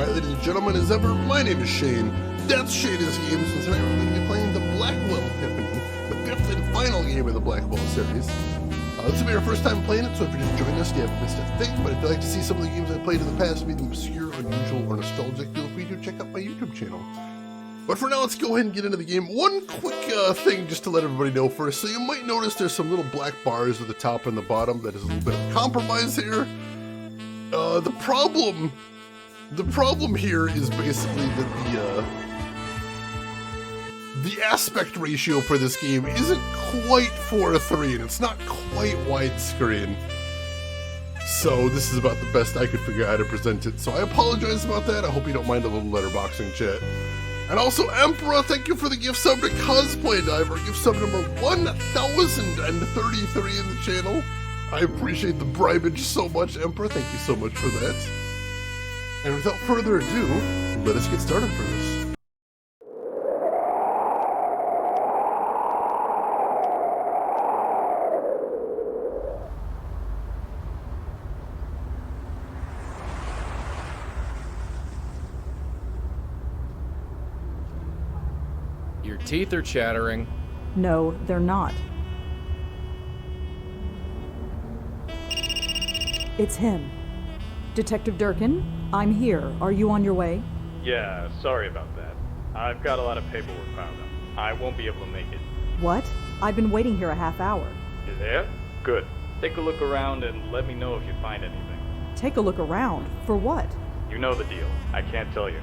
Alright, ladies and gentlemen, as ever, my name is Shane. That's Shane's Games, and tonight we're going to be playing the Blackwell Epiphany, the fifth and final game of the Blackwell series. This will be our first time playing it, so if you're just joining us, you haven't missed a thing, but if you'd like to see some of the games I played in the past, be them obscure, unusual, or nostalgic, feel free to check out my YouTube channel. But for now, let's go ahead and get into the game. One quick thing just to let everybody know first. So you might notice there's some little black bars at the top and the bottom. That is a little bit of compromise here. The problem here is basically that the aspect ratio for this game isn't quite 4:3, and it's not quite widescreen. So this is about the best I could figure out how to present it. So I apologize about that. I hope you don't mind a little letterboxing chat. And also, Emperor, thank you for the gift sub to Cosplay Diver, gift sub number 1033 in the channel. I appreciate the bribage so much, Emperor. Thank you so much for that. And without further ado, let us get started for this. Your teeth are chattering. No, they're not. It's him. Detective Durkin, I'm here. Are you on your way? Yeah, sorry about that. I've got a lot of paperwork piled up. I won't be able to make it. What? I've been waiting here a half hour. You there? Good. Take a look around and let me know if you find anything. Take a look around. For what? You know the deal. I can't tell you.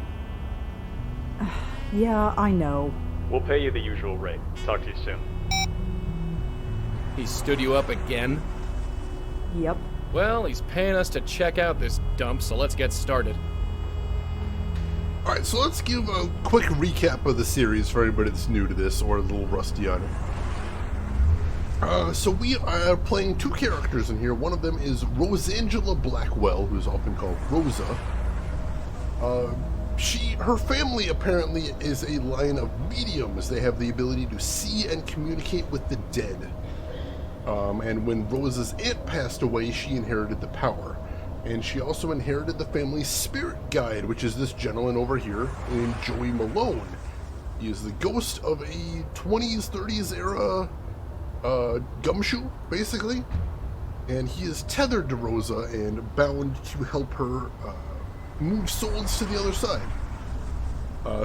Yeah, I know. We'll pay you the usual rate. Talk to you soon. He stood you up again? Yep. Well, he's paying us to check out this dump, so let's get started. Alright, so let's give a quick recap of the series for anybody that's new to this or a little rusty on it. So we are playing two characters in here. One of them is Rosangela Blackwell, who's often called Rosa. Her family apparently is a line of mediums. They have the ability to see and communicate with the dead. And when Rosa's aunt passed away, she inherited the power. And she also inherited the family's spirit guide, which is this gentleman over here named Joey Malone. He is the ghost of a 20s, 30s era gumshoe, basically. And he is tethered to Rosa and bound to help her move souls to the other side.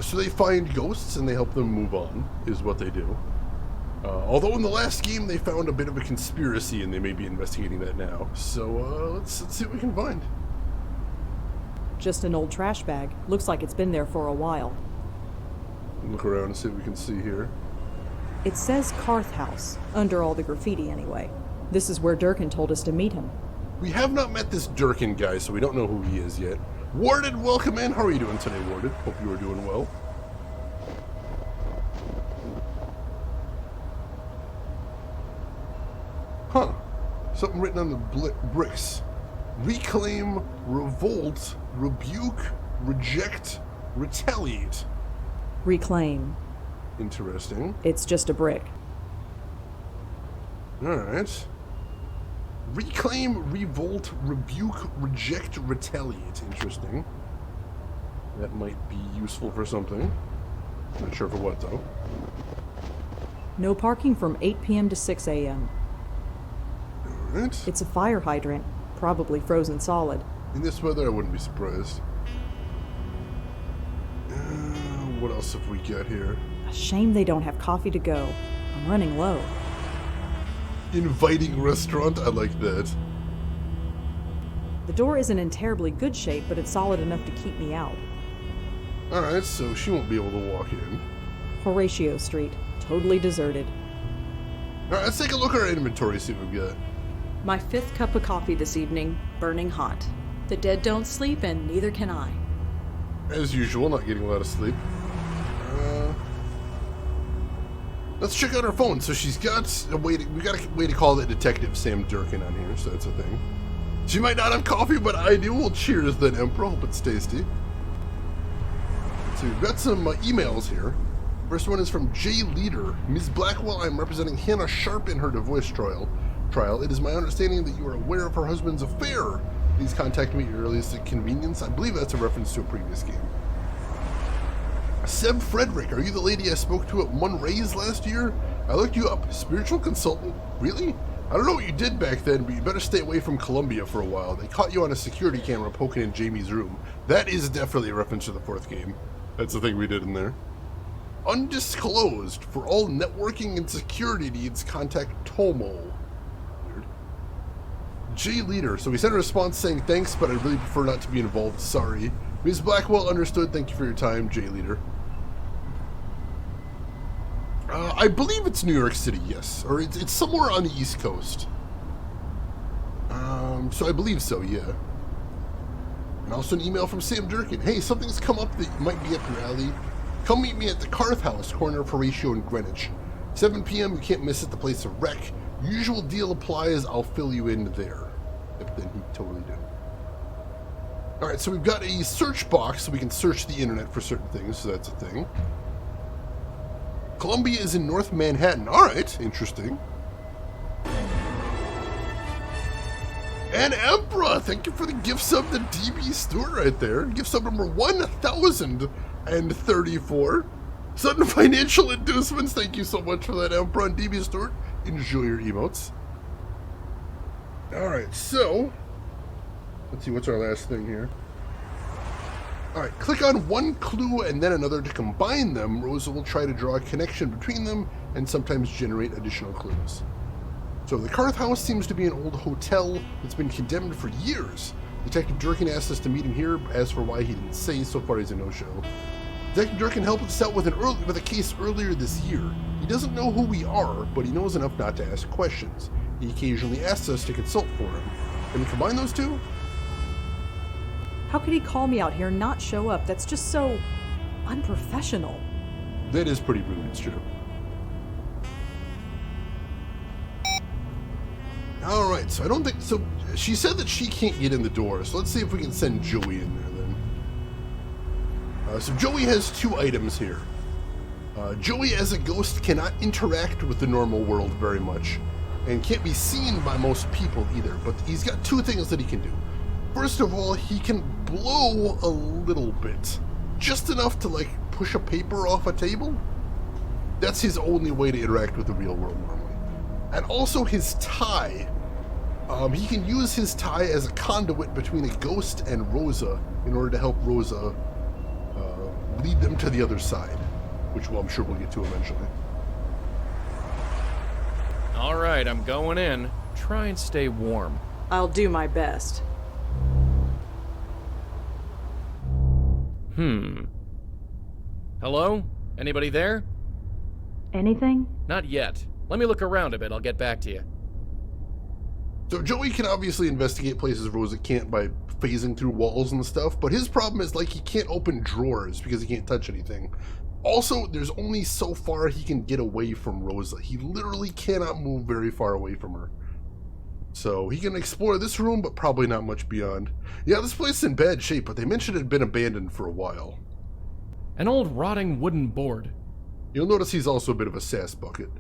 So they find ghosts and they help them move on, is what they do. Although in the last game they found a bit of a conspiracy and they may be investigating that now. So let's see what we can find. Just an old trash bag. Looks like it's been there for a while. Look around and see what we can see here. It says Karth House, under all the graffiti anyway. This is where Durkin told us to meet him. We have not met this Durkin guy, so we don't know who he is yet. Warden, welcome in. How are you doing today, Warden? Hope you are doing well. Huh. Something written on the bricks. Reclaim, revolt, rebuke, reject, retaliate. Reclaim. Interesting. It's just a brick. Alright. Reclaim, revolt, rebuke, reject, retaliate. Interesting. That might be useful for something. Not sure for what, though. No parking from 8 p.m. to 6 a.m. Alright. It's a fire hydrant, probably frozen solid. In this weather, I wouldn't be surprised. What else have we got here? A shame they don't have coffee to go. I'm running low. Inviting restaurant, I like that. The door isn't in terribly good shape, but it's solid enough to keep me out. Alright, so she won't be able to walk in. Horatio Street, totally deserted. Alright, let's take a look at our inventory, see what we've got. My 5th cup of coffee this evening, burning hot. The dead don't sleep, and neither can I. As usual, not getting a lot of sleep. Let's check out her phone. So she's got a way to, we got a way to call that Detective Sam Durkin on here, so that's a thing. She might not have coffee, but I do. Well, cheers then, Emperor. Hope it's tasty. So we've got some emails here. First one is from J. Leader. Ms. Blackwell, I'm representing Hannah Sharp in her divorce trial. It is my understanding that you are aware of her husband's affair Please contact me at your earliest convenience. I believe that's a reference to a previous game. Seb Frederick, are you the lady I spoke to at Munray's last year? I looked you up. Spiritual consultant? Really? I don't know what you did back then, but you better stay away from Columbia for a while. They caught you on a security camera poking in Jamie's room. That is definitely a reference to the 4th game. That's the thing we did in there. Undisclosed. For all networking and security needs, contact Tomo. Weird. J Leader. So we sent a response saying thanks, but I really prefer not to be involved. Sorry. Ms. Blackwell, understood. Thank you for your time, J Leader. I believe it's New York City, yes. Or it's somewhere on the East Coast. So I believe so, yeah. And also an email from Sam Durkin. Hey, something's come up that might be up your alley. Come meet me at the Carth House, corner of Horatio and Greenwich. 7 p.m., you can't miss it, the place a wreck. Usual deal applies, I'll fill you in there. Yep, then he totally did. Alright, so we've got a search box so we can search the internet for certain things, so that's a thing. Columbia is in North Manhattan. Alright, interesting. And Emperor, thank you for the gift sub to DB Stewart right there. Gift sub number 1034. Sudden financial inducements, thank you so much for that, Emperor and DB Stewart. Enjoy your emotes. Alright, so let's see, what's our last thing here? Alright, click on one clue and then another to combine them. Rosa will try to draw a connection between them and sometimes generate additional clues. So the Carth House seems to be an old hotel that's been condemned for years. Detective Durkin asked us to meet him here. As for why he didn't say, so far he's a no-show. Detective Durkin helped us out with a case earlier this year. He doesn't know who we are, but he knows enough not to ask questions. He occasionally asks us to consult for him. Can we combine those two? How could he call me out here and not show up? That's just so unprofessional. That is pretty rude, it's true. Alright, so I don't think... So, she said that she can't get in the door, so let's see if we can send Joey in there then. So Joey has 2 items here. Joey as a ghost cannot interact with the normal world very much, and can't be seen by most people either, but he's got 2 things that he can do. First of all, he can blow a little bit. Just enough to, like, push a paper off a table. That's his only way to interact with the real world normally. And also his tie. He can use his tie as a conduit between a ghost and Rosa in order to help Rosa lead them to the other side. Which, well, I'm sure we'll get to eventually. Alright, I'm going in. Try and stay warm. I'll do my best. Hello? Anybody there? Anything? Not yet. Let me look around a bit, I'll get back to you. So Joey can obviously investigate places Rosa can't by phasing through walls and stuff, but his problem is, like, he can't open drawers because he can't touch anything. Also, there's only so far he can get away from Rosa. He literally cannot move very far away from her. So he can explore this room, but probably not much beyond. Yeah, this place is in bad shape, but they mentioned it had been abandoned for a while. An old rotting wooden board. You'll notice he's also a bit of a sass bucket.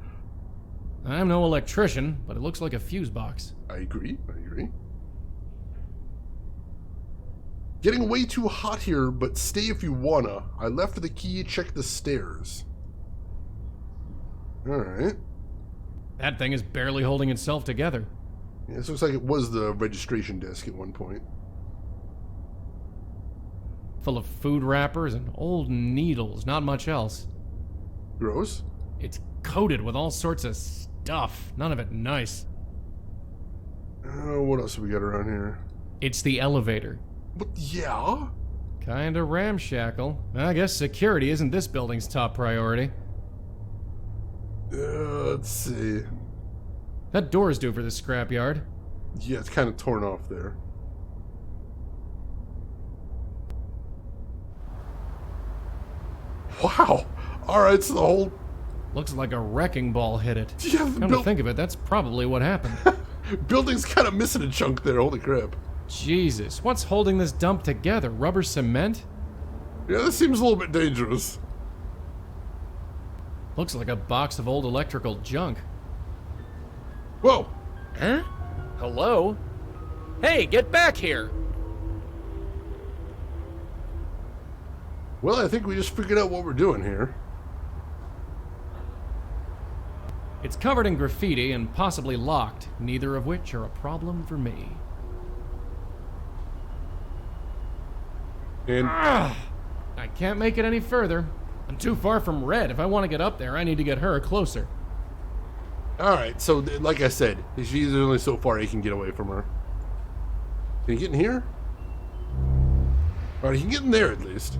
I'm no electrician, but it looks like a fuse box. I agree. Getting way too hot here, but stay if you wanna. I left the key, check the stairs. Alright. That thing is barely holding itself together. Yeah, this looks like it was the registration desk at one point. Full of food wrappers and old needles, not much else. Gross. It's coated with all sorts of stuff, none of it nice. What else have we got around here? It's the elevator. But yeah? Kinda ramshackle. I guess security isn't this building's top priority. Let's see. That door's due for the scrapyard. Yeah, it's kind of torn off there. Wow! Alright, so the whole... Looks like a wrecking ball hit it. Yeah, Come to think of it, that's probably what happened. Building's kind of missing a chunk there, holy crap. Jesus, what's holding this dump together? Rubber cement? Yeah, this seems a little bit dangerous. Looks like a box of old electrical junk. Whoa! Huh? Hello? Hey, get back here! Well, I think we just figured out what we're doing here. It's covered in graffiti and possibly locked, neither of which are a problem for me. And I can't make it any further. I'm too far from Red. If I want to get up there, I need to get her closer. alright, so like I said, she's only so far he can get away from her. Can you get in here? Alright, he can get in there at least.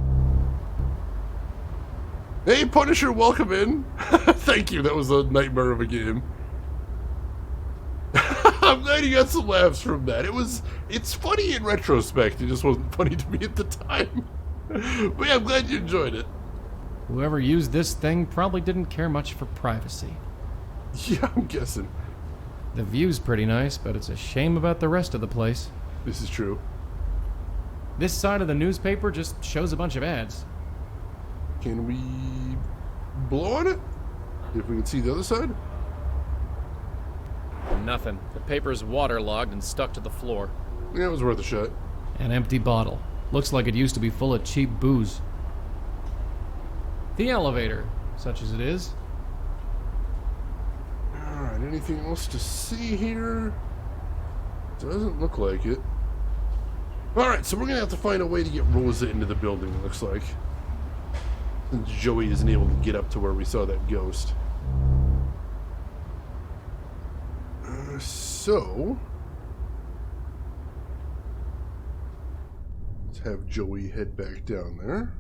Hey, Punisher, welcome in. Thank you, that was a nightmare of a game. I'm glad you got some laughs from that. It's funny in retrospect, it just wasn't funny to me at the time. But yeah, I'm glad you enjoyed it. Whoever used this thing probably didn't care much for privacy. Yeah, I'm guessing. The view's pretty nice, but it's a shame about the rest of the place. This is true. This side of the newspaper just shows a bunch of ads. Can we blow on it? If we can see the other side? Nothing. The paper's waterlogged and stuck to the floor. Yeah, it was worth a shot. An empty bottle. Looks like it used to be full of cheap booze. The elevator, such as it is. Alright, anything else to see here? Doesn't look like it. Alright, so we're gonna have to find a way to get Rosa into the building, it looks like. Since Joey isn't able to get up to where we saw that ghost. So... let's have Joey head back down there.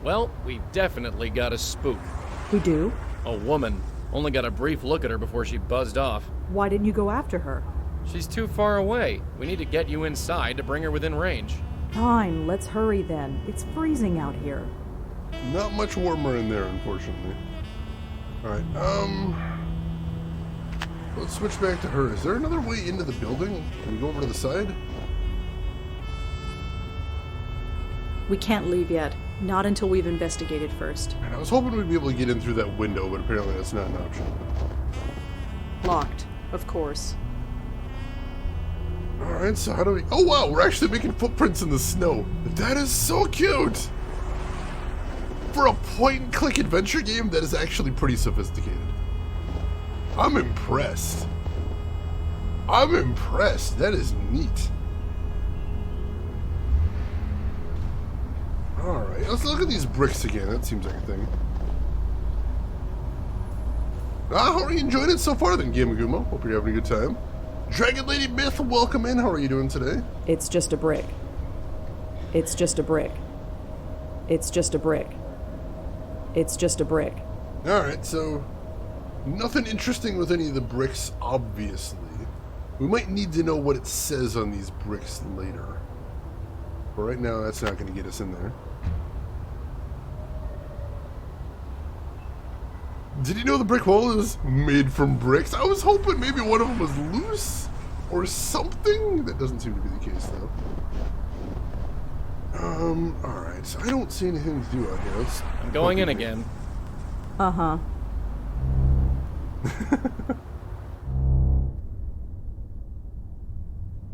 Well, we definitely got a spook. We do? A woman. Only got a brief look at her before she buzzed off. Why didn't you go after her? She's too far away. We need to get you inside to bring her within range. Fine, let's hurry then. It's freezing out here. Not much warmer in there, unfortunately. Alright, let's switch back to her. Is there another way into the building? Can we go over to the side? We can't leave yet. Not until we've investigated first. And I was hoping we'd be able to get in through that window, but apparently that's not an option. Locked, of course. Alright, so how do we... oh wow, we're actually making footprints in the snow. That is so cute! For a point-and-click adventure game, that is actually pretty sophisticated. I'm impressed. I'm impressed. That is neat. Alright, let's look at these bricks again. That seems like a thing. How are you enjoying it so far then, Gamagumo? Hope you're having a good time. Dragon Lady Myth, welcome in. How are you doing today? It's just a brick. It's just a brick. It's just a brick. It's just a brick. Alright, so nothing interesting with any of the bricks, obviously. We might need to know what it says on these bricks later. But right now, that's not going to get us in there. Did you know the brick wall is made from bricks? I was hoping maybe one of them was loose or something. That doesn't seem to be the case, though. Alright, so I don't see anything to do out here. I'm going in again. Uh-huh.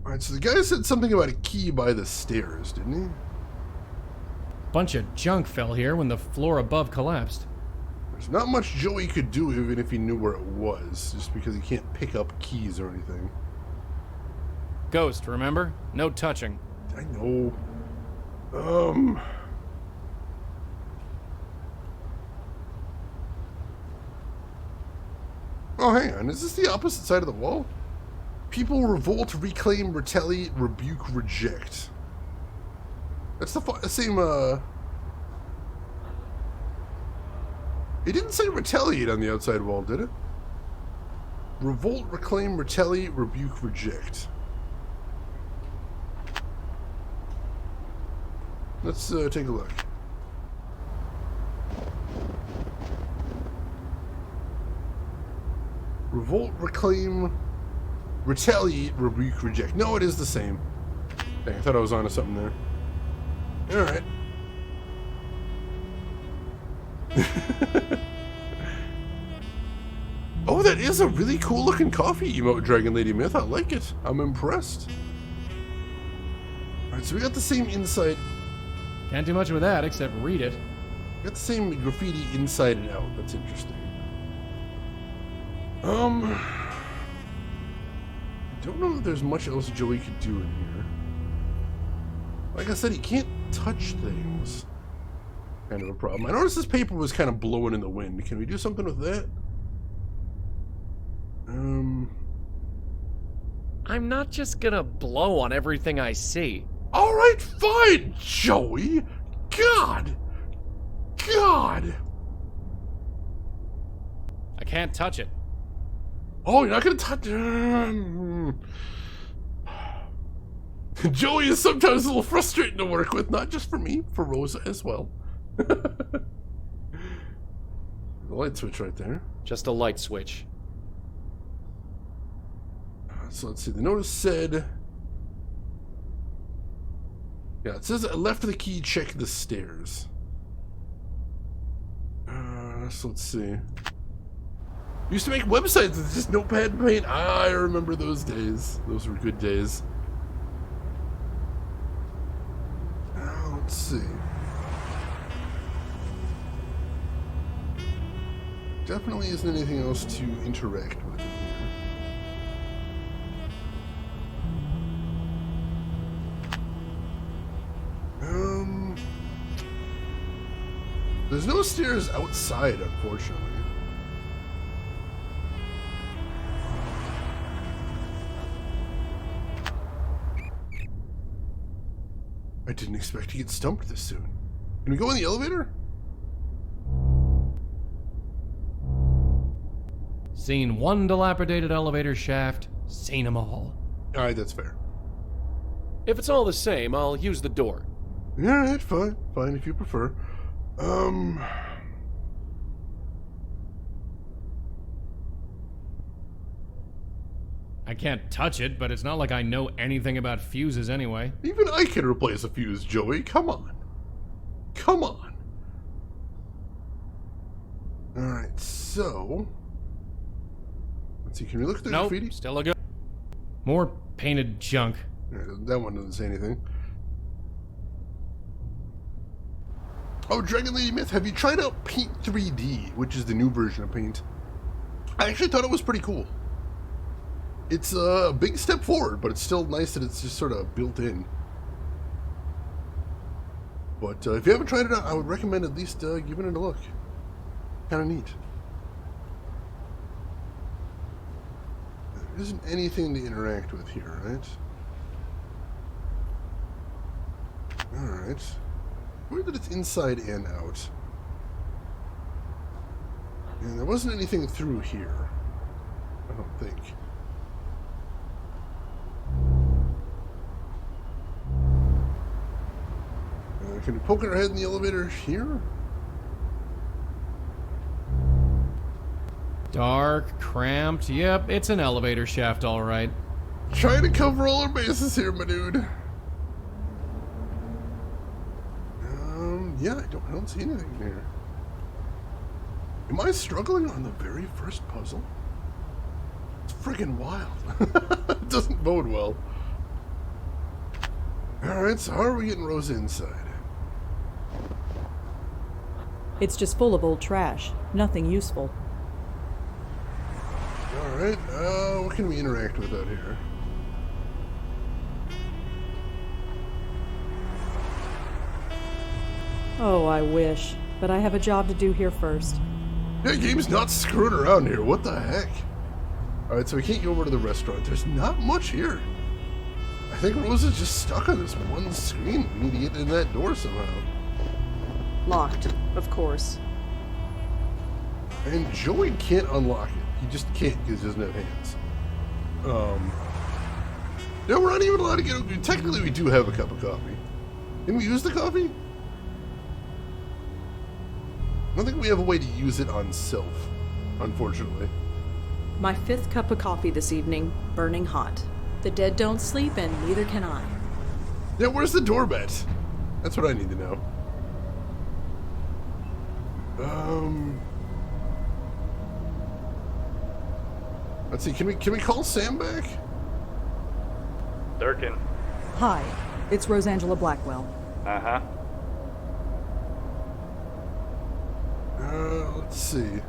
Alright, so the guy said something about a key by the stairs, didn't he? Bunch of junk fell here when the floor above collapsed. There's not much Joey could do even if he knew where it was, just because he can't pick up keys or anything. Ghost, remember? No touching. I know. Oh, hang on. Is this the opposite side of the wall? People revolt, reclaim, retaliate, rebuke, reject. That's the same, It didn't say retaliate on the outside wall, did it? Revolt, reclaim, retaliate, rebuke, reject. Let's take a look. Revolt, reclaim, retaliate, rebuke, reject. No, it is the same. Dang, I thought I was onto something there. Alright. Oh, that is a really cool looking coffee emote, Dragon Lady Myth. I like it. I'm impressed. Alright, so we got the same inside. Can't do much with that except read it. We got the same graffiti inside and out. That's interesting. I don't know if there's much else Joey could do in here. Like I said, he can't touch things. Kind of a problem. I noticed this paper was kind of blowing in the wind. Can we do something with that? I'm not just gonna blow on everything I see. Alright, fine, Joey! God! God! I can't touch it. Oh, you're not gonna touch... Joey is sometimes a little frustrating to work with, not just for me, for Rosa as well. The light switch right there. Just a light switch. So let's see, the notice said... Yeah, it says left of the key, check the stairs. So let's see. Used to make websites with just notepad and paint. I remember those days. Those were good days. Let's see. Definitely isn't anything else to interact with in here. There's no stairs outside, unfortunately. I didn't expect to get stumped this soon. Can we go in the elevator? Seen one dilapidated elevator shaft, seen them all. Alright, that's fair. If it's all the same, I'll use the door. Alright, fine. Fine, if you prefer. I can't touch it, but it's not like I know anything about fuses anyway. Even I can replace a fuse, Joey. Come on. Come on. Alright, so... Let's see, can we look at the Nope, graffiti? still a good. More painted junk. Yeah, that one doesn't say anything. Oh, Dragon Lady Myth, have you tried out Paint 3D, which is the new version of Paint? I actually thought it was pretty cool. It's a big step forward, but it's still nice that it's just sort of built in. But if you haven't tried it out, I would recommend at least giving it a look. Kind of neat. There isn't anything to interact with here, right? Alright. Weird that it's inside and out. And there wasn't anything through here. I don't think. Can we poke our head in the elevator here? Dark, cramped. Yep, it's an elevator shaft, all right. Trying to cover all our bases here, my dude. Yeah, I don't see anything here. Am I struggling on the very first puzzle? It's friggin' wild. It doesn't bode well. Alright, so how are we getting Rosa inside? It's just full of old trash. Nothing useful. Alright, what can we interact with out here? Oh, I wish. But I have a job to do here first. Yeah, game's not screwing around here. What the heck? Alright, so we can't go over to the restaurant. There's not much here. I think Rosa's just stuck on this one screen. We need to get in that door somehow. Locked, of course. And Joey can't unlock it. He just can't because he doesn't have hands. No, we're not even allowed to get... Technically, we do have a cup of coffee. Can we use the coffee? I don't think we have a way to use it on self, unfortunately. My 5th cup of coffee this evening, burning hot. The dead don't sleep, and neither can I. Yeah, where's the doorbell? That's what I need to know. Let's see, can we call Sam back? Durkin. Hi, it's Rosangela Blackwell. Uh-huh. Let's see.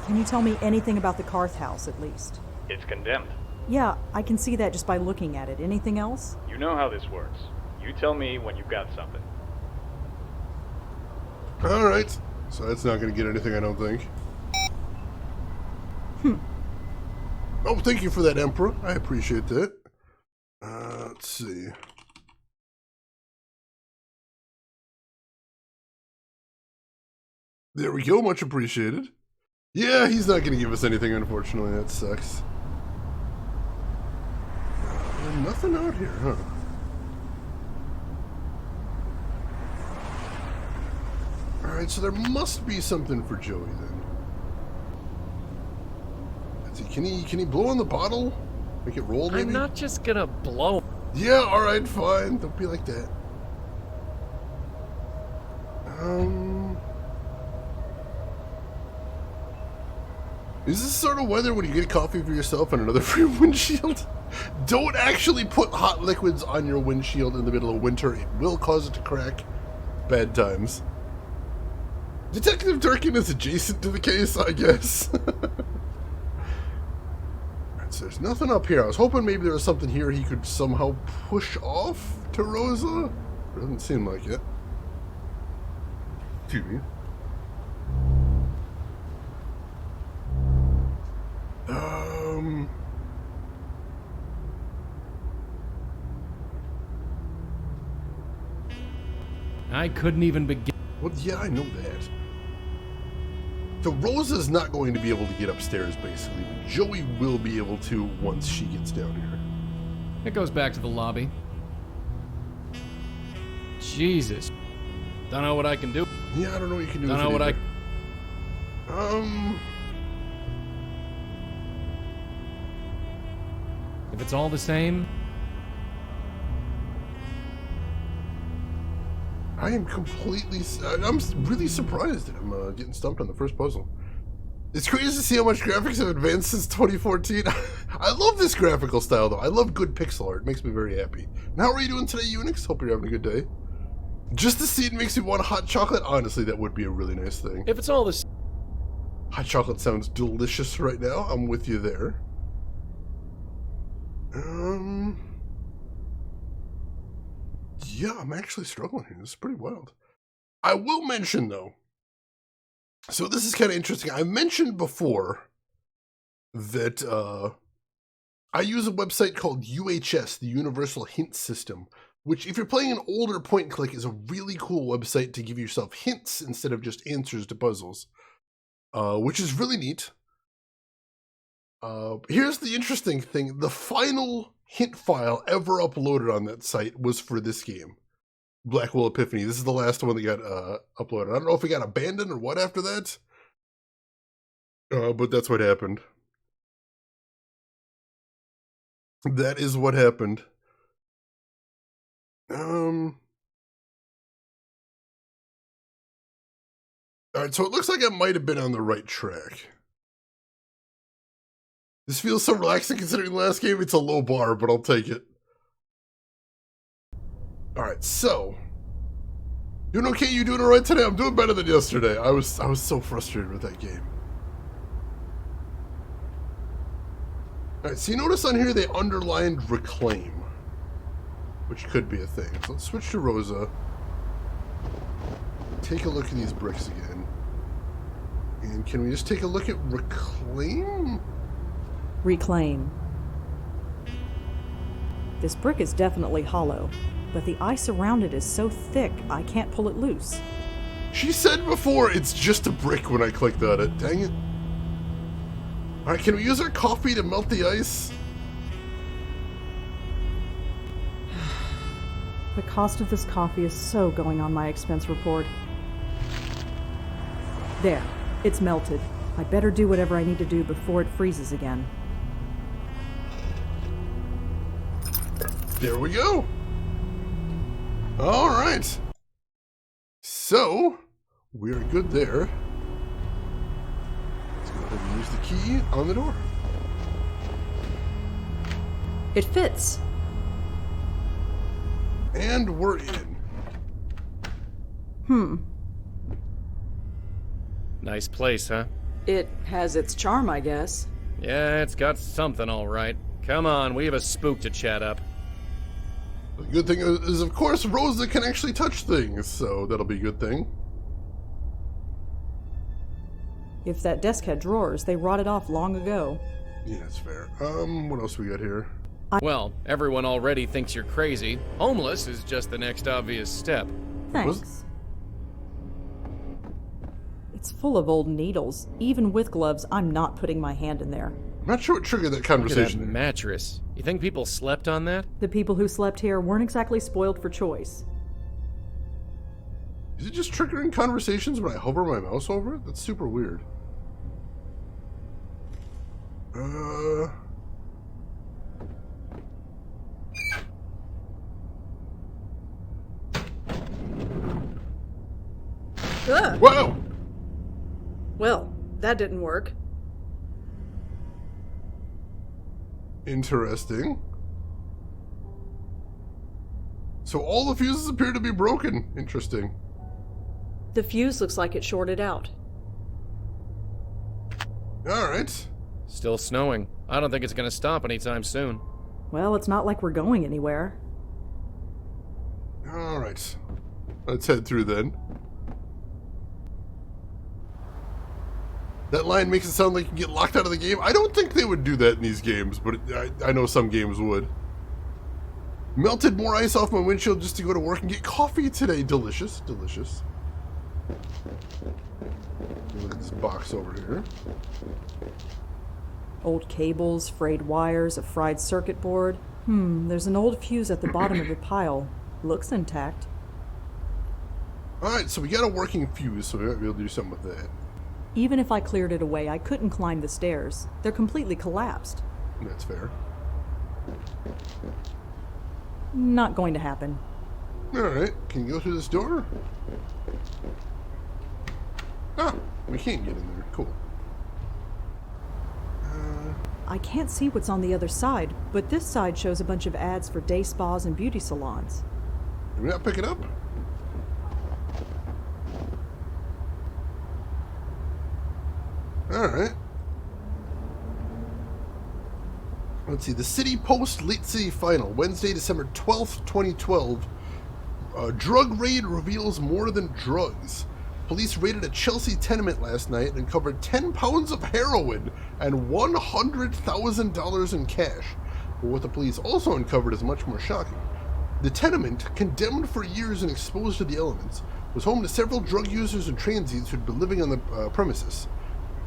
Can you tell me anything about the Karth house, at least? It's condemned. Yeah, I can see that just by looking at it. Anything else? You know how this works. You tell me when you've got something. Alright. So that's not going to get anything, I don't think. Oh, thank you for that, Emperor. I appreciate that. Let's see. There we go. Much appreciated. Yeah, he's not going to give us anything, unfortunately. That sucks. Nothing out here, huh? Alright, so there must be something for Joey then. Let's see, can he blow on the bottle? Make it roll, maybe? I'm not just gonna blow. Yeah, alright, fine. Don't be like that. Is this sort of weather when you get coffee for yourself and another for your windshield? Don't actually put hot liquids on your windshield in the middle of winter. It will cause it to crack. Bad times. Detective Durkin is adjacent to the case, I guess. Alright, so there's nothing up here. I was hoping maybe there was something here he could somehow push off to Rosa. It doesn't seem like it. Excuse me. I couldn't even begin. Well, yeah, I know that. So Rosa's not going to be able to get upstairs, basically. But Joey will be able to once she gets down here. It goes back to the lobby. Jesus. Don't know what I can do. Yeah, I don't know what you can do. Don't know what I... If it's all the same... I am completely... I'm really surprised that I'm getting stumped on the first puzzle. It's crazy to see how much graphics have advanced since 2014. I love this graphical style, though. I love good pixel art. It makes me very happy. And how are you doing today, Unix? Hope you're having a good day. Just to see it makes me want hot chocolate. Honestly, that would be a really nice thing. If it's all the Hot chocolate sounds delicious right now. I'm with you there. Yeah, I'm actually struggling here. This is pretty wild. I will mention, though, so this is kind of interesting. I mentioned before that I use a website called UHS, the Universal Hint System, which if you're playing an older point and click is a really cool website to give yourself hints instead of just answers to puzzles, which is really neat. Here's the interesting thing. The final hint file ever uploaded on that site was for this game, Blackwell Epiphany. This is the last one that got uploaded. I don't know if it got abandoned or what after that, but that's what happened. That is what happened. Alright, so it looks like I might have been on the right track. This feels so relaxing considering the last game. It's a low bar, but I'll take it. Alright, so. Doing okay? You doing alright today? I'm doing better than yesterday. I was so frustrated with that game. Alright, so you notice on here they underlined reclaim, which could be a thing. So let's switch to Rosa. Take a look at these bricks again. And can we just take a look at reclaim? Reclaim. This brick is definitely hollow, but the ice around it is so thick I can't pull it loose. She said before it's just a brick when I clicked on it. Dang it. Alright, can we use our coffee to melt the ice? The cost of this coffee is so going on my expense report. There, it's melted. I better do whatever I need to do before it freezes again. There we go. All right. So, we're good there. Let's go ahead and Use the key on the door. It fits. And we're in. Nice place, huh? It has its charm, I guess. Yeah, it's got something all right. Come on, we have a spook to chat up. The good thing is, of course, Rosa can actually touch things, so that'll be a good thing. If that desk had drawers, they rotted off long ago. Yeah, that's fair. What else we got here? Well, everyone already thinks you're crazy. Homeless is just the next obvious step. Thanks. It's full of old needles. Even with gloves, I'm not putting my hand in there. I'm not sure what triggered that Look at that conversation. mattress. You think people slept on that? The people who slept here weren't exactly spoiled for choice. Is it just triggering conversations when I hover my mouse over it? That's super weird. Ugh. Whoa! Well, that didn't work. Interesting. So all the fuses appear to be broken. Interesting. The fuse looks like it shorted out. Alright. Still snowing. I don't think it's gonna stop anytime soon. Well, it's not like we're going anywhere. Alright. Let's head through then. That line makes it sound like you get locked out of the game. I don't think they would do that in these games, but I know some games would. Melted more ice off my windshield just to go to work and get coffee today. Delicious, delicious. Look at this box over here. Old cables, frayed wires, a fried circuit board. There's an old fuse at the bottom of the pile. Looks intact. Alright, so we got a working fuse, so we might be able to do something with that. Even if I cleared it away, I couldn't climb the stairs. They're completely collapsed. That's fair. Not going to happen. Alright, can you go through this door? Ah, we can't get in there. Cool. I can't see what's on the other side, but this side shows a bunch of ads for day spas and beauty salons. Did we not pick it up? Alright. Let's see. The City Post Late City Final, Wednesday, December 12th, 2012. Drug raid reveals more than drugs. Police raided a Chelsea tenement last night and uncovered 10 pounds of heroin and $100,000 in cash. But what the police also uncovered is much more shocking. The tenement, condemned for years and exposed to the elements, was home to several drug users and transients who'd been living on the premises.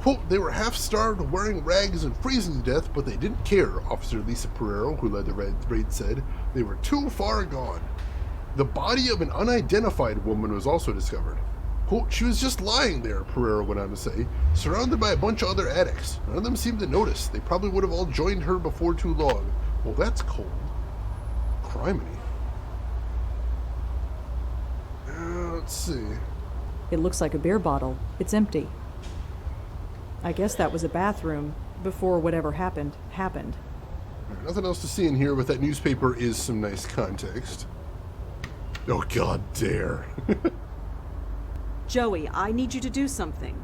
Quote, they were half-starved, wearing rags, and freezing to death, but they didn't care, Officer Lisa Pereiro, who led the raid, said. They were too far gone. The body of an unidentified woman was also discovered. Quote, she was just lying there, Pereiro went on to say, surrounded by a bunch of other addicts. None of them seemed to notice. They probably would have all joined her before too long. Well, that's cold. Criminy. Let's see. It looks like a beer bottle. It's empty. I guess that was a bathroom before whatever happened. Nothing else to see in here, but that newspaper is some nice context. Oh, god dare. Joey, I need you to do something.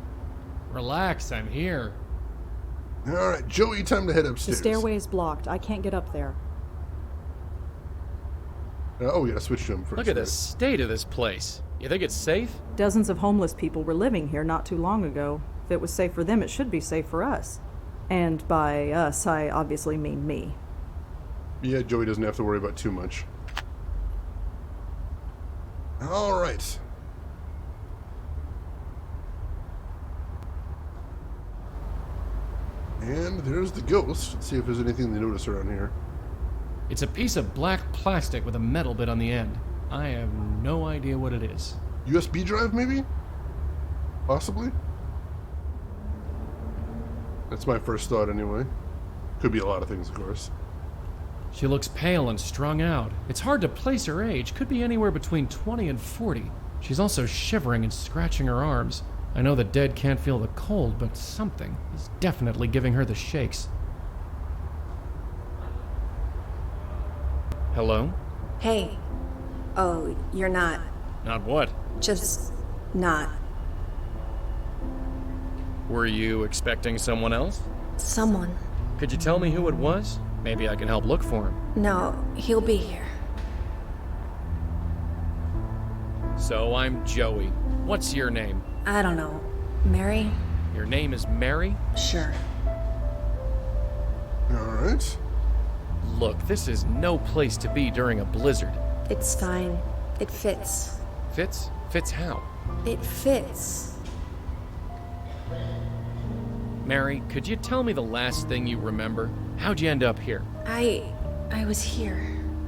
Relax, I'm here. Alright, Joey, time to head The upstairs. stairway is blocked. I can't get up there. Oh, we gotta switch to him first. Look at the state of this place. You think it's safe? Dozens of homeless people were living here not too long ago. If it was safe for them, it should be safe for us. And by us, I obviously mean me. Yeah, Joey doesn't have to worry about too much. Alright. And there's the ghost. Let's see if there's anything to notice around here. It's a piece of black plastic with a metal bit on the end. I have no idea what it is. USB drive, maybe? Possibly? That's my first thought, anyway. Could be a lot of things, of course. She looks pale and strung out. It's hard to place her age. Could be anywhere between 20 and 40. She's also shivering and scratching her arms. I know the dead can't feel the cold, but something is definitely giving her the shakes. Hello? Hey. Oh, you're not. Not what? Just not. Were you expecting someone else? Someone. Could you tell me who it was? Maybe I can help look for him. No, he'll be here. So I'm Joey. What's your name? I don't know. Mary? Your name is Mary? Sure. Alright. Look, this is no place to be during a blizzard. It's fine. It fits. Fits? Fits how? It fits. Mary, could you tell me the last thing you remember? How'd you end up here? I was here.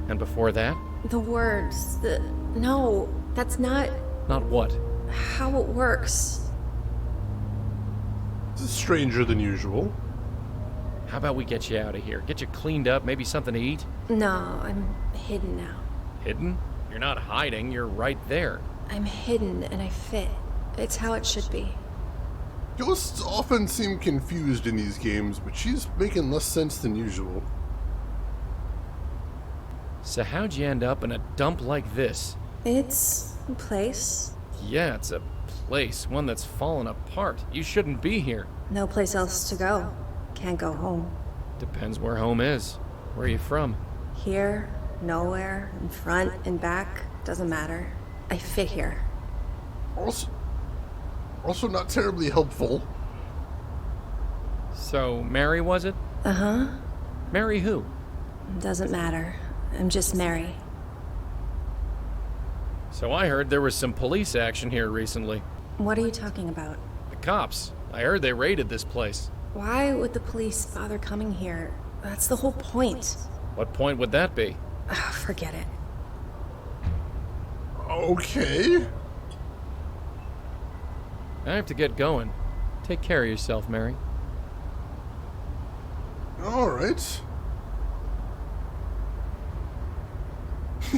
And before that? The words, No, that's not Not what? how it works. This is stranger than usual. How about we get you out of here? Get you cleaned up, maybe something to eat? No, I'm hidden now. Hidden? You're not hiding, you're right there. I'm hidden and I fit. It's how it should be. Ghosts often seem confused in these games, but she's making less sense than usual. So how'd you end up in a dump like this? It's a place. Yeah, it's a place, one that's fallen apart. You shouldn't be here. No place else to go. Can't go home. Depends where home is. Where are you from? Here, nowhere, in front, in back, doesn't matter. I fit here. Also not terribly helpful. So, Mary, was it? Uh-huh. Mary who? Doesn't matter. I'm just Mary. So I heard there was some police action here recently. What are you talking about? The cops. I heard they raided this place. Why would the police bother coming here? That's the whole point. What point would that be? Ugh, forget it. Okay. I have to get going. Take care of yourself, Mary. Alright.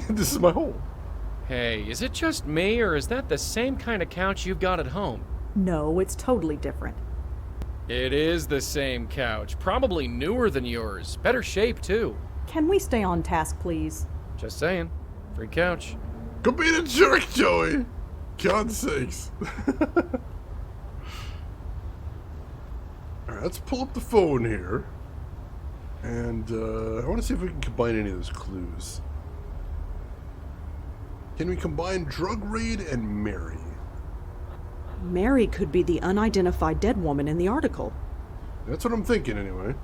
This is my home. Hey, is it just me, or is that the same kind of couch you've got at home? No, it's totally different. It is the same couch. Probably newer than yours. Better shape, too. Can we stay on task, please? Just saying. Free couch. Go be a jerk, Joey! God's sakes. Alright, let's pull up the phone here. And, I want to see if we can combine any of those clues. Can we combine drug raid and Mary? Mary could be the unidentified dead woman in the article. That's what I'm thinking, anyway.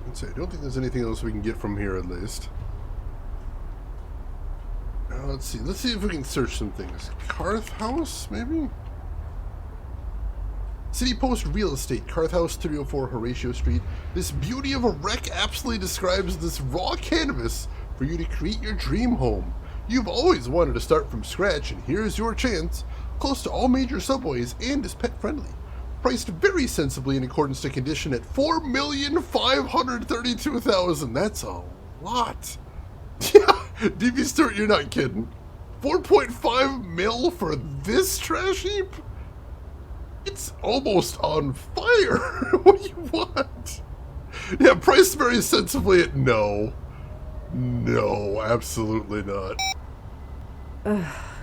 Let's see, I don't think there's anything else we can get from here, at least. Let's see if we can search some things. Carth House, maybe? City Post Real Estate, Carth House, 304 Horatio Street. This beauty of a wreck aptly describes this raw canvas for you to create your dream home. You've always wanted to start from scratch, and here's your chance. Close to all major subways and is pet friendly. Priced very sensibly in accordance to condition at $4,532,000. That's a lot. Yeah, DB Stewart, you're not kidding. 4.5 mil for this trash heap? It's almost on fire. What do you want? Yeah, priced very sensibly at no. No, absolutely not.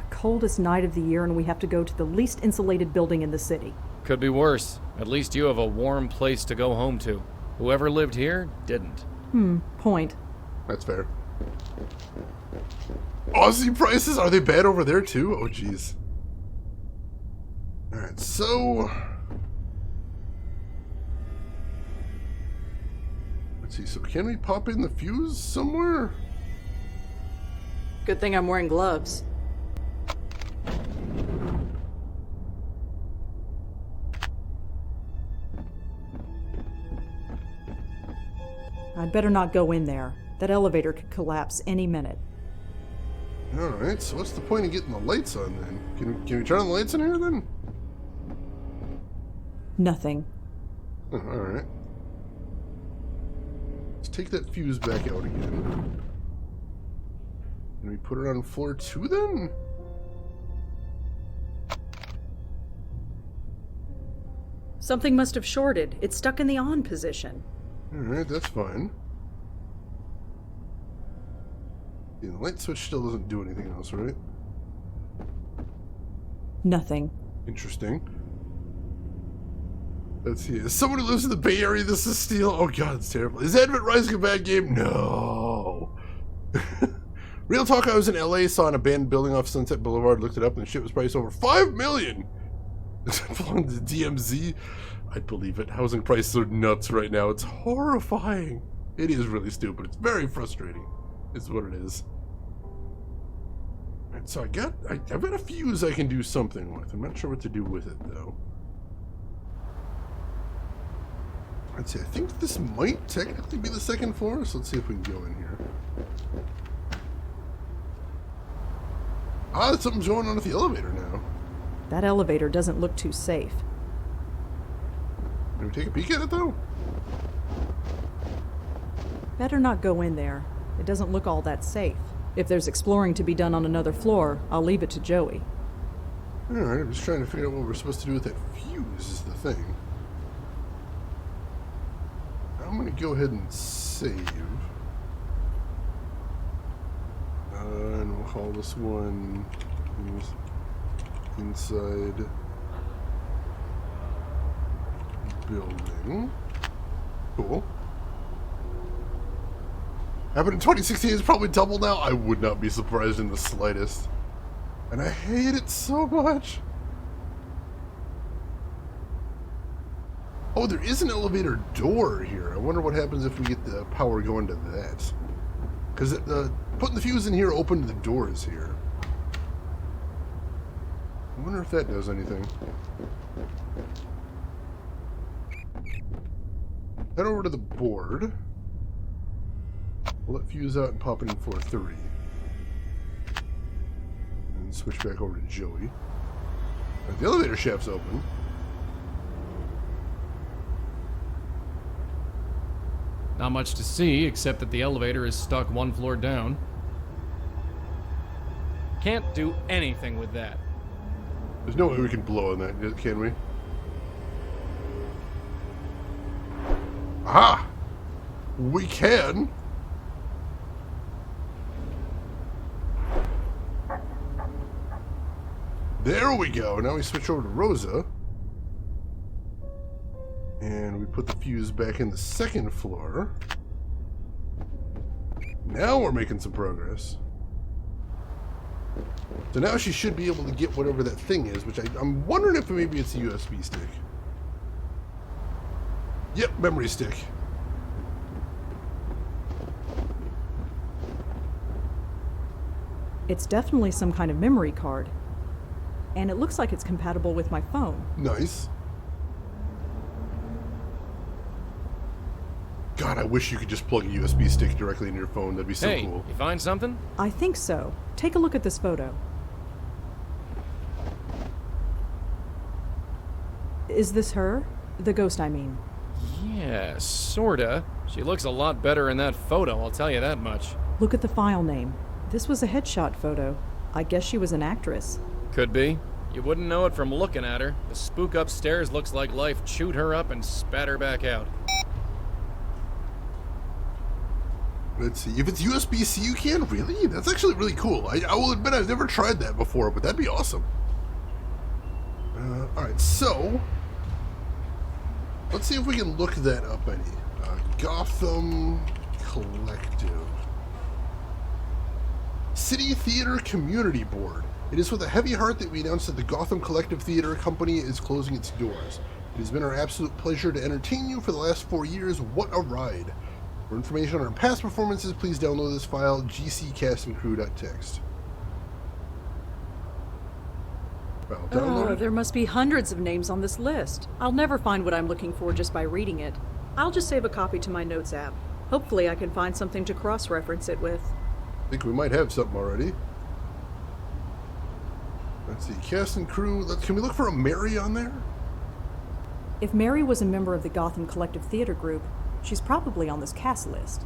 Coldest night of the year, and we have to go to the least insulated building in the city. Could be worse. At least you have a warm place to go home to. Whoever lived here didn't. Point. That's fair. Aussie prices? Are they bad over there too? Oh, jeez. Alright, so... let's see, so can we pop in the fuse somewhere? Good thing I'm wearing gloves. I'd better not go in there. That elevator could collapse any minute. Alright, so what's the point of getting the lights on then? Can we turn on the lights in here then? Nothing. Oh, alright. Let's take that fuse back out again. Can we put her on floor 2 then? Something must have shorted. It's stuck in the on position. Alright, that's fine. Yeah, the light switch still doesn't do anything else, right? Nothing. Interesting. Let's see. As someone who lives in the Bay Area, this is steel. Oh god, it's terrible. Is Advent Rising a bad game? No. Real talk, I was in LA, saw an abandoned building off Sunset Boulevard, looked it up, and the shit was priced over $5 million. It belonged to DMZ. I'd believe it. Housing prices are nuts right now. It's horrifying. It is really stupid. It's very frustrating. Is what it is. Right, so I've got a fuse I can do something with. I'm not sure what to do with it though. Let's see. I think this might technically be the second floor. So let's see if we can go in here. Ah, something's going on with the elevator now. That elevator doesn't look too safe. Can we take a peek at it though? Better not go in there. It doesn't look all that safe. If there's exploring to be done on another floor, I'll leave it to Joey. Alright, I'm just trying to figure out what we're supposed to do with that fuse is the thing. I'm gonna go ahead and save. And we'll call this one inside building. Cool. Happened in 2016, it's probably double now. I would not be surprised in the slightest. And I hate it so much. Oh, there is an elevator door here. I wonder what happens if we get the power going to that. Because putting the fuse in here opened the doors here. I wonder if that does anything. Head over to the board. Pull that fuse out and pop it in floor 3. And switch back over to Joey. Right, the elevator shaft's open. Not much to see, except that the elevator is stuck 1 floor down. Can't do anything with that. There's no way we can blow on that, can we? Aha! We can! There we go. Now we switch over to Rosa. And we put the fuse back in the 2nd floor. Now we're making some progress. So now she should be able to get whatever that thing is, which I'm wondering if maybe it's a USB stick. Yep, memory stick. It's definitely some kind of memory card. And it looks like it's compatible with my phone. Nice. God, I wish you could just plug a USB stick directly into your phone. That'd be so Hey, cool. you find something? I think so. Take a look at this photo. Is this her? The ghost, I mean. Yeah, sorta. She looks a lot better in that photo, I'll tell you that much. Look at the file name. This was a headshot photo. I guess she was an actress. Could be. You wouldn't know it from looking at her. The spook upstairs looks like life chewed her up and spat her back out. Let's see. If it's USB-C, you can? Really? That's actually really cool. I will admit I've never tried that before, but that'd be awesome. Alright, so... let's see if we can look that up any. Gotham Collective. City Theater Community Board. It is with a heavy heart that we announce that the Gotham Collective Theater Company is closing its doors. It has been our absolute pleasure to entertain you for the last 4 years. What a ride. For information on our past performances, please download this file, gccastandcrew.txt. File Oh, downloaded. there must be hundreds of names on this list. I'll never find what I'm looking for just by reading it. I'll just save a copy to my notes app. Hopefully I can find something to cross-reference it with. I think we might have something already. Let's see, cast and crew. Can we look for a Mary on there? If Mary was a member of the Gotham Collective Theater Group, she's probably on this cast list.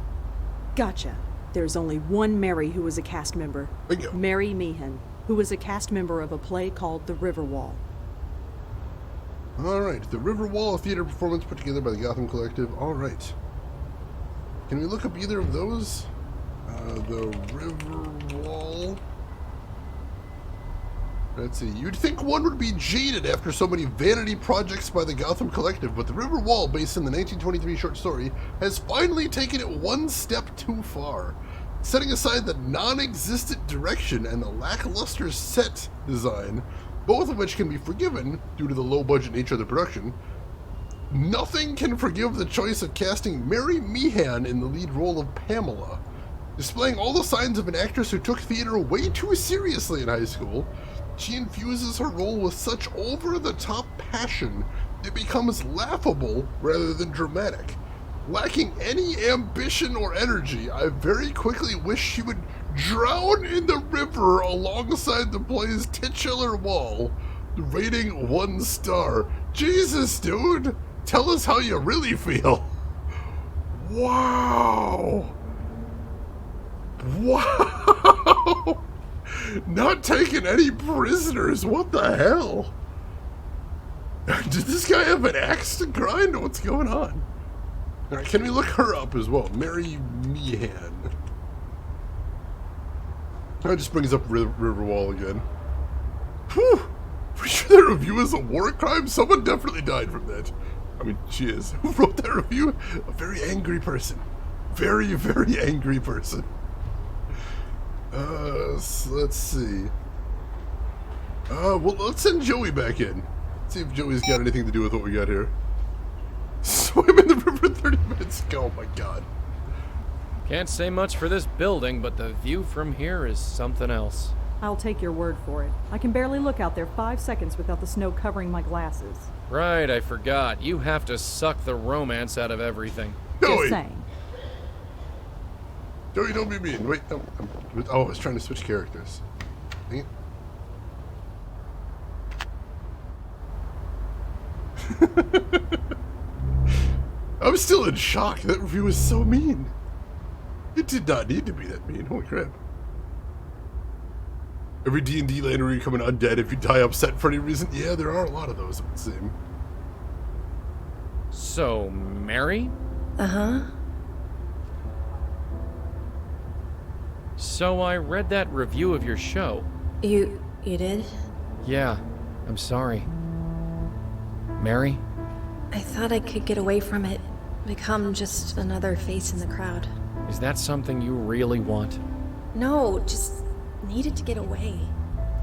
Gotcha. There's only one Mary who was a cast member. Bingo. Mary Meehan, who was a cast member of a play called The River Wall. All right, the River Wall, a theater performance put together by the Gotham Collective. All right. Can we look up either of those? The River Wall. Let's see. You'd think one would be jaded after so many vanity projects by the Gotham Collective, but the River Wall, based on the 1923 short story, has finally taken it one step too far. Setting aside the non-existent direction and the lackluster set design, both of which can be forgiven due to the low-budget nature of the production, nothing can forgive the choice of casting Mary Meehan in the lead role of Pamela. Displaying all the signs of an actress who took theater way too seriously in high school, she infuses her role with such over-the-top passion it becomes laughable rather than dramatic. Lacking any ambition or energy, I very quickly wish she would drown in the river alongside the play's titular Wall. Rating 1 star. Jesus, dude! Tell us how you really feel. Wow! Wow! Not taking any prisoners, what the hell? Did this guy have an axe to grind? What's going on? Alright, can we look her up as well? Mary Meehan. That just brings up River Wall again. Whew! For sure that review is a war crime? Someone definitely died from that. I mean, she is. Who wrote that review? A very angry person. Very, very angry person. So let's see. Well, let's send Joey back in. See if Joey's got anything to do with what we got here. Swim in the river 30 minutes ago. Oh my god. Can't say much for this building, but the view from here is something else. I'll take your word for it. I can barely look out there 5 seconds without the snow covering my glasses. Right, I forgot. You have to suck the romance out of everything. Joey! Just saying. Joey, don't be mean. Wait, no, I was trying to switch characters. Dang it. I'm still in shock. That review was so mean. It did not need to be that mean. Holy crap. Every D&D lander where you're coming undead if you die upset for any reason. Yeah, there are a lot of those, it would seem. So, Mary? Uh-huh. So I read that review of your show. You did? Yeah, I'm sorry. Mary? I thought I could get away from it. Become just another face in the crowd. Is that something you really want? No, just needed to get away.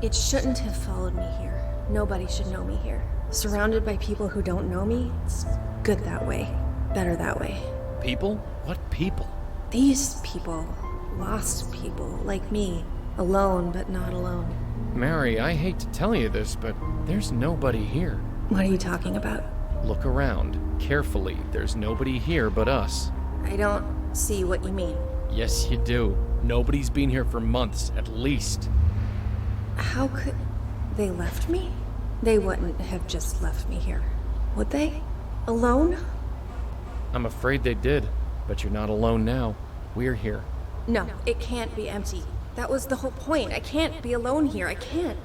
It shouldn't have followed me here. Nobody should know me here. Surrounded by people who don't know me, it's good that way. Better that way. People? What people? These people. Lost people, like me. Alone, but not alone. Mary, I hate to tell you this, but there's nobody here. What are you talking about? Look around. Carefully. There's nobody here but us. I don't see what you mean. Yes, you do. Nobody's been here for months, at least. How could... They left me? They wouldn't have just left me here. Would they? Alone? I'm afraid they did, but you're not alone now. We're here. No, it can't be empty. That was the whole point. I can't be alone here. I can't.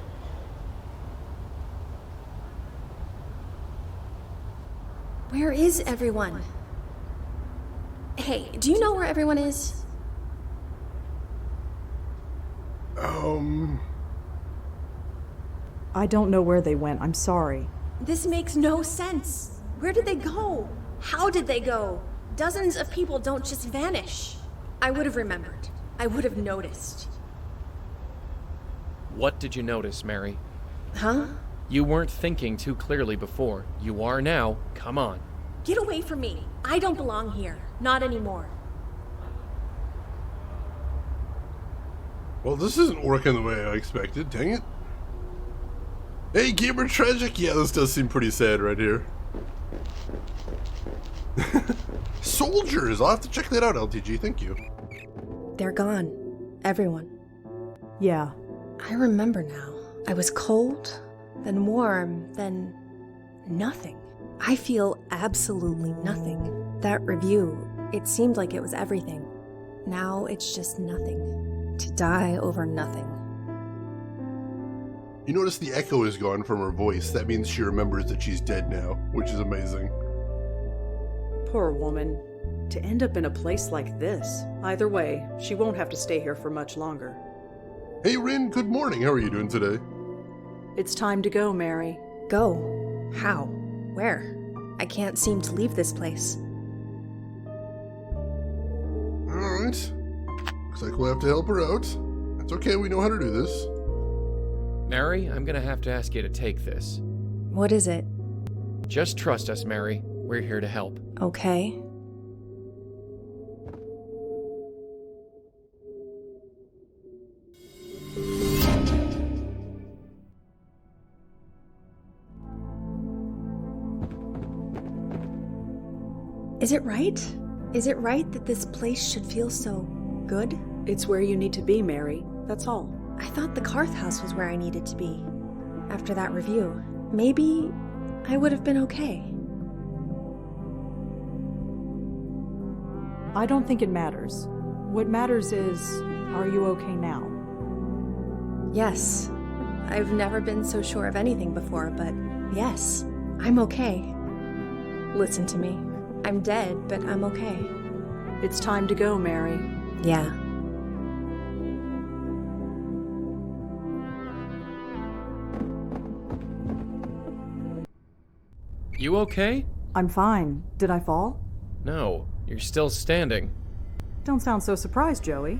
Where is everyone? Hey, do you know where everyone is? I don't know where they went. I'm sorry. This makes no sense. Where did they go? How did they go? Dozens of people don't just vanish. I would have remembered. I would have noticed. What did you notice, Mary? Huh? You weren't thinking too clearly before. You are now. Come on. Get away from me. I don't belong here. Not anymore. Well, this isn't working the way I expected. Dang it. Hey, Gamer Tragic. Yeah, this does seem pretty sad right here. Soldiers. I'll have to check that out, LTG. Thank you. They're gone. Everyone. Yeah. I remember now. I was cold, then warm, then nothing. I feel absolutely nothing. That review, it seemed like it was everything. Now it's just nothing. To die over nothing. You notice the echo is gone from her voice. That means she remembers that she's dead now, which is amazing. Poor woman. To end up in a place like this. Either way, she won't have to stay here for much longer. Hey, Rin, good morning. How are you doing today? It's time to go, Mary. Go? How? Where? I can't seem to leave this place. Alright. Looks like we'll have to help her out. That's okay, we know how to do this. Mary, I'm gonna have to ask you to take this. What is it? Just trust us, Mary. We're here to help. Okay. Is it right? Is it right that this place should feel so good? It's where you need to be, Mary. That's all. I thought the Karth house was where I needed to be. After that review, maybe I would have been okay. I don't think it matters. What matters is, are you okay now? Yes. I've never been so sure of anything before, but yes, I'm okay. Listen to me. I'm dead, but I'm okay. It's time to go, Mary. Yeah. You okay? I'm fine. Did I fall? No, you're still standing. Don't sound so surprised, Joey.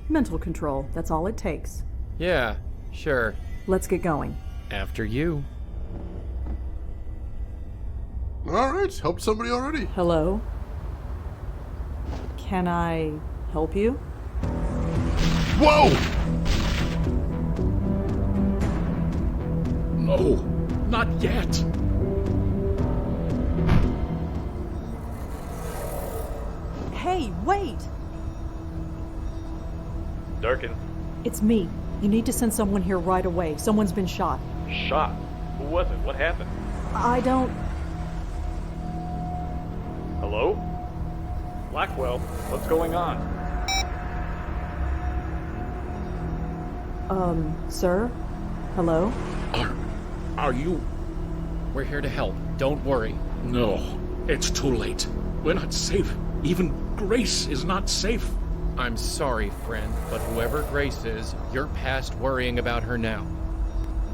Mental control, that's all it takes. Yeah, sure. Let's get going. After you. Alright, help somebody already. Hello? Can I help you? Whoa! No, not yet. Hey, wait! Durkin, It's me. You need to send someone here right away. Someone's been shot. shot. Who was it? What happened? I don't... Hello? Blackwell, what's going on? Sir? Hello? Are you? We're here to help. Don't worry. No, it's too late. We're not safe. Even Grace is not safe. I'm sorry, friend, but whoever Grace is, you're past worrying about her now.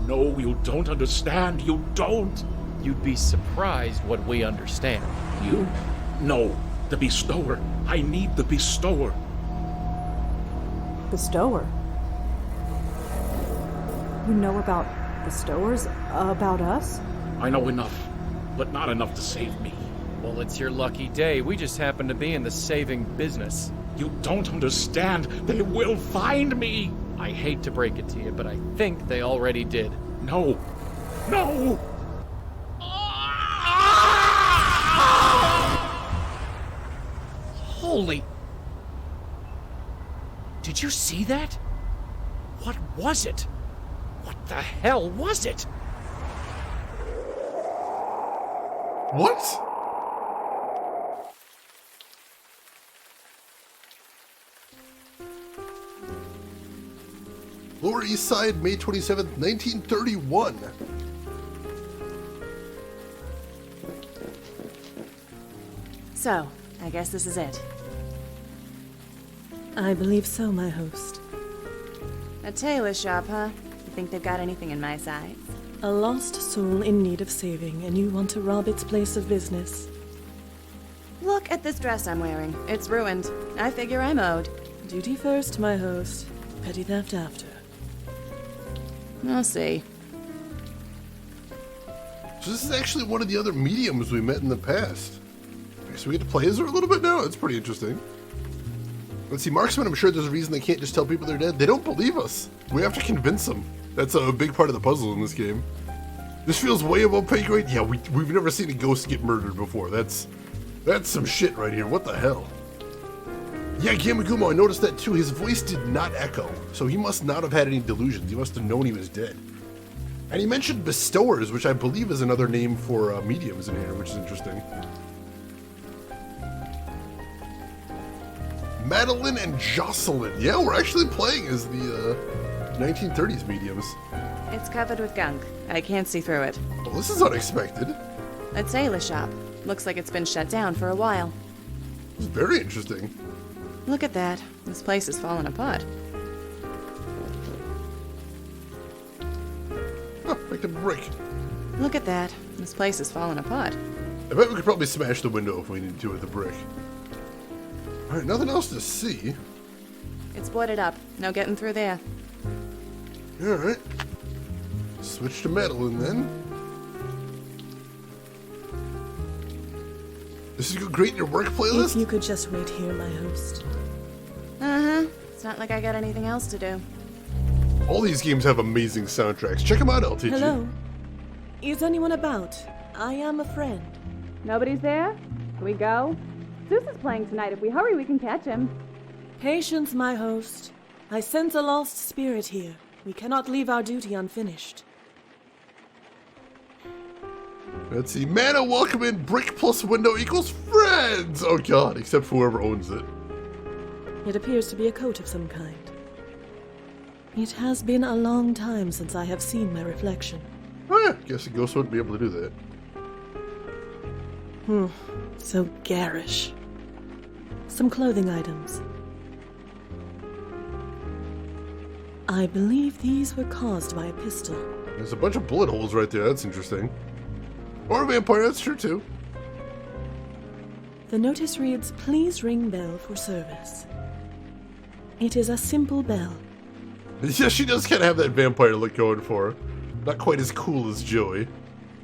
No, you don't understand. You don't. You'd be surprised what we understand. You? No, the bestower. I need the bestower. Bestower? You know about bestowers? About us? I know enough, but not enough to save me. Well, it's your lucky day. We just happen to be in the saving business. You don't understand. They will find me. I hate to break it to you, but I think they already did. No. No! Holy... Did you see that? What was it? What the hell was it? What? Lower East Side, May 27th, 1931. So, I guess this is it. I believe so, my host. A tailor shop, huh? You think they've got anything in my size? A lost soul in need of saving, and you want to rob its place of business. Look at this dress I'm wearing. It's ruined. I figure I'm owed. Duty first, my host. Petty theft after. I'll see. So this is actually one of the other mediums we met in the past. Okay, so we get to play as her a little bit now? That's pretty interesting. Let's see, Marksman, I'm sure there's a reason they can't just tell people they're dead. They don't believe us. We have to convince them. That's a big part of the puzzle in this game. This feels way above pay grade. Yeah, we've never seen a ghost get murdered before. That's some shit right here. What the hell? Yeah, Gamagumo, I noticed that too. His voice did not echo, so he must not have had any delusions. He must have known he was dead. And he mentioned bestowers, which I believe is another name for mediums in here, which is interesting. Madeline and Jocelyn. Yeah, we're actually playing as the 1930s mediums. It's covered with gunk. I can't see through it. Well, this is unexpected. A tailor shop. Looks like it's been shut down for a while. It's very interesting. Look at that. This place is falling apart. Oh, make a brick. Look at that. This place is falling apart. I bet we could probably smash the window if we needed to with a brick. Alright, nothing else to see. It's boarded up. No getting through there. Alright. Switch to Madeline then. This is great in your work playlist? If you could just wait here, my host. Uh-huh. It's not like I got anything else to do. All these games have amazing soundtracks. Check them out, LTG. Hello? Is anyone about? I am a friend. Nobody's there? Can we go? Zeus is playing tonight. If we hurry, we can catch him. Patience, my host. I sense a lost spirit here. We cannot leave our duty unfinished. Let's see. Mana, welcome in. Brick plus window equals friends. Oh god, except for whoever owns it. It appears to be a coat of some kind. It has been a long time since I have seen my reflection. Oh yeah, guess a ghost wouldn't be able to do that. So garish. Some clothing items. I believe these were caused by a pistol. There's a bunch of bullet holes right there. That's interesting. Or a vampire, that's true too. The notice reads, "Please ring bell for service." It is a simple bell. Yeah, she does kind of have that vampire look going for her. Not quite as cool as Joey.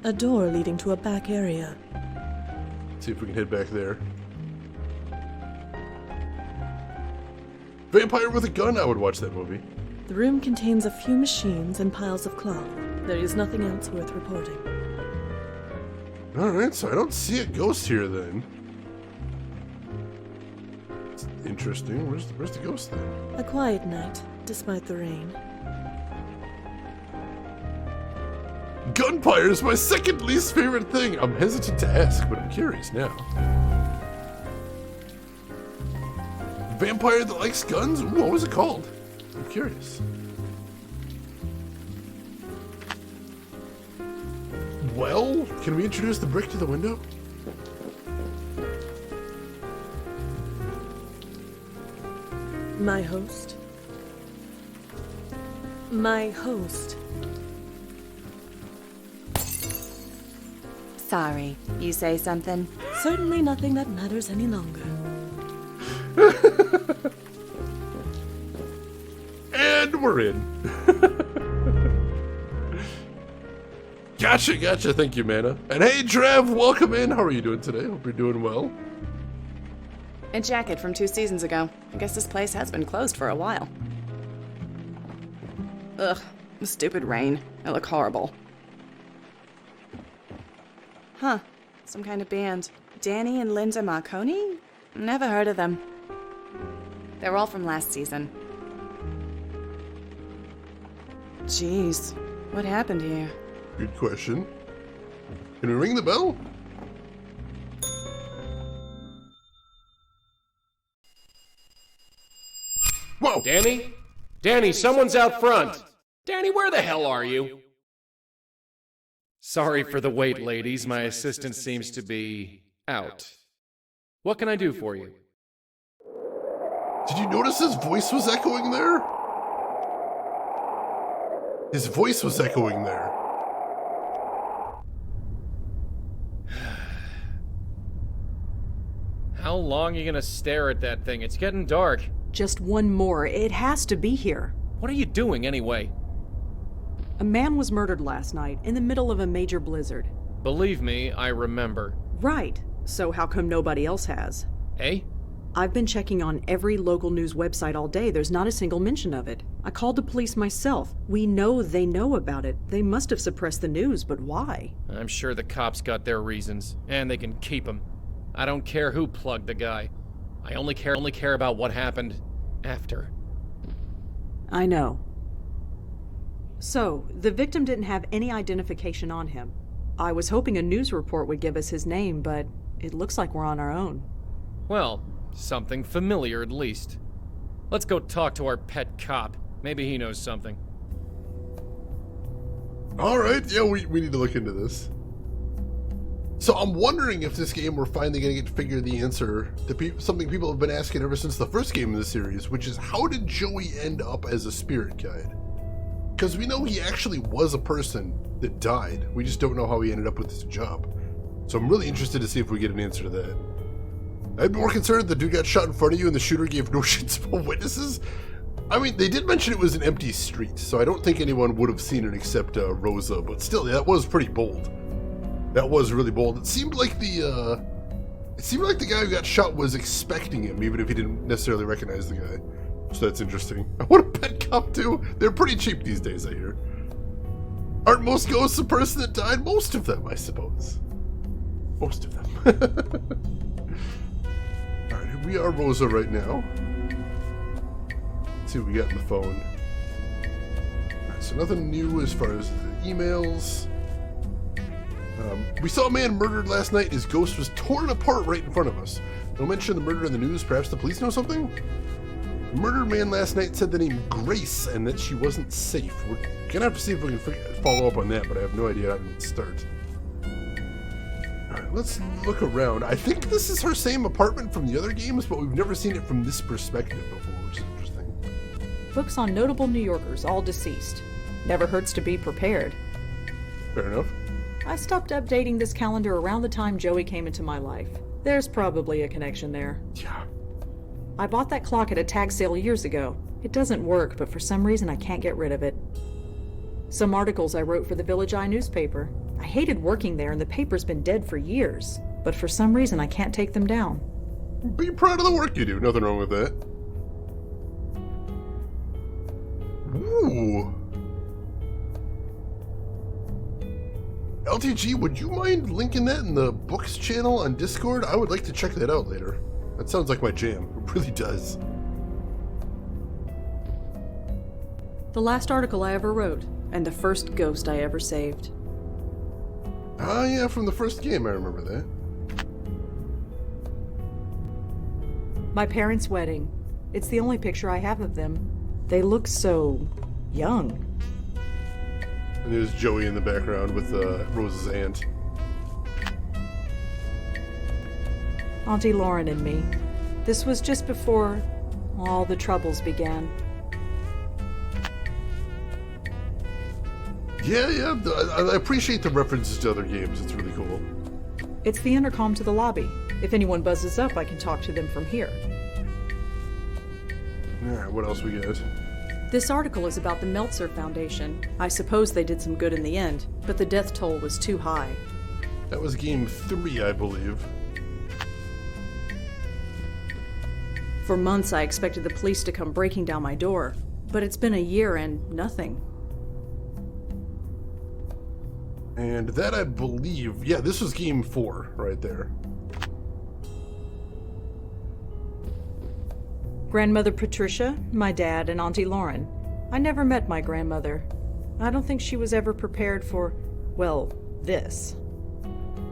A door leading to a back area. Let's see if we can head back there. Vampire with a gun? I would watch that movie. The room contains a few machines and piles of cloth. There is nothing else worth reporting. Alright, so I don't see a ghost here then. It's interesting. Where's the ghost then? A quiet night, despite the rain. Gunfire is my second least favorite thing. I'm hesitant to ask, but I'm curious now. Vampire that likes guns? Ooh, what was it called? I'm curious. Well, can we introduce the brick to the window? My host. My host. Sorry. You say something? Certainly nothing that matters any longer. And we're in. Gotcha. Thank you, Mana. And hey, Trev, welcome in. How are you doing today? Hope you're doing well. A jacket from 2 seasons ago. I guess this place has been closed for a while. Ugh, stupid rain. It look horrible. Huh, some kind of band. Danny and Linda Marconi? Never heard of them. They were all from last season. Jeez, what happened here? Good question. Can we ring the bell? Whoa! Danny? Danny, someone's out front! Danny, where the hell are you? Sorry for the wait, ladies. My assistant seems to be out. What can I do for you? Did you notice his voice was echoing there? His voice was echoing there. How long are you gonna stare at that thing? It's getting dark. Just one more. It has to be here. What are you doing anyway? A man was murdered last night in the middle of a major blizzard. Believe me, I remember. Right. So how come nobody else has? Eh? I've been checking on every local news website all day. There's not a single mention of it. I called the police myself. We know they know about it. They must have suppressed the news, but why? I'm sure the cops got their reasons, and they can keep them. I don't care who plugged the guy. I only care about what happened after. I know. So, the victim didn't have any identification on him. I was hoping a news report would give us his name, but it looks like we're on our own. Well, Something familiar, at least. Let's go talk to our pet cop. Maybe he knows something. Alright, yeah, we need to look into this. So I'm wondering if this game we're finally going to get to figure the answer to something people have been asking ever since the first game in the series, which is how did Joey end up as a spirit guide? Because we know he actually was a person that died. We just don't know how he ended up with this job. So I'm really interested to see if we get an answer to that. I'd be more concerned the dude got shot in front of you and the shooter gave no shits about witnesses. I mean, they did mention it was an empty street, so I don't think anyone would have seen it except Rosa, but still, that was pretty bold. That was really bold. It seemed like the guy who got shot was expecting him, even if he didn't necessarily recognize the guy. So that's interesting. I want a pet cop too. They're pretty cheap these days, I hear. Aren't most ghosts the person that died? Most of them, I suppose. Most of them. Alright, here we are Rosa right now. Let's see what we got on the phone. Alright, so nothing new as far as the emails. We saw a man murdered last night. His ghost was torn apart right in front of us. No mention of the murder in the news. Perhaps the police know something? The murdered man last night said the name Grace and that she wasn't safe. We're gonna have to see if we can follow up on that, but I have no idea how to start. Alright, let's look around. I think this is her same apartment from the other games, but we've never seen it from this perspective before, which is interesting. Books on notable New Yorkers, all deceased. Never hurts to be prepared. Fair enough. I stopped updating this calendar around the time Joey came into my life. There's probably a connection there. Yeah. I bought that clock at a tag sale years ago. It doesn't work, but for some reason I can't get rid of it. Some articles I wrote for the Village Eye newspaper. I hated working there and the paper's been dead for years, but for some reason I can't take them down. Be proud of the work you do. Nothing wrong with that. Ooh. LTG, would you mind linking that in the books channel on Discord? I would like to check that out later. That sounds like my jam. It really does. The last article I ever wrote, and the first ghost I ever saved. Ah, yeah, from the first game, I remember that. My parents' wedding. It's the only picture I have of them. They look so young. And there's Joey in the background with Rose's aunt. Auntie Lauren and me. This was just before all the troubles began. Yeah, I appreciate the references to other games. It's really cool. It's the intercom to the lobby. If anyone buzzes up, I can talk to them from here. Alright, what else we got? This article is about the Meltzer Foundation. I suppose they did some good in the end, but the death toll was too high. That was game 3, I believe. For months I expected the police to come breaking down my door, but it's been a year and nothing. And that, I believe, yeah, this was game 4 right there. Grandmother Patricia, my dad, and Auntie Lauren. I never met my grandmother. I don't think she was ever prepared for, well, this.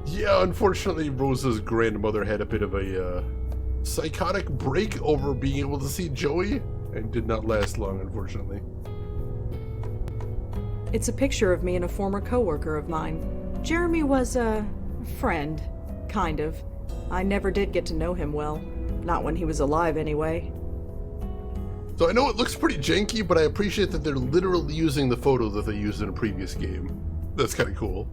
Yeah, unfortunately, Rosa's grandmother had a bit of a psychotic break over being able to see Joey, and did not last long, unfortunately. It's a picture of me and a former coworker of mine. Jeremy was a friend, kind of. I never did get to know him well. Not when he was alive, anyway. So I know it looks pretty janky, but I appreciate that they're literally using the photo that they used in a previous game. That's kind of cool.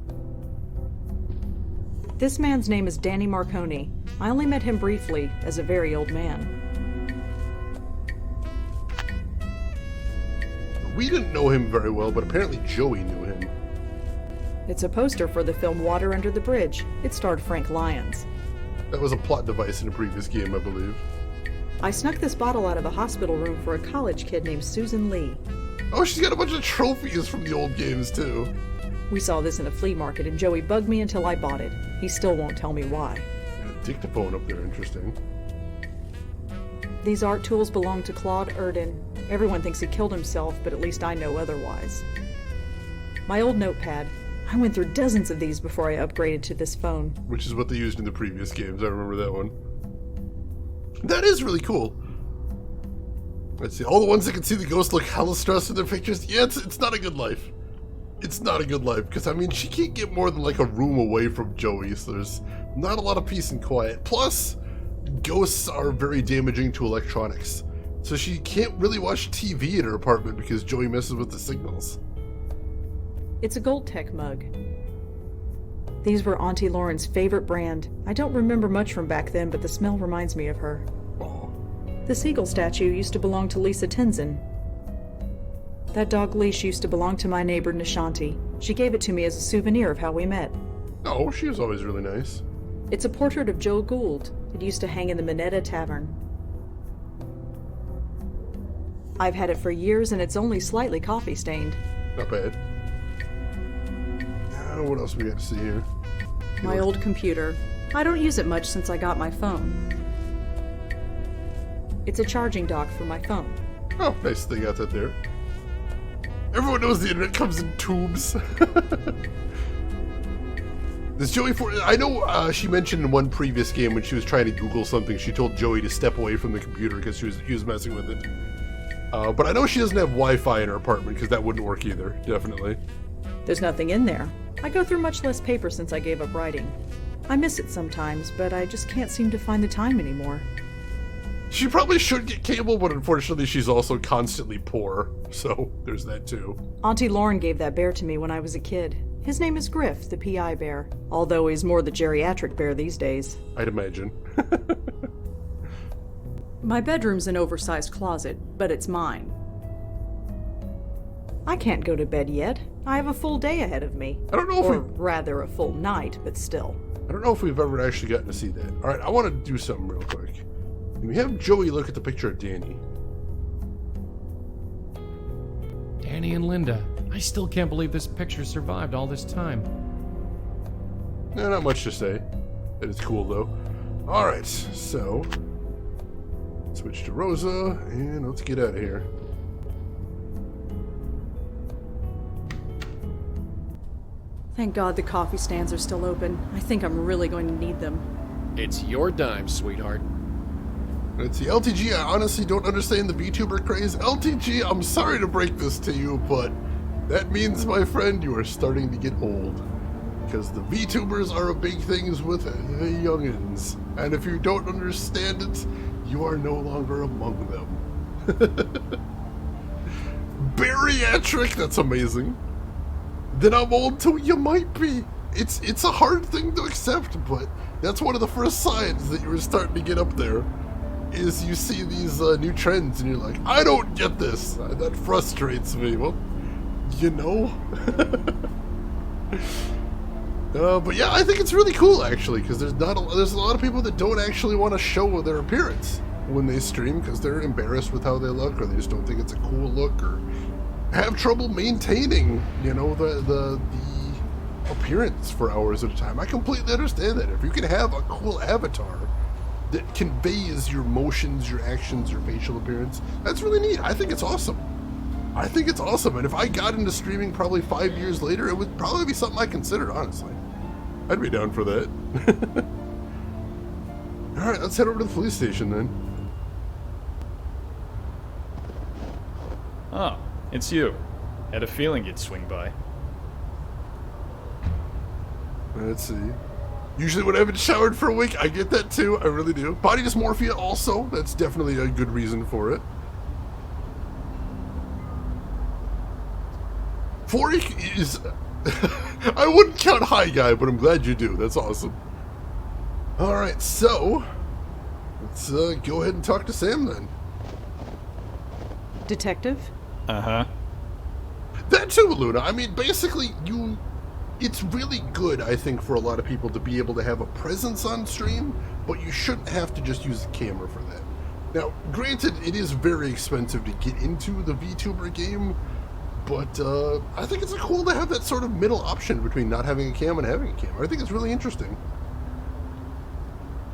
This man's name is Danny Marconi. I only met him briefly, as a very old man. We didn't know him very well, but apparently Joey knew him. It's a poster for the film Water Under the Bridge. It starred Frank Lyons. That was a plot device in a previous game, I believe. I snuck this bottle out of a hospital room for a college kid named Susan Lee. Oh, she's got a bunch of trophies from the old games, too. We saw this in a flea market, and Joey bugged me until I bought it. He still won't tell me why. Got a dictaphone up there, interesting. These art tools belong to Claude Erdin. Everyone thinks he killed himself, but at least I know otherwise. My old notepad. I went through dozens of these before I upgraded to this phone. Which is what they used in the previous games, I remember that one. That is really cool. Let's see. All the ones that can see the ghost look hella stressed in their pictures. Yeah, it's not a good life. It's not a good life, because, I mean, she can't get more than, like, a room away from Joey, so there's not a lot of peace and quiet. Plus, ghosts are very damaging to electronics, so she can't really watch TV in her apartment because Joey messes with the signals. It's a Gold Tech mug. These were Auntie Lauren's favorite brand. I don't remember much from back then, but the smell reminds me of her. Aw. The seagull statue used to belong to Lisa Tenzin. That dog leash used to belong to my neighbor Nishanti. She gave it to me as a souvenir of how we met. Oh, she was always really nice. It's a portrait of Joe Gould. It used to hang in the Minetta Tavern. I've had it for years and it's only slightly coffee stained. Not bad. What else we got to see here? My old computer. I don't use it much since I got my phone. It's a charging dock for my phone. Oh, nice they got that there. Everyone knows the internet comes in tubes. This Joey I know she mentioned in one previous game when she was trying to Google something, she told Joey to step away from the computer because he was messing with it. But I know she doesn't have Wi-Fi in her apartment because that wouldn't work either, definitely. There's nothing in there. I go through much less paper since I gave up writing. I miss it sometimes, but I just can't seem to find the time anymore. She probably should get cable, but unfortunately she's also constantly poor, so there's that too. Auntie Lauren gave that bear to me when I was a kid. His name is Griff, the PI bear, although he's more the geriatric bear these days. I'd imagine. My bedroom's an oversized closet, but it's mine. I can't go to bed yet. I have a full day ahead of me. I don't know if or rather a full night, but still. I don't know if we've ever actually gotten to see that. Alright, I want to do something real quick. Can we have Joey look at the picture of Danny? Danny and Linda. I still can't believe this picture survived all this time. Nah, not much to say. That is cool, though. Alright, so... switch to Rosa, and let's get out of here. Thank God the coffee stands are still open. I think I'm really going to need them. It's your dime, sweetheart. Let's see, LTG, I honestly don't understand the VTuber craze. LTG, I'm sorry to break this to you, but that means, my friend, you are starting to get old. Because the VTubers are a big things with the youngins. And if you don't understand it, you are no longer among them. Bariatric, that's amazing. Then I'm old too, you might be. It's a hard thing to accept, but that's one of the first signs that you're starting to get up there, is you see these new trends and you're like, I don't get this. That frustrates me. Well, you know. But yeah, I think it's really cool actually, because there's a lot of people that don't actually want to show their appearance when they stream because they're embarrassed with how they look, or they just don't think it's a cool look, or have trouble maintaining, you know, the appearance for hours at a time. I completely understand that. If you can have a cool avatar that conveys your motions, your actions, your facial appearance, that's really neat. I think it's awesome. I think it's awesome, and if I got into streaming probably 5 years later, it would probably be something I considered, honestly. I'd be down for that. Alright, let's head over to the police station then. Oh, it's you. Had a feeling you'd swing by. Let's see. Usually when I haven't showered for a week, I get that too. I really do. Body dysmorphia also. That's definitely a good reason for it. 40 is... I wouldn't count high guy, but I'm glad you do. That's awesome. Alright, so... let's go ahead and talk to Sam then. Detective? Uh-huh. That too, Luna. I mean, basically, it's really good, I think, for a lot of people to be able to have a presence on stream, but you shouldn't have to just use the camera for that. Now, granted, it is very expensive to get into the VTuber game, but I think it's cool to have that sort of middle option between not having a cam and having a camera. I think it's really interesting.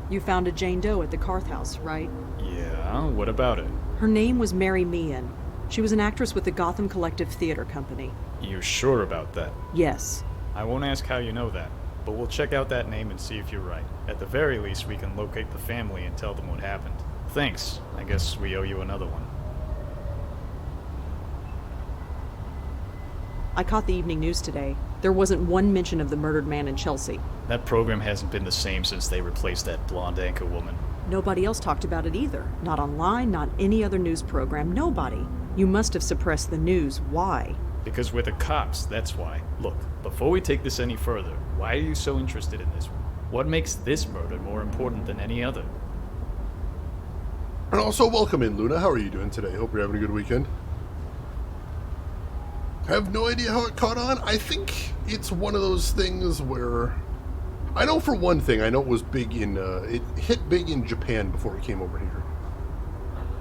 You found a Jane Doe at the Carth house, right? Yeah, what about it? Her name was Mary Meehan. She was an actress with the Gotham Collective Theater Company. You sure about that? Yes. I won't ask how you know that, but we'll check out that name and see if you're right. At the very least, we can locate the family and tell them what happened. Thanks. I guess we owe you another one. I caught the evening news today. There wasn't one mention of the murdered man in Chelsea. That program hasn't been the same since they replaced that blonde anchor woman. Nobody else talked about it either. Not online, not any other news program, nobody. You must have suppressed the news. Why? Because we're the cops, that's why. Look, before we take this any further, why are you so interested in this one? What makes this murder more important than any other? And also, welcome in, Luna. How are you doing today? Hope you're having a good weekend. I have no idea how it caught on. I think it's one of those things where... I know for one thing, I know it was big in... it hit big in Japan before it came over here.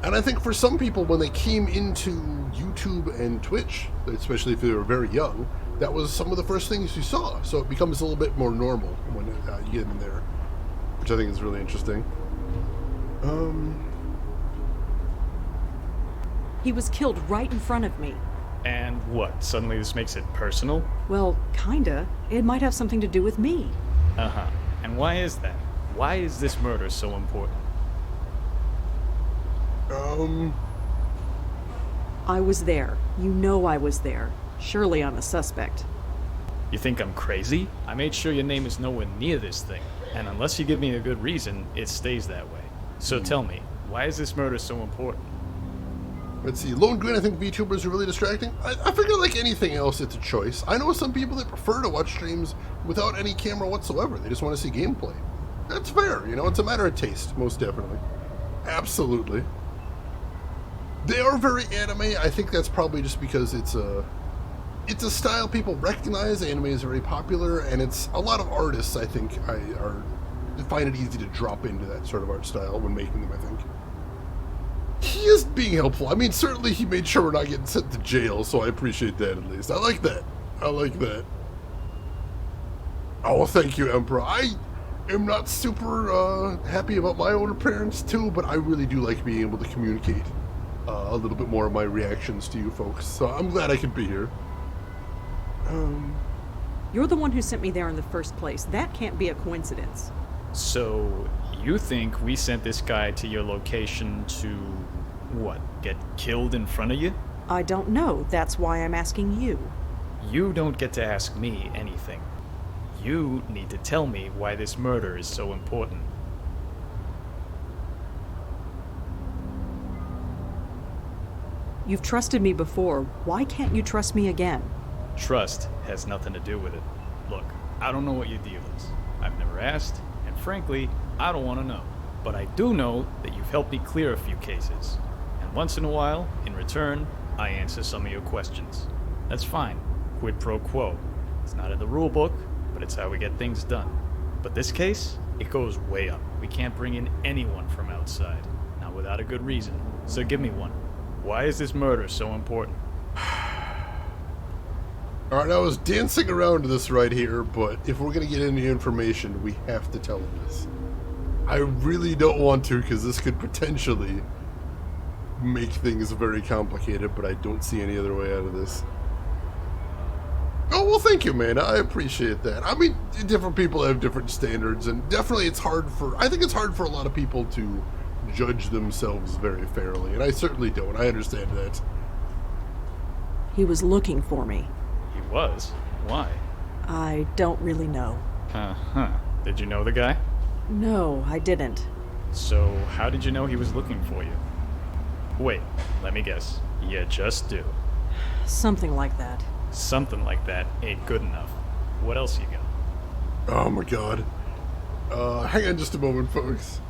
And I think for some people, when they came into YouTube and Twitch, especially if they were very young, that was some of the first things you saw. So it becomes a little bit more normal when you get in there, which I think is really interesting. He was killed right in front of me. And what? Suddenly this makes it personal? Well, kinda. It might have something to do with me. Uh-huh. And why is that? Why is this murder so important? I was there. You know I was there. Surely I'm a suspect. You think I'm crazy? I made sure your name is nowhere near this thing. And unless you give me a good reason, it stays that way. So tell me, why is this murder so important? Let's see. Lone Green, I think VTubers are really distracting. I figure like anything else, it's a choice. I know some people that prefer to watch streams without any camera whatsoever. They just want to see gameplay. That's fair, you know, it's a matter of taste, most definitely. Absolutely. They are very anime. I think that's probably just because it's a style people recognize. Anime is very popular, and it's a lot of artists, I think, find it easy to drop into that sort of art style when making them, I think. He is being helpful. I mean, certainly he made sure we're not getting sent to jail, so I appreciate that at least. I like that. I like that. Oh, thank you, Emperor. I am not super happy about my own appearance, too, but I really do like being able to communicate a little bit more of my reactions to you folks, so I'm glad I could be here. You're the one who sent me there in the first place. That can't be a coincidence. So, you think we sent this guy to your location to, what, get killed in front of you? I don't know. That's why I'm asking you. You don't get to ask me anything. You need to tell me why this murder is so important. You've trusted me before. Why can't you trust me again? Trust has nothing to do with it. Look, I don't know what your deal is. I've never asked, and frankly, I don't want to know. But I do know that you've helped me clear a few cases. And once in a while, in return, I answer some of your questions. That's fine. Quid pro quo. It's not in the rule book, but it's how we get things done. But this case, it goes way up. We can't bring in anyone from outside. Not without a good reason. So give me one. Why is this murder so important? Alright, I was dancing around this right here, but if we're going to get any information, we have to tell him this. I really don't want to, because this could potentially make things very complicated, but I don't see any other way out of this. Oh, well, thank you, man. I appreciate that. I mean, different people have different standards, and definitely I think it's hard for a lot of people to judge themselves very fairly, and I certainly don't. I understand that. He was looking for me. He was? Why? I don't really know. Uh-huh. Did you know the guy? No, I didn't. So, how did you know he was looking for you? Wait, let me guess. You just do. Something like that. Something like that ain't good enough. What else you got? Oh my god. Hang on just a moment, folks.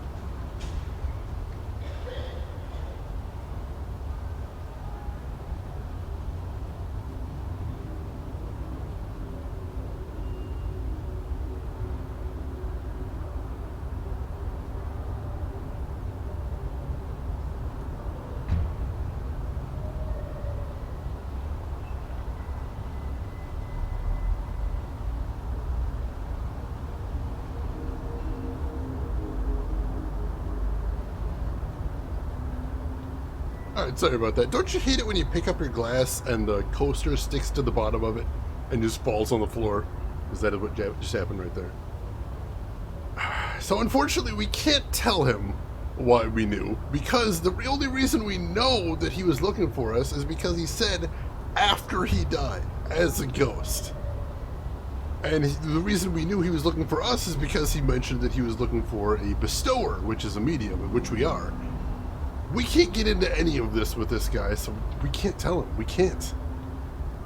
Alright, sorry about that. Don't you hate it when you pick up your glass and the coaster sticks to the bottom of it and just falls on the floor? Because that is what just happened right there. So unfortunately, we can't tell him why we knew. Because the only reason we know that he was looking for us is because he said after he died as a ghost. And the reason we knew he was looking for us is because he mentioned that he was looking for a bestower, which is a medium, which we are. We can't get into any of this with this guy, so we can't tell him. We can't.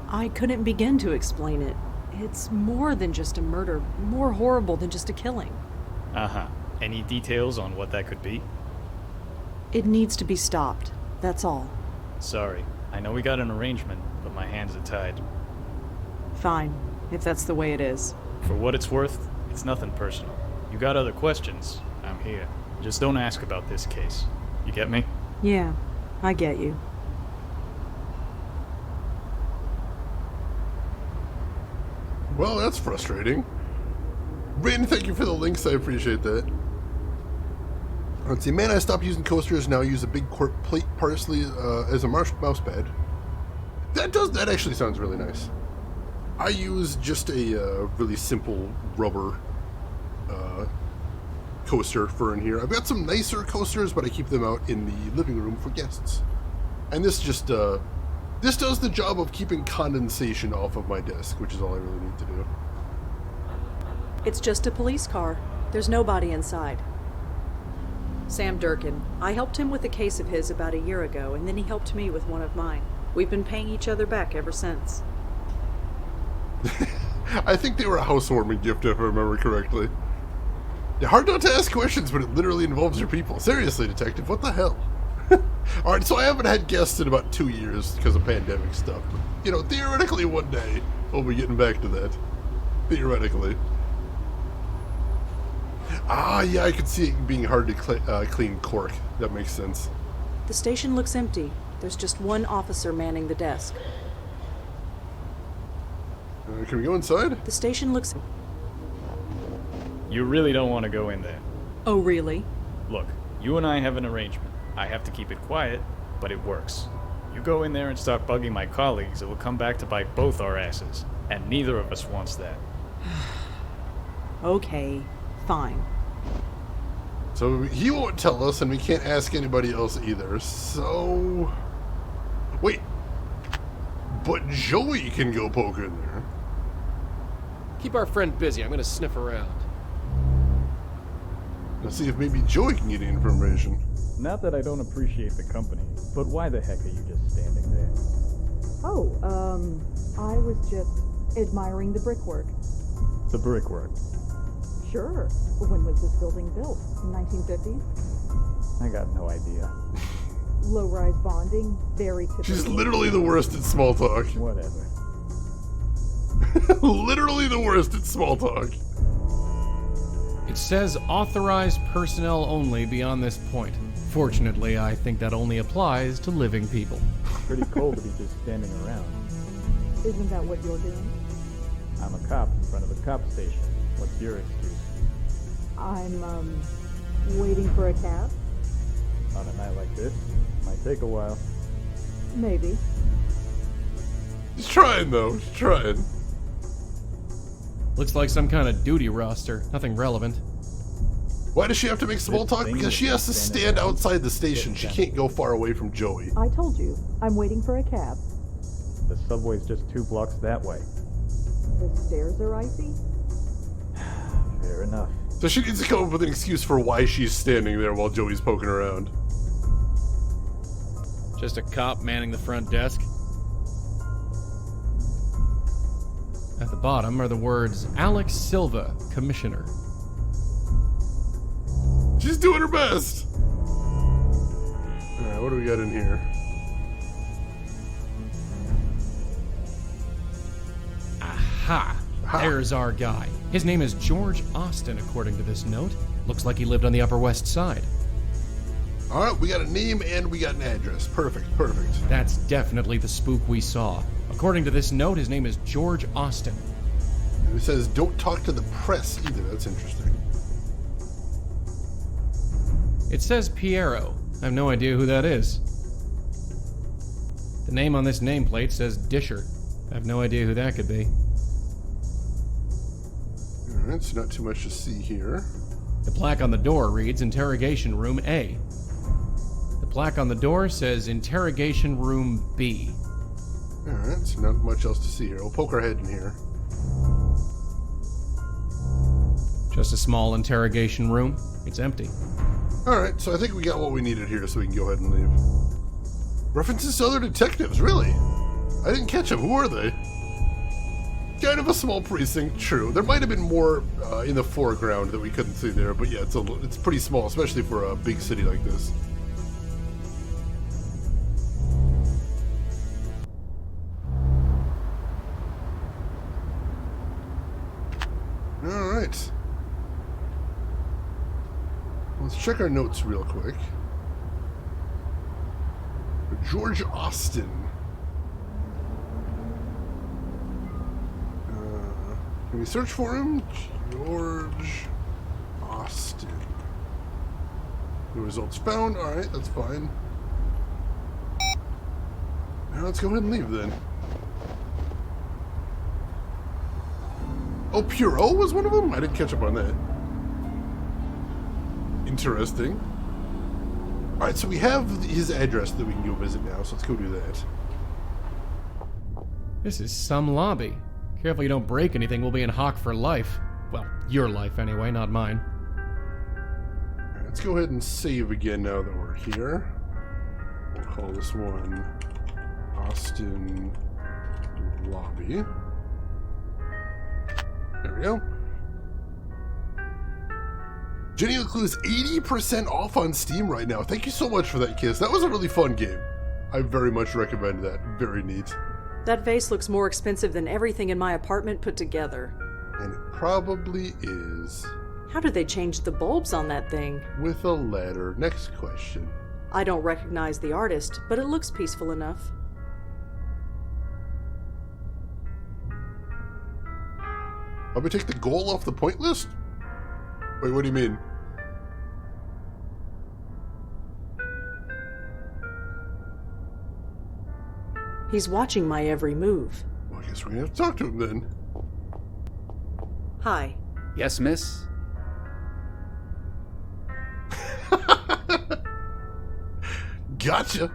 I couldn't begin to explain it. It's more than just a murder, more horrible than just a killing. Uh-huh. Any details on what that could be? It needs to be stopped. That's all. Sorry. I know we got an arrangement, but my hands are tied. Fine, if that's the way it is. For what it's worth, it's nothing personal. You got other questions, I'm here. Just don't ask about this case. You get me? Yeah, I get you. Well, that's frustrating. Brandon, thank you for the links. I appreciate that. Let's see. Man, I stopped using coasters. Now use a big quart plate parsley as a mouse pad. That actually sounds really nice. I use just a really simple rubber coaster for in here. I've got some nicer coasters, but I keep them out in the living room for guests. And this just this does the job of keeping condensation off of my desk, which is all I really need to do. It's just a police car. There's nobody inside. Sam Durkin. I helped him with a case of his about a year ago, and then he helped me with one of mine. We've been paying each other back ever since. I think they were a housewarming gift, if I remember correctly. Yeah, hard not to ask questions, but it literally involves your people. Seriously, detective, what the hell? Alright, so I haven't had guests in about 2 years because of pandemic stuff. But, you know, theoretically one day we'll be getting back to that. Theoretically. Ah, yeah, I could see it being hard to clean cork. That makes sense. The station looks empty. There's just one officer manning the desk. Can we go inside? The station looks... You really don't want to go in there. Oh, really? Look, you and I have an arrangement. I have to keep it quiet, but it works. You go in there and start bugging my colleagues, it will come back to bite both our asses. And neither of us wants that. Okay, fine. So he won't tell us, and we can't ask anybody else either, so... Wait. But Joey can go poke in there. Keep our friend busy. I'm gonna sniff around. Let's see if maybe Joey can get information. Not that I don't appreciate the company, but why the heck are you just standing there? Oh, I was just admiring the brickwork. The brickwork? Sure. When was this building built? 1950s? I got no idea. Low-rise bonding, very typical. She's literally the worst at small talk. Whatever. Literally the worst at small talk. It says authorized personnel only beyond this point. Fortunately, I think that only applies to living people. Pretty cool to be just standing around. Isn't that what you're doing? I'm a cop in front of a cop station. What's your excuse? I'm, waiting for a cab? On a night like this, might take a while. Maybe. She's trying, though. She's trying. Looks like some kind of duty roster. Nothing relevant. Why does she have to make small talk? Because she has to stand outside the station. She can't go far away from Joey. I told you. I'm waiting for a cab. The subway's just 2 blocks that way. The stairs are icy? Fair enough. So she needs to come up with an excuse for why she's standing there while Joey's poking around. Just a cop manning the front desk. At the bottom are the words, Alex Silva, Commissioner. She's doing her best. Alright, what do we got in here? Aha! There's our guy. His name is George Austin, according to this note. Looks like he lived on the Upper West Side. Alright, we got a name and we got an address. Perfect, perfect. That's definitely the spook we saw. According to this note, his name is George Austin. And it says, don't talk to the press either. That's interesting. It says Piero. I have no idea who that is. The name on this nameplate says Disher. I have no idea who that could be. Alright, so not too much to see here. The plaque on the door reads Interrogation Room A. The plaque on the door says Interrogation Room B. Alright, so not much else to see here. We'll poke our head in here. Just a small interrogation room. It's empty. Alright, so I think we got what we needed here, so we can go ahead and leave. References to other detectives, really? I didn't catch them. Who are they? Kind of a small precinct, true. There might have been more in the foreground that we couldn't see there, but yeah, it's pretty small, especially for a big city like this. Alright. Let's check our notes real quick. George Austin. Can we search for him? George Austin. The results found. Alright, that's fine. Now let's go ahead and leave then. Oh, Puro was one of them? I didn't catch up on that. Interesting. Alright, so we have his address that we can go visit now, so let's go do that. This is some lobby. Careful you don't break anything, we'll be in hock for life. Well, your life anyway, not mine. Alright, let's go ahead and save again now that we're here. We'll call this one Austin Lobby. There we go. Jenny LeClue is 80% off on Steam right now. Thank you so much for that, Kiss. That was a really fun game. I very much recommend that. Very neat. That vase looks more expensive than everything in my apartment put together. And it probably is. How did they change the bulbs on that thing? With a ladder. Next question. I don't recognize the artist, but it looks peaceful enough. Let me take the goal off the point list? Wait, what do you mean? He's watching my every move. Well, I guess we're gonna have to talk to him then. Hi. Yes, miss? Gotcha.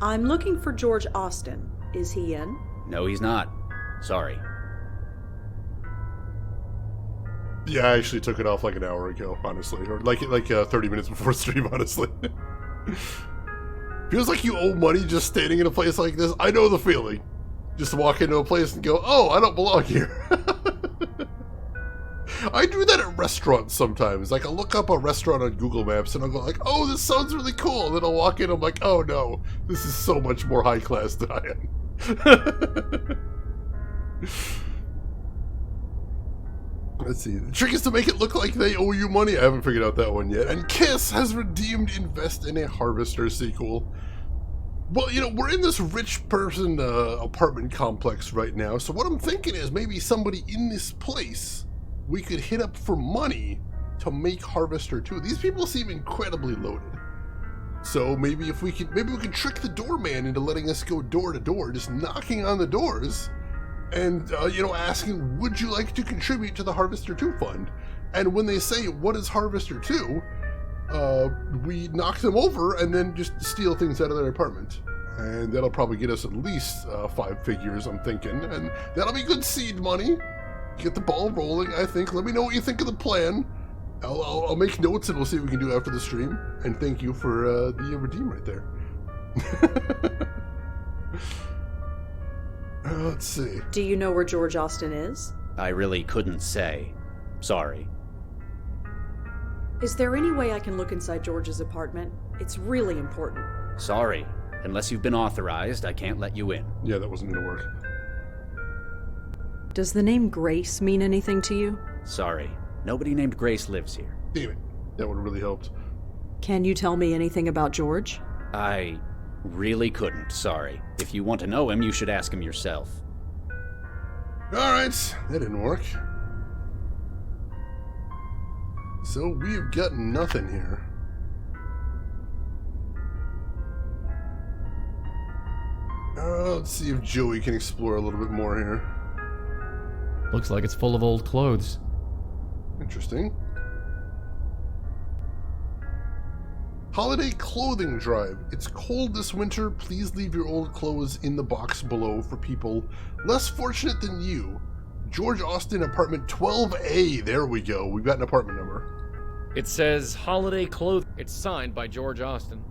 I'm looking for George Austin. Is he in? No, he's not. Sorry. Yeah, I actually took it off like an hour ago, honestly. Or like 30 minutes before stream, honestly. Feels like you owe money just standing in a place like this. I know the feeling. Just walk into a place and go, oh, I don't belong here. I do that at restaurants sometimes. Like, I'll look up a restaurant on Google Maps and I'll go like, oh, this sounds really cool. And then I'll walk in, I'm like, oh no, this is so much more high class than I am. Let's see. The trick is to make it look like they owe you money. I haven't figured out that one yet. And Kiss has redeemed Invest in a Harvester sequel. Well, you know, we're in this rich person apartment complex right now. So what I'm thinking is maybe somebody in this place we could hit up for money to make Harvester 2. These people seem incredibly loaded. So maybe if we could, maybe we could trick the doorman into letting us go door to door, just knocking on the doors and, you know, asking, would you like to contribute to the Harvester 2 fund? And when they say, what is Harvester 2? We knock them over and then just steal things out of their apartment. And that'll probably get us at least 5 figures, I'm thinking. And that'll be good seed money. Get the ball rolling, I think. Let me know what you think of the plan. I'll make notes and we'll see what we can do after the stream. And thank you for the redeem right there. Let's see. Do you know where George Austin is? I really couldn't say. Sorry. Is there any way I can look inside George's apartment? It's really important. Sorry. Unless you've been authorized, I can't let you in. Yeah, that wasn't gonna work. Does the name Grace mean anything to you? Sorry. Nobody named Grace lives here. Damn it. That would have really helped. Can you tell me anything about George? I really couldn't, sorry. If you want to know him, you should ask him yourself. Alright, that didn't work. So we've got nothing here. Let's see if Joey can explore a little bit more here. Looks like it's full of old clothes. Interesting. Holiday clothing drive. It's cold this winter. Please leave your old clothes in the box below for people less fortunate than you. George Austin, apartment 12A. There we go. We've got an apartment number. It says holiday clothing. It's signed by George Austin.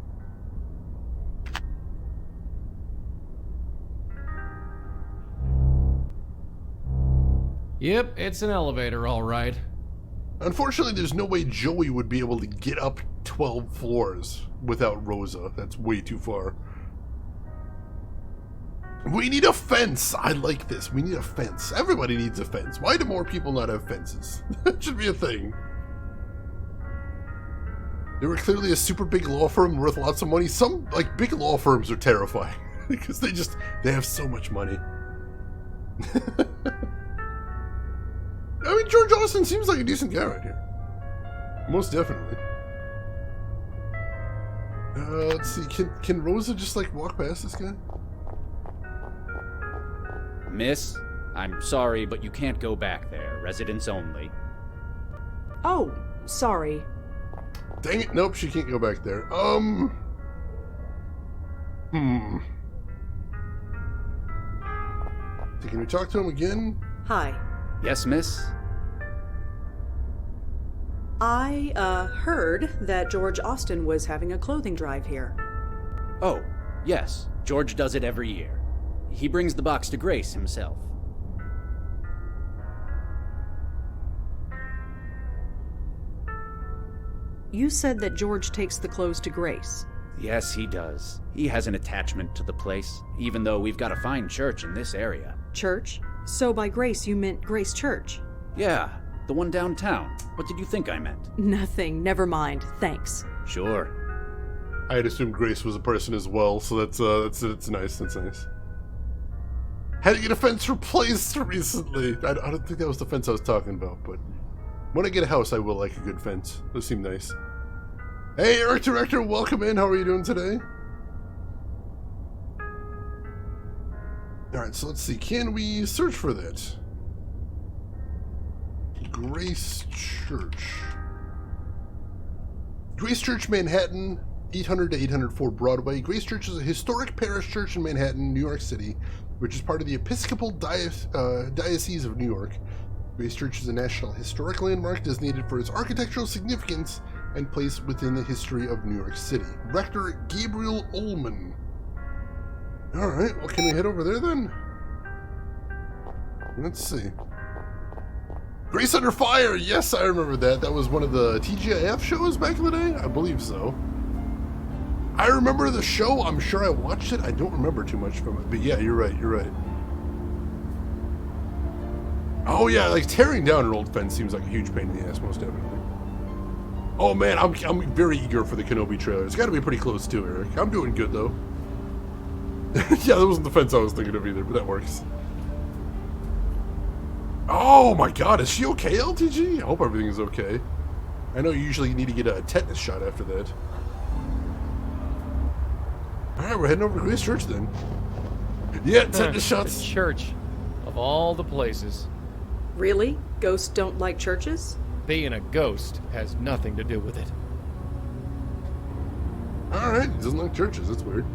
Yep, it's an elevator, all right. Unfortunately, there's no way Joey would be able to get up 12 floors without Rosa. That's way too far. We need a fence. I like this. We need a fence. Everybody needs a fence. Why do more people not have fences? That should be a thing. They were clearly a super big law firm worth lots of money. Some, like, big law firms are terrifying because they have so much money. I mean, George Austin seems like a decent guy right here. Most definitely. Let's see. Can Rosa just, like, walk past this guy? Miss, I'm sorry, but you can't go back there. Residents only. Oh, sorry. Dang it. Nope, she can't go back there. So can we talk to him again? Hi. Yes, miss? I, heard that George Austin was having a clothing drive here. Oh, yes. George does it every year. He brings the box to Grace himself. You said that George takes the clothes to Grace. Yes, he does. He has an attachment to the place, even though we've got a fine church in this area. Church? So by Grace, you meant Grace Church? Yeah, the one downtown. What did you think I meant? Nothing. Never mind. Thanks. Sure. I had assumed Grace was a person as well, so that's nice. That's nice. Had to get a fence replaced recently. I don't think that was the fence I was talking about, but when I get a house, I will like a good fence. Those seem nice. Hey, Art Director, welcome in. How are you doing today? Alright, so let's see. Can we search for that? Grace Church. Grace Church, Manhattan, 800 to 804 Broadway. Grace Church is a historic parish church in Manhattan, New York City, which is part of the Episcopal Diocese of New York. Grace Church is a National Historic Landmark designated for its architectural significance and place within the history of New York City. Rector Gabriel Ullman. Alright, well, can we head over there then? Let's see. Grace Under Fire! Yes, I remember that. That was one of the TGIF shows back in the day? I believe so. I remember the show. I'm sure I watched it. I don't remember too much from it. But yeah, you're right. You're right. Oh yeah, like tearing down an old fence seems like a huge pain in the ass, most definitely. Oh man, I'm very eager for the Kenobi trailer. It's got to be pretty close too, Eric. I'm doing good though. Yeah, that wasn't the fence I was thinking of either, but that works. Oh my god, is she okay, LTG? I hope everything is okay. I know you usually need to get a tetanus shot after that. Alright, we're heading over to Grace Church then. Yeah, tetanus shots. The church. Of all the places. Really? Ghosts don't like churches? Being a ghost has nothing to do with it. Alright, doesn't like churches, that's weird.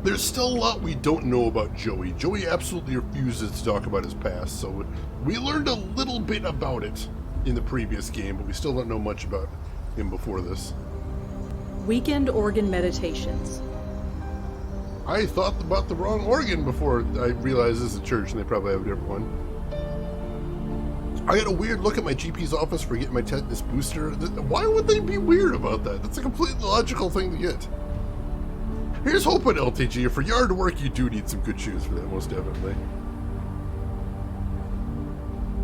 There's still a lot we don't know about Joey. Joey absolutely refuses to talk about his past, so we learned a little bit about it in the previous game, but we still don't know much about him before this. Weekend organ meditations. I thought about the wrong organ before I realized this is a church and they probably have a different one. I got a weird look at my GP's office for getting my tetanus booster. Why would they be weird about that? That's a completely logical thing to get. Here's hoping, LTG. For yard work, you do need some good shoes for that, most definitely.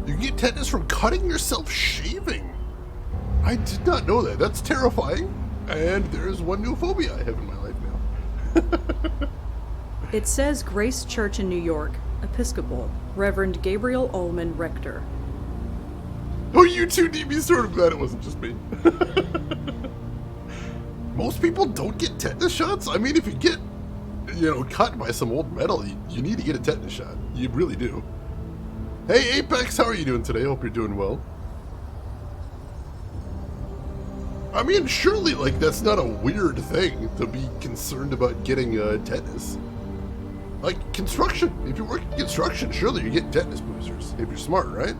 You can get tetanus from cutting yourself shaving. I did not know that. That's terrifying. And there's one new phobia I have in my life now. It says Grace Church in New York, Episcopal, Reverend Gabriel Ullman, Rector. Oh, you too, DB Sword. I'm glad it wasn't just me. Most people don't get tetanus shots. I mean, if you get, cut by some old metal, you need to get a tetanus shot. You really do. Hey, Apex, how are you doing today? Hope you're doing well. I mean, surely, like, that's not a weird thing to be concerned about getting tetanus. Like, construction. If you work in construction, surely you get tetanus boosters. If you're smart, right?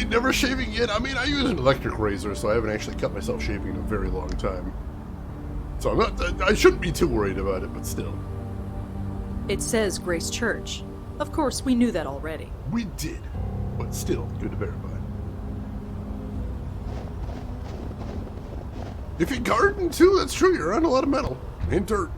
Never shaving yet? I mean, I use an electric razor, so I haven't actually cut myself shaving in a very long time. So I shouldn't be too worried about it, but still. It says Grace Church. Of course, we knew that already. We did, but still, good to verify. If you garden too, that's true, you're around a lot of metal and dirt.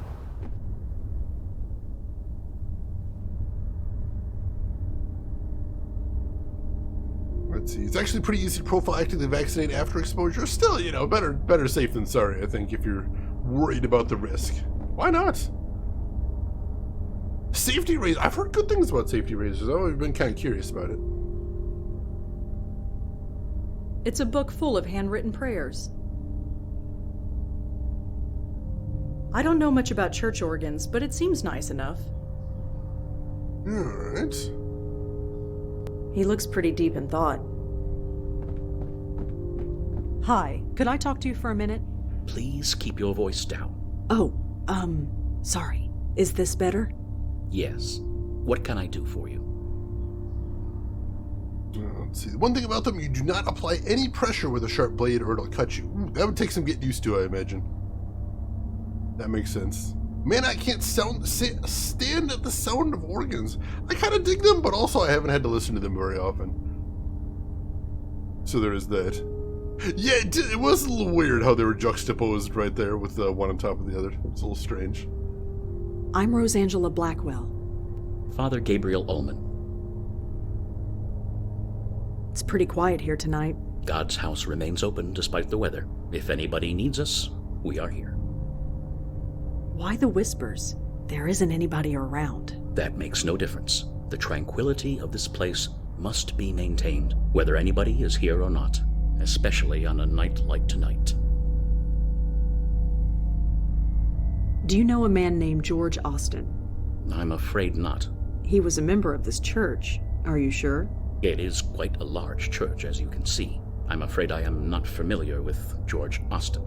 Let's see, it's actually pretty easy to prophylactically vaccinate after exposure. Still, you know, better safe than sorry, I think, if you're worried about the risk. Why not? Safety razors. I've heard good things about safety razors. I've always been kind of curious about it. It's a book full of handwritten prayers. I don't know much about church organs, but it seems nice enough. Alright. He looks pretty deep in thought. Hi, could I talk to you for a minute? Please keep your voice down. Oh, sorry. Is this better? Yes. What can I do for you? Let's see. One thing about them, you do not apply any pressure with a sharp blade or it'll cut you. Ooh, that would take some getting used to, I imagine. That makes sense. Man, I can't stand at the sound of organs. I kind of dig them, but also I haven't had to listen to them very often. So there is that. Yeah, it was a little weird how they were juxtaposed right there with one on top of the other. It's a little strange. I'm Rosangela Blackwell. Father Gabriel Ullman. It's pretty quiet here tonight. God's house remains open despite the weather. If anybody needs us, we are here. Why the whispers? There isn't anybody around. That makes no difference. The tranquility of this place must be maintained, whether anybody is here or not, especially on a night like tonight. Do you know a man named George Austin? I'm afraid not. He was a member of this church. Are you sure? It is quite a large church, as you can see. I'm afraid I am not familiar with George Austin.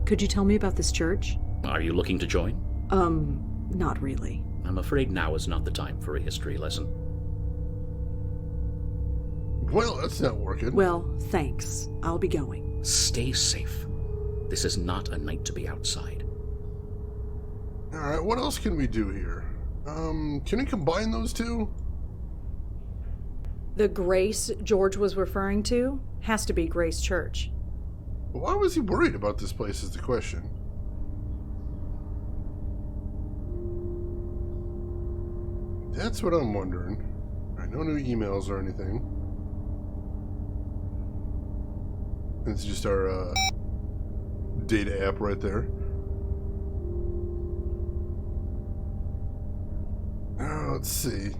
Could you tell me about this church? Are you looking to join? Not really. I'm afraid now is not the time for a history lesson. Well, that's not working. Well, thanks. I'll be going. Stay safe. This is not a night to be outside. Alright, what else can we do here? Can we combine those two? The Grace George was referring to has to be Grace Church. Why was he worried about this place is the question. That's what I'm wondering. Alright, no new emails or anything. It's just our data app right there. Let's see.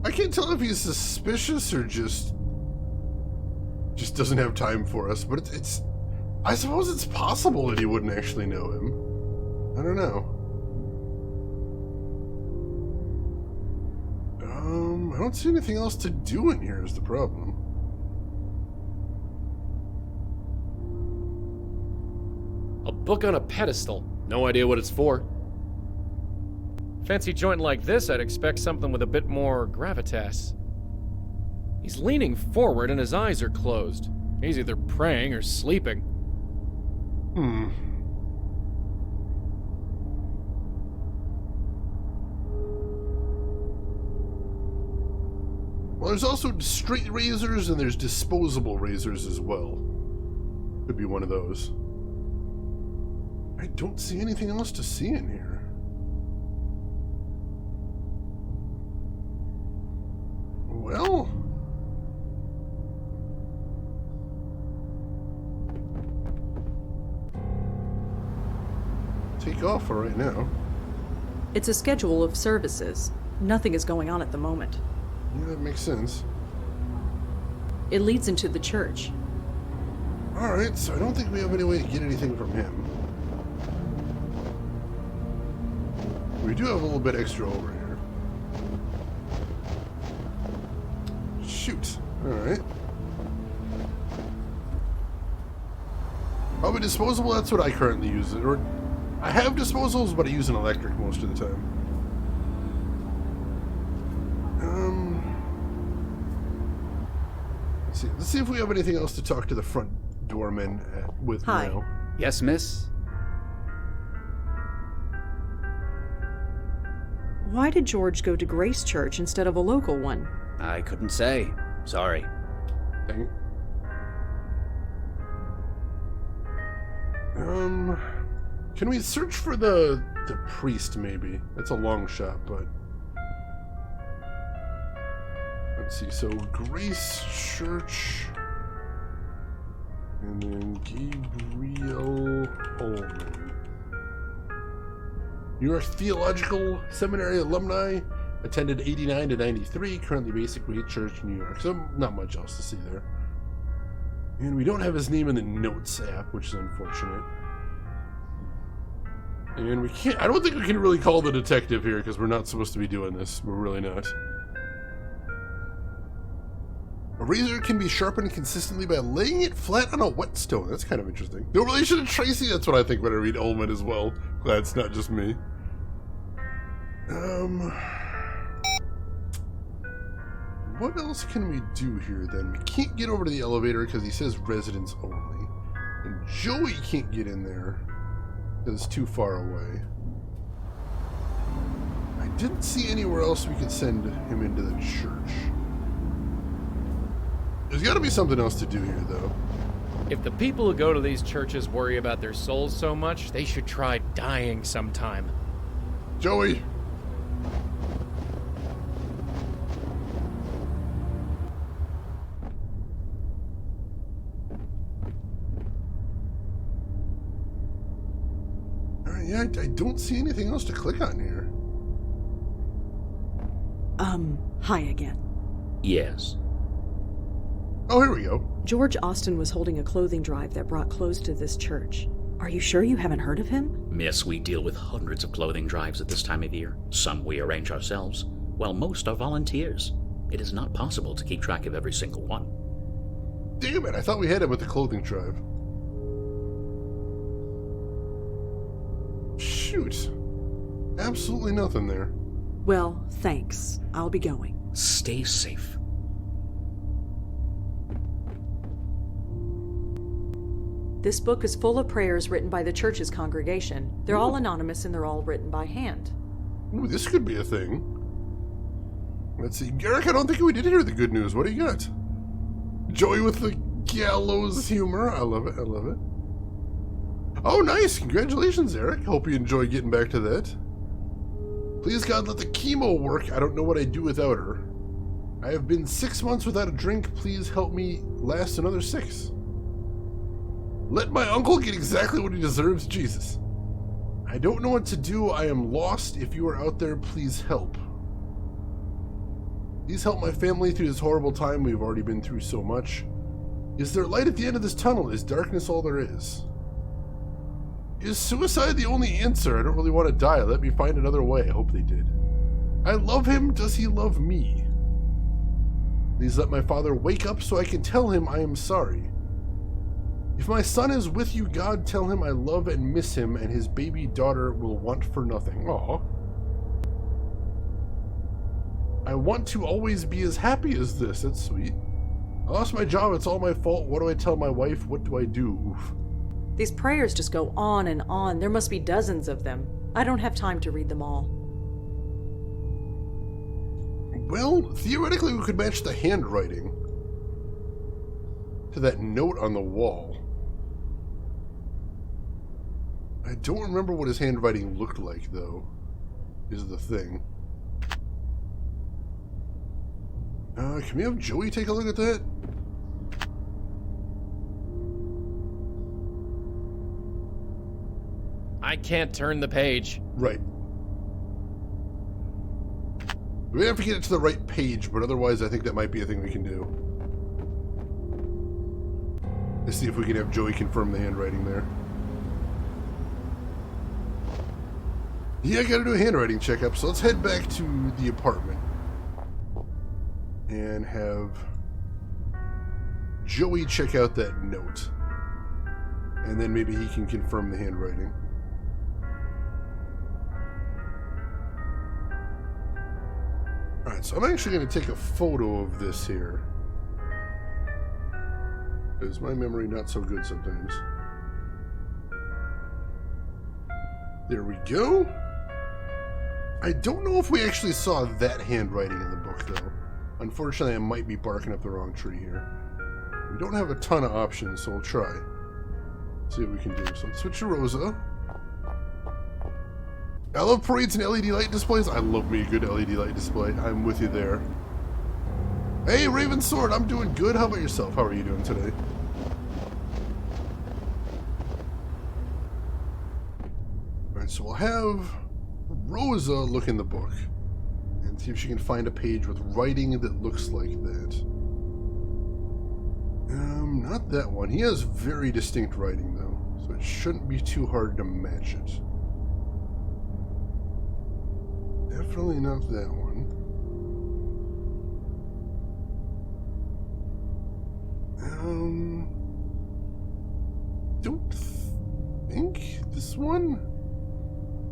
I can't tell if he's suspicious or just doesn't have time for us, but it's I suppose it's possible that he wouldn't actually know him. I don't know. I don't see anything else to do in here is the problem. A book on a pedestal. No idea what it's for. Fancy joint like this, I'd expect something with a bit more gravitas. He's leaning forward and his eyes are closed. He's either praying or sleeping. Well, there's also straight razors and there's disposable razors as well. Could be one of those. I don't see anything else to see in here. Well, take off for right now. It's a schedule of services. Nothing is going on at the moment. Yeah, that makes sense. It leads into the church. Alright, so I don't think we have any way to get anything from him. We do have a little bit extra over here. Shoot. Alright. Probably disposable, that's what I currently use. Or I have disposables, but I use an electric most of the time. Let's see if we have anything else to talk to the front doorman with Hi. now. Yes, miss? Why did George go to Grace Church instead of a local one? I couldn't say. Sorry. Can we search for the priest, maybe? That's a long shot, but... Let's see, so Grace Church... And then Gabriel Ullman. New York Theological Seminary alumni, attended 89 to 93, currently Basic Rate Church, New York. So not much else to see there. And we don't have his name in the Notes app, which is unfortunate. And we can't, I don't think we can really call the detective here because we're not supposed to be doing this. We're really not. A razor can be sharpened consistently by laying it flat on a whetstone. That's kind of interesting. No relation to Tracy, that's what I think when I read Ullman as well. Glad it's not just me. What else can we do here then? We can't get over to the elevator because he says residents only. And Joey can't get in there because it's too far away. I didn't see anywhere else we could send him into the church. There's got to be something else to do here, though. If the people who go to these churches worry about their souls so much, they should try dying sometime. Joey! Alright, yeah, I don't see anything else to click on here. Hi again. Yes. Oh, here we go. George Austin was holding a clothing drive that brought clothes to this church. Are you sure you haven't heard of him? Miss, we deal with hundreds of clothing drives at this time of year. Some we arrange ourselves, while most are volunteers. It is not possible to keep track of every single one. Damn it, I thought we had him with the clothing drive. Shoot. Absolutely nothing there. Well, thanks. I'll be going. Stay safe. This book is full of prayers written by the church's congregation. They're all anonymous and they're all written by hand. Ooh, this could be a thing. Let's see. Garrick, I don't think we did hear the good news. What do you got? Joey with the gallows humor. I love it. I love it. Oh, nice. Congratulations, Eric. Hope you enjoy getting back to that. Please, God, let the chemo work. I don't know what I'd do without her. I have been 6 months without a drink. Please help me last another 6. Let my uncle get exactly what he deserves, Jesus. I don't know what to do. I am lost. If you are out there, please help. Please help my family through this horrible time. We've already been through so much. Is there light at the end of this tunnel? Is darkness all there is? Is suicide the only answer? I don't really want to die. Let me find another way. I hope they did. I love him. Does he love me? Please let my father wake up so I can tell him I am sorry. If my son is with you, God, tell him I love and miss him, and his baby daughter will want for nothing. Aw. I want to always be as happy as this. That's sweet. I lost my job. It's all my fault. What do I tell my wife? What do I do? Oof. These prayers just go on and on. There must be dozens of them. I don't have time to read them all. Well, theoretically, we could match the handwriting to that note on the wall. I don't remember what his handwriting looked like, though, is the thing. Can we have Joey take a look at that? I can't turn the page. Right. We have to get it to the right page, but otherwise I think that might be a thing we can do. Let's see if we can have Joey confirm the handwriting there. Yeah, I gotta do a handwriting checkup, so let's head back to the apartment. And have Joey check out that note. And then maybe he can confirm the handwriting. Alright, so I'm actually going to take a photo of this here. Is my memory not so good sometimes? There we go. I don't know if we actually saw that handwriting in the book, though. Unfortunately, I might be barking up the wrong tree here. We don't have a ton of options, so we'll try. See what we can do. So let's switch to Rosa. I love parades and LED light displays. I love me a good LED light display. I'm with you there. Hey, Raven Sword, I'm doing good. How about yourself? How are you doing today? Alright, so we'll have Rosa look in the book and see if she can find a page with writing that looks like that. Not that one. He has very distinct writing, though, so it shouldn't be too hard to match it. Definitely not that one. Don't think this one.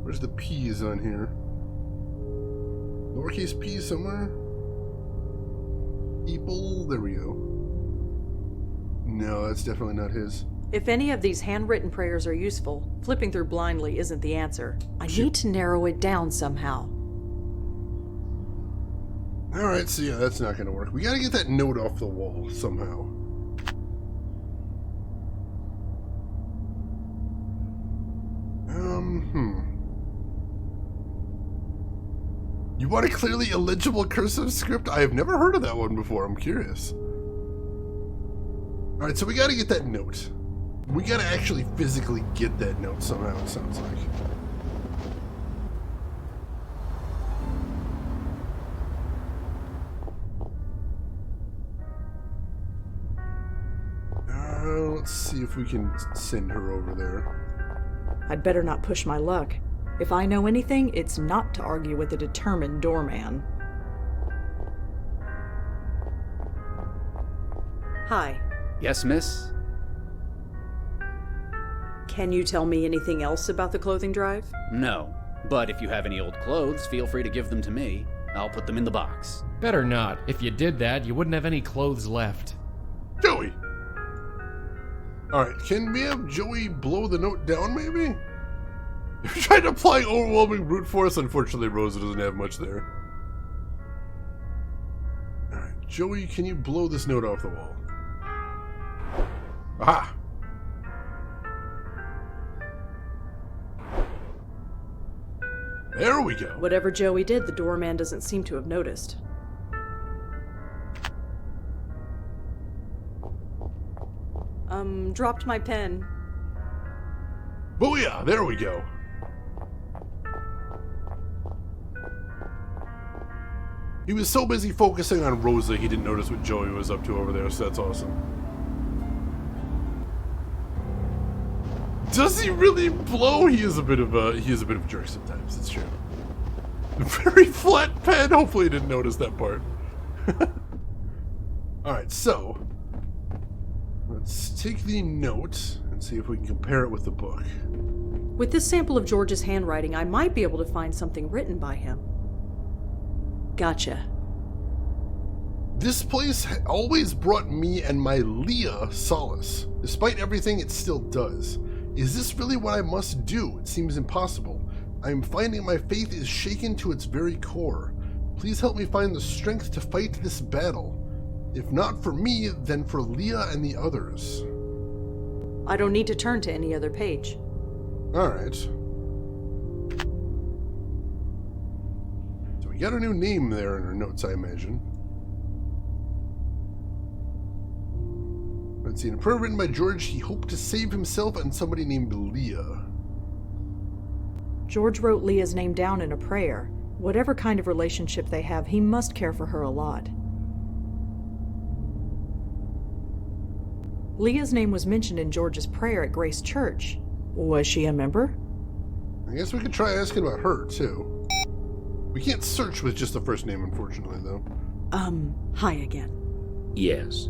Where's the P's on here? Lowercase p somewhere? People, there we go. No, that's definitely not his. If any of these handwritten prayers are useful, flipping through blindly isn't the answer. I need to narrow it down somehow. Alright, so yeah, that's not going to work. We got to get that note off the wall somehow. You want a clearly illegible cursive script? I have never heard of that one before. I'm curious. Alright, so we got to get that note. We got to actually physically get that note somehow, it sounds like. Let's see if we can send her over there. I'd better not push my luck. If I know anything, it's not to argue with a determined doorman. Hi. Yes, miss? Can you tell me anything else about the clothing drive? No. But if you have any old clothes, feel free to give them to me. I'll put them in the box. Better not. If you did that, you wouldn't have any clothes left. Joey! Alright, can we have Joey blow the note down, maybe? If you're trying to apply overwhelming brute force, unfortunately Rosa doesn't have much there. Alright, Joey, can you blow this note off the wall? Aha! There we go. Whatever Joey did, the doorman doesn't seem to have noticed. Dropped my pen. Booyah! There we go. He was so busy focusing on Rosa, he didn't notice what Joey was up to over there, so that's awesome. Does he really blow? He is a bit of a jerk sometimes, it's true. Very flat pen. Hopefully he didn't notice that part. Alright, so let's take the note and see if we can compare it with the book. With this sample of George's handwriting, I might be able to find something written by him. Gotcha. This place always brought me and my Leah solace. Despite everything, it still does. Is this really what I must do? It seems impossible. I am finding my faith is shaken to its very core. Please help me find the strength to fight this battle. If not for me, then for Leah and the others. I don't need to turn to any other page. Alright. So we got a new name there in our notes, I imagine. Let's see. In a prayer written by George, he hoped to save himself and somebody named Leah. George wrote Leah's name down in a prayer. Whatever kind of relationship they have, he must care for her a lot. Leah's name was mentioned in George's prayer at Grace Church. Was she a member? I guess we could try asking about her, too. We can't search with just the first name, unfortunately, though. Hi again. Yes.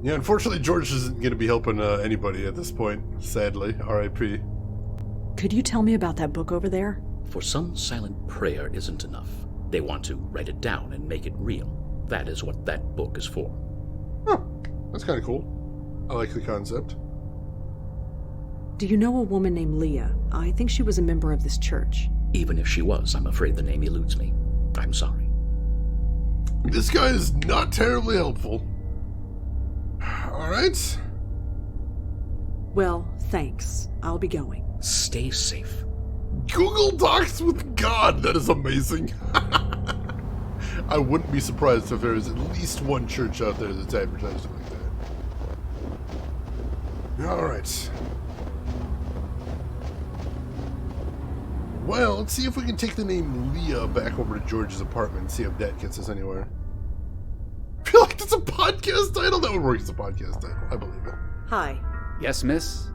Yeah, unfortunately, George isn't going to be helping anybody at this point, sadly. R.I.P. Could you tell me about that book over there? For some, silent prayer isn't enough. They want to write it down and make it real. That is what that book is for. Oh, that's kind of cool. I like the concept. Do you know a woman named Leah? I think she was a member of this church. Even if she was, I'm afraid the name eludes me. I'm sorry. This guy is not terribly helpful. Alright. Well, thanks. I'll be going. Stay safe. Google Docs with God! That is amazing. I wouldn't be surprised if there is at least one church out there that's advertised like that. Alright. Well, let's see if we can take the name Leah back over to George's apartment and see if that gets us anywhere. I feel like that's a podcast title. That would work as a podcast title. I believe it. Hi. Yes, miss?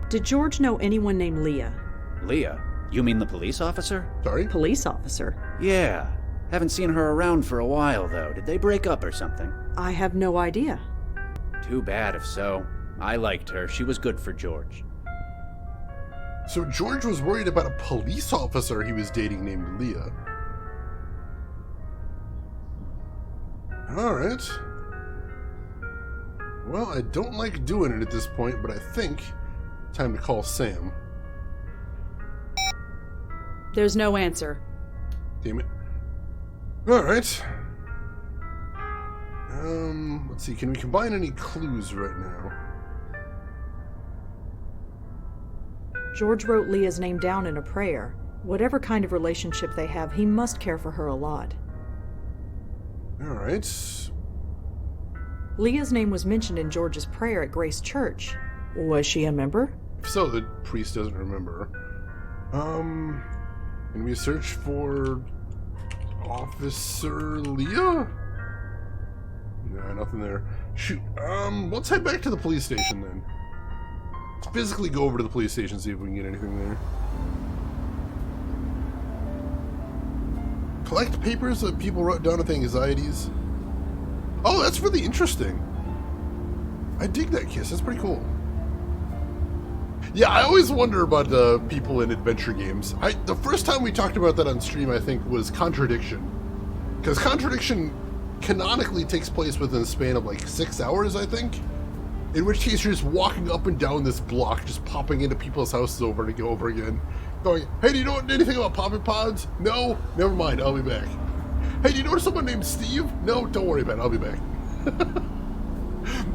Did George know anyone named Leah? Leah? You mean the police officer? Sorry? Police officer? Yeah. Haven't seen her around for a while, though. Did they break up or something? I have no idea. Too bad if so. I liked her. She was good for George. So George was worried about a police officer he was dating named Leah. Alright. Well, I don't like doing it at this point, but I think time to call Sam. There's no answer. Damn it. Alright. Let's see, can we combine any clues right now? George wrote Leah's name down in a prayer. Whatever kind of relationship they have, he must care for her a lot. Alright. Leah's name was mentioned in George's prayer at Grace Church. Was she a member? If so, the priest doesn't remember. Can we search for Officer Leah? Yeah, nothing there. Shoot, let's head back to the police station then. Let's physically go over to the police station, see if we can get anything there. Collect papers that people wrote down with anxieties. Oh, that's really interesting. I dig that kiss. That's pretty cool. Yeah, I always wonder about people in adventure games. The first time we talked about that on stream, I think, was Contradiction. Because Contradiction canonically takes place within a span of like 6 hours, I think. In which case you're just walking up and down this block, just popping into people's houses over and over again. Going, hey, do you know anything about Poppin' Pods? No? Never mind, I'll be back. Hey, do you know someone named Steve? No, don't worry about it, I'll be back.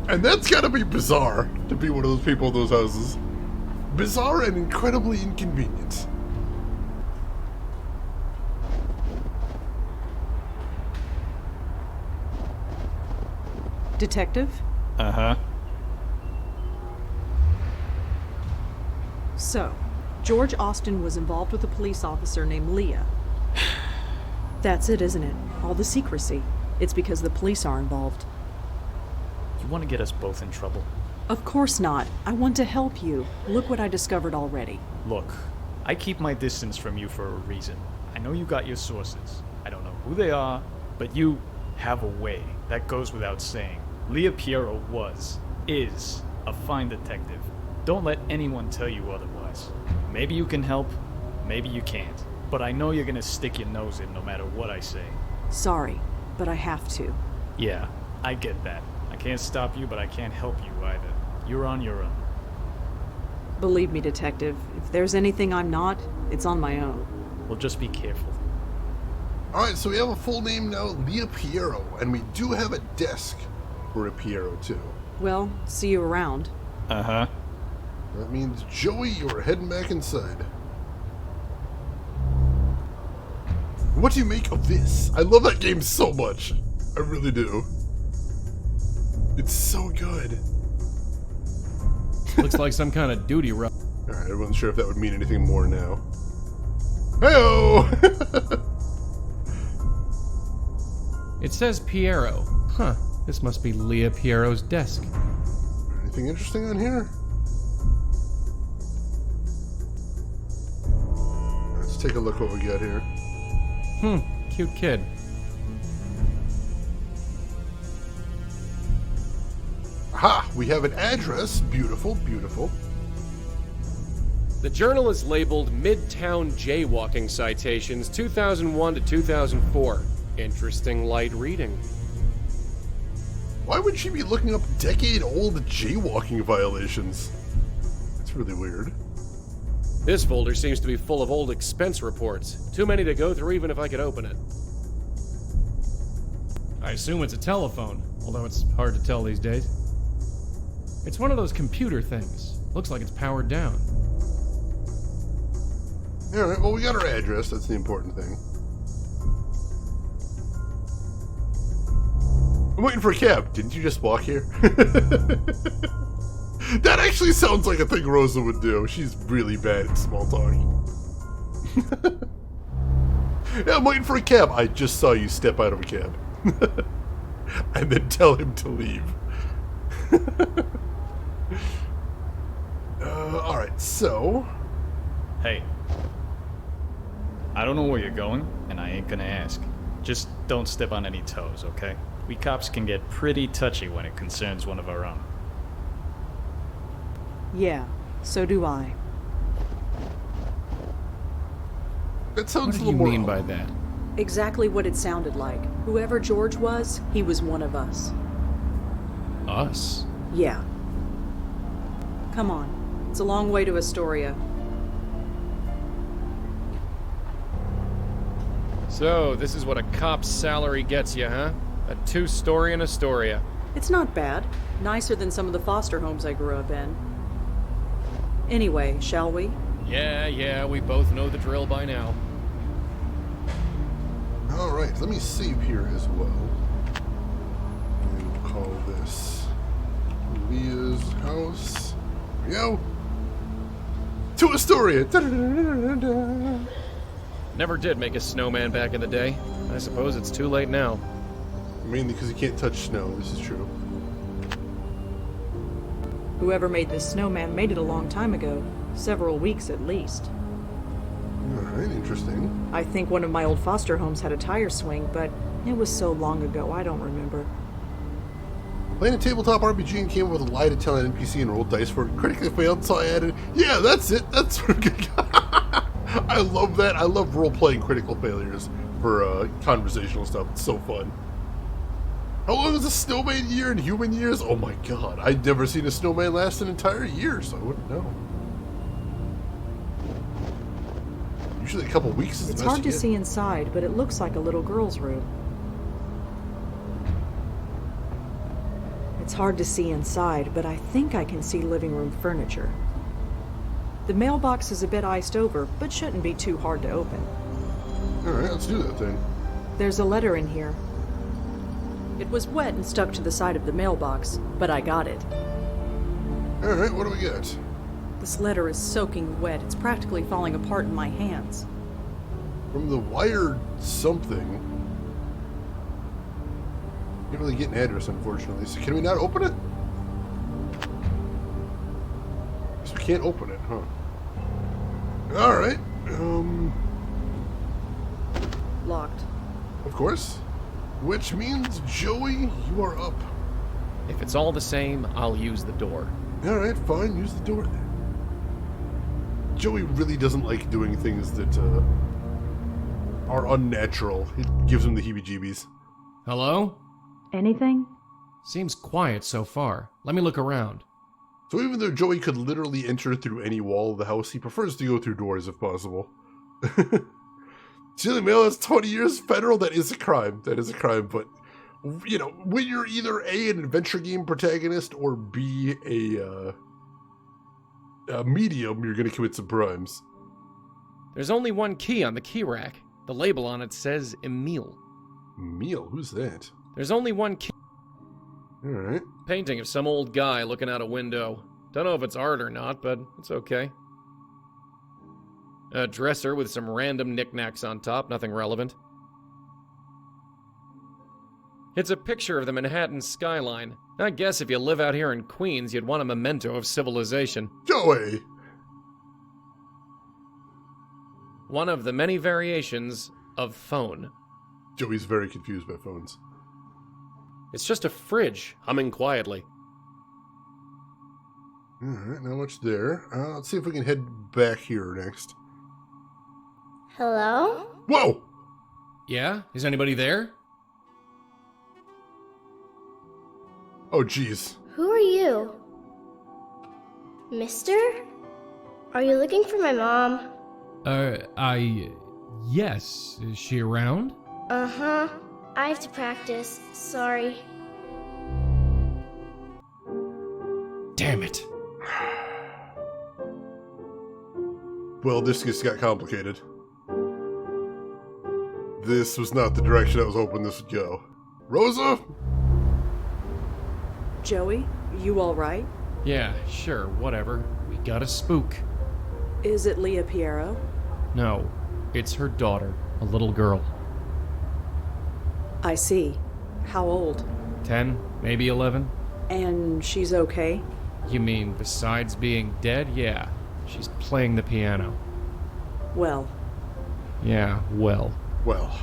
And that's gotta be bizarre, to be one of those people in those houses. Bizarre and incredibly inconvenient. Detective? Uh-huh. So, George Austin was involved with a police officer named Leah. That's it, isn't it? All the secrecy. It's because the police are involved. You want to get us both in trouble? Of course not. I want to help you. Look what I discovered already. Look, I keep my distance from you for a reason. I know you got your sources. I don't know who they are, but you have a way. That goes without saying. Leah Piero is a fine detective. Don't let anyone tell you otherwise. Maybe you can help, maybe you can't. But I know you're gonna stick your nose in no matter what I say. Sorry, but I have to. Yeah, I get that. I can't stop you, but I can't help you either. You're on your own. Believe me, Detective, if there's anything I'm not, it's on my own. Well, just be careful. Alright, so we have a full name now, Leah Piero, and we do have a desk for a Piero, too. Well, see you around. Uh-huh. That means, Joey, you're heading back inside. What do you make of this? I love that game so much. I really do. It's so good. Looks like some kind of duty run. Alright, I wasn't sure if that would mean anything more now. Hey-oh! It says Piero. Huh. This must be Leah Piero's desk. Anything interesting on here? Let's take a look what we got here. Cute kid. Ha! We have an address. Beautiful, beautiful. The journal is labeled Midtown Jaywalking Citations 2001 to 2004. Interesting light reading. Why would she be looking up decade-old jaywalking violations? That's really weird. This folder seems to be full of old expense reports. Too many to go through even if I could open it. I assume it's a telephone, although it's hard to tell these days. It's one of those computer things. Looks like it's powered down. Alright, well, we got our address. That's the important thing. I'm waiting for a cab. Didn't you just walk here? That actually sounds like a thing Rosa would do. She's really bad at small talk. Yeah, I'm waiting for a cab. I just saw you step out of a cab. And then tell him to leave. Alright, so... Hey. I don't know where you're going, and I ain't gonna ask. Just don't step on any toes, okay? We cops can get pretty touchy when it concerns one of our own. Yeah, so do I. That sounds What do you mean by that? Exactly what it sounded like. Whoever George was, he was one of us. Us? Yeah. Come on. It's a long way to Astoria. So, this is what a cop's salary gets you, huh? A 2-story in Astoria. It's not bad. Nicer than some of the foster homes I grew up in. Anyway, shall we? Yeah, we both know the drill by now. Alright, let me save here as well. And we'll call this Leah's house. Here we go. To Astoria! Da-da-da-da-da-da. Never did make a snowman back in the day. I suppose it's too late now. Mainly because you can't touch snow, this is true. Whoever made this snowman made it a long time ago. Several weeks at least. Alright, interesting. I think one of my old foster homes had a tire swing, but it was so long ago I don't remember. Playing a tabletop RPG and came up with a lie to tell an NPC and rolled dice for it. Critically failed, so I added, yeah, that's it. That's what I'm gonna... I love that. I love role-playing critical failures for conversational stuff. It's so fun. How long is a snowman year in human years? Oh my god. I'd never seen a snowman last an entire year, so I wouldn't know. Usually a couple weeks is the It's best hard to you get. see inside, but it looks like a little girl's room. It's hard to see inside, but I think I can see living room furniture. The mailbox is a bit iced over, but shouldn't be too hard to open. Alright, let's do that thing. There's a letter in here. It was wet and stuck to the side of the mailbox, but I got it. Alright, what do we got? This letter is soaking wet. It's practically falling apart in my hands. From the wired something. Can't really get an address, unfortunately. So can we not open it? Guess we can't open it, huh? Alright. Locked. Of course. Which means, Joey, you are up. If it's all the same, I'll use the door. Alright, fine. Use the door then. Joey really doesn't like doing things that are unnatural. It gives him the heebie-jeebies. Hello? Anything? Seems quiet so far. Let me look around. So even though Joey could literally enter through any wall of the house, he prefers to go through doors if possible. Stealing mail that's 20 years federal, that is a crime. That is a crime, but, you know, when you're either A, an adventure game protagonist, or B, a medium, you're gonna commit some crimes. There's only one key on the key rack. The label on it says Emile. Emile? Who's that? There's only one key. Alright. Painting of some old guy looking out a window. Don't know if it's art or not, but it's okay. A dresser with some random knickknacks on top, nothing relevant. It's a picture of the Manhattan skyline. I guess if you live out here in Queens, you'd want a memento of civilization. Joey! One of the many variations of phone. Joey's very confused by phones. It's just a fridge, humming quietly. Alright, not much there. Let's see if we can head back here next. Hello? Whoa! Yeah? Is anybody there? Oh, jeez. Who are you? Mister? Are you looking for my mom? Yes. Is she around? Uh-huh. I have to practice. Sorry. Damn it. Well, this just got complicated. This was not the direction I was hoping this would go. Rosa? Joey, you all right? Yeah, sure, whatever. We got a spook. Is it Leah Piero? No, it's her daughter, a little girl. I see. How old? 10, maybe 11. And she's okay? You mean besides being dead? Yeah, she's playing the piano. Well. Yeah, well. Well.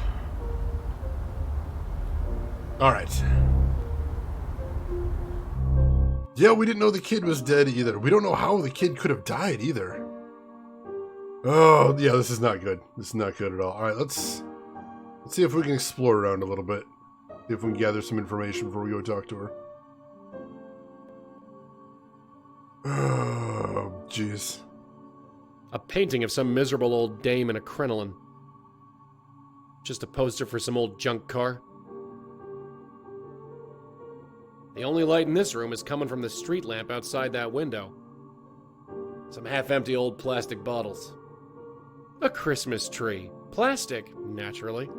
Alright. Yeah, we didn't know the kid was dead either. We don't know how the kid could have died either. Oh, yeah, this is not good. This is not good at all. Alright, let's see if we can explore around a little bit. See if we can gather some information before we go talk to her. Oh, jeez. A painting of some miserable old dame in a crinoline. Just a poster for some old junk car. The only light in this room is coming from the street lamp outside that window. Some half-empty old plastic bottles. A Christmas tree. Plastic, naturally.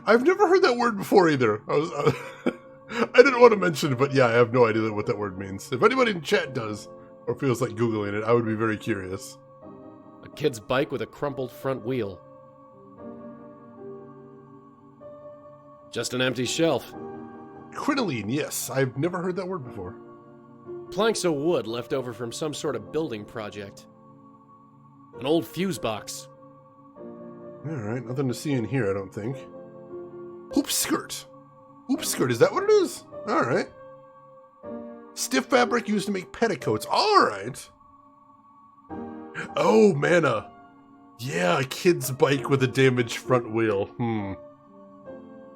I've never heard that word before either. I didn't want to mention it, but yeah, I have no idea what that word means. If anybody in chat does, or feels like Googling it, I would be very curious. A kid's bike with a crumpled front wheel. Just an empty shelf. Crinoline, yes. I've never heard that word before. Planks of wood left over from some sort of building project. An old fuse box. Alright, nothing to see in here, I don't think. Hoop skirt. Hoop skirt, is that what it is? Alright. Stiff fabric used to make petticoats. Alright. Oh, mana. Yeah, a kid's bike with a damaged front wheel.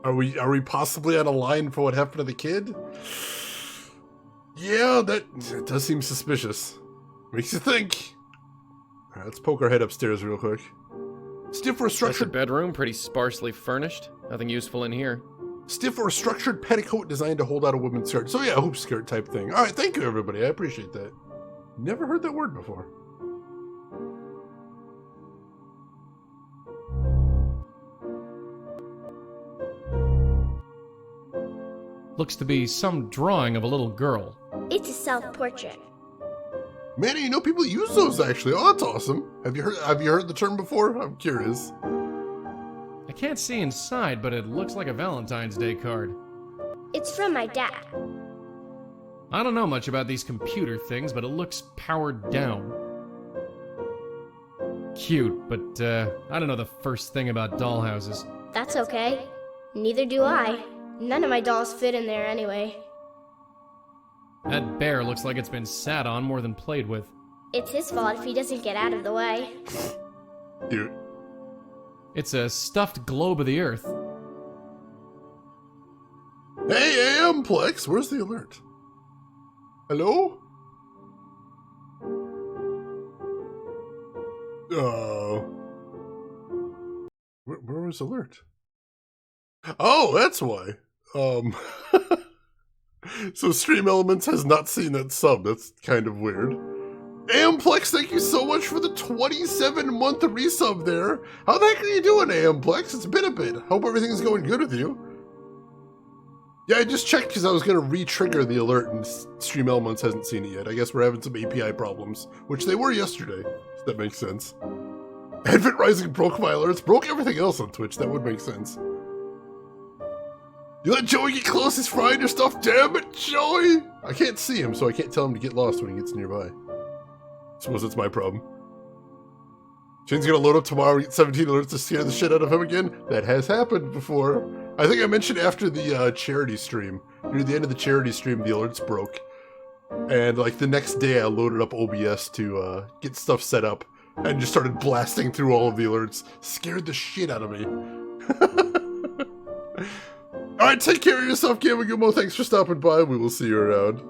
Are we possibly on a line for what happened to the kid? Yeah, that does seem suspicious. Makes you think. All right, let's poke our head upstairs real quick. Stiff or structured bedroom, pretty sparsely furnished. Nothing useful in here. Stiff or structured petticoat designed to hold out a woman's skirt. So yeah, hoop skirt type thing. All right, thank you everybody. I appreciate that. Never heard that word before. Looks to be some drawing of a little girl. It's a self-portrait. Manny, you know people use those actually. Oh, that's awesome. Have you heard the term before? I'm curious. I can't see inside, but it looks like a Valentine's Day card. It's from my dad. I don't know much about these computer things, but it looks powered down. Cute, but I don't know the first thing about dollhouses. That's okay. Neither do I. None of my dolls fit in there anyway. That bear looks like it's been sat on more than played with. It's his fault if he doesn't get out of the way. Dude. It's a stuffed globe of the Earth. Hey, Amplex, where's the alert? Hello? Where was alert? Oh, that's why. So Stream Elements has not seen that sub. That's kind of weird. Amplex, thank you so much for the 27-month resub there. How the heck are you doing, Amplex? It's been a bit. Hope everything's going good with you. Yeah, I just checked because I was going to re-trigger the alert and Stream Elements hasn't seen it yet. I guess we're having some API problems, which they were yesterday, if that makes sense. Advent Rising broke my alerts, broke everything else on Twitch. That would make sense. You let Joey get close, he's frying your stuff. Damn it, Joey! I can't see him, so I can't tell him to get lost when he gets nearby. Suppose it's my problem. Shane's gonna load up tomorrow and get 17 alerts to scare the shit out of him again. That has happened before. I think I mentioned after the charity stream. Near the end of the charity stream, the alerts broke. And like the next day I loaded up OBS to get stuff set up and just started blasting through all of the alerts. Scared the shit out of me. Alright, take care of yourself, Gamagumo. Thanks for stopping by. We will see you around.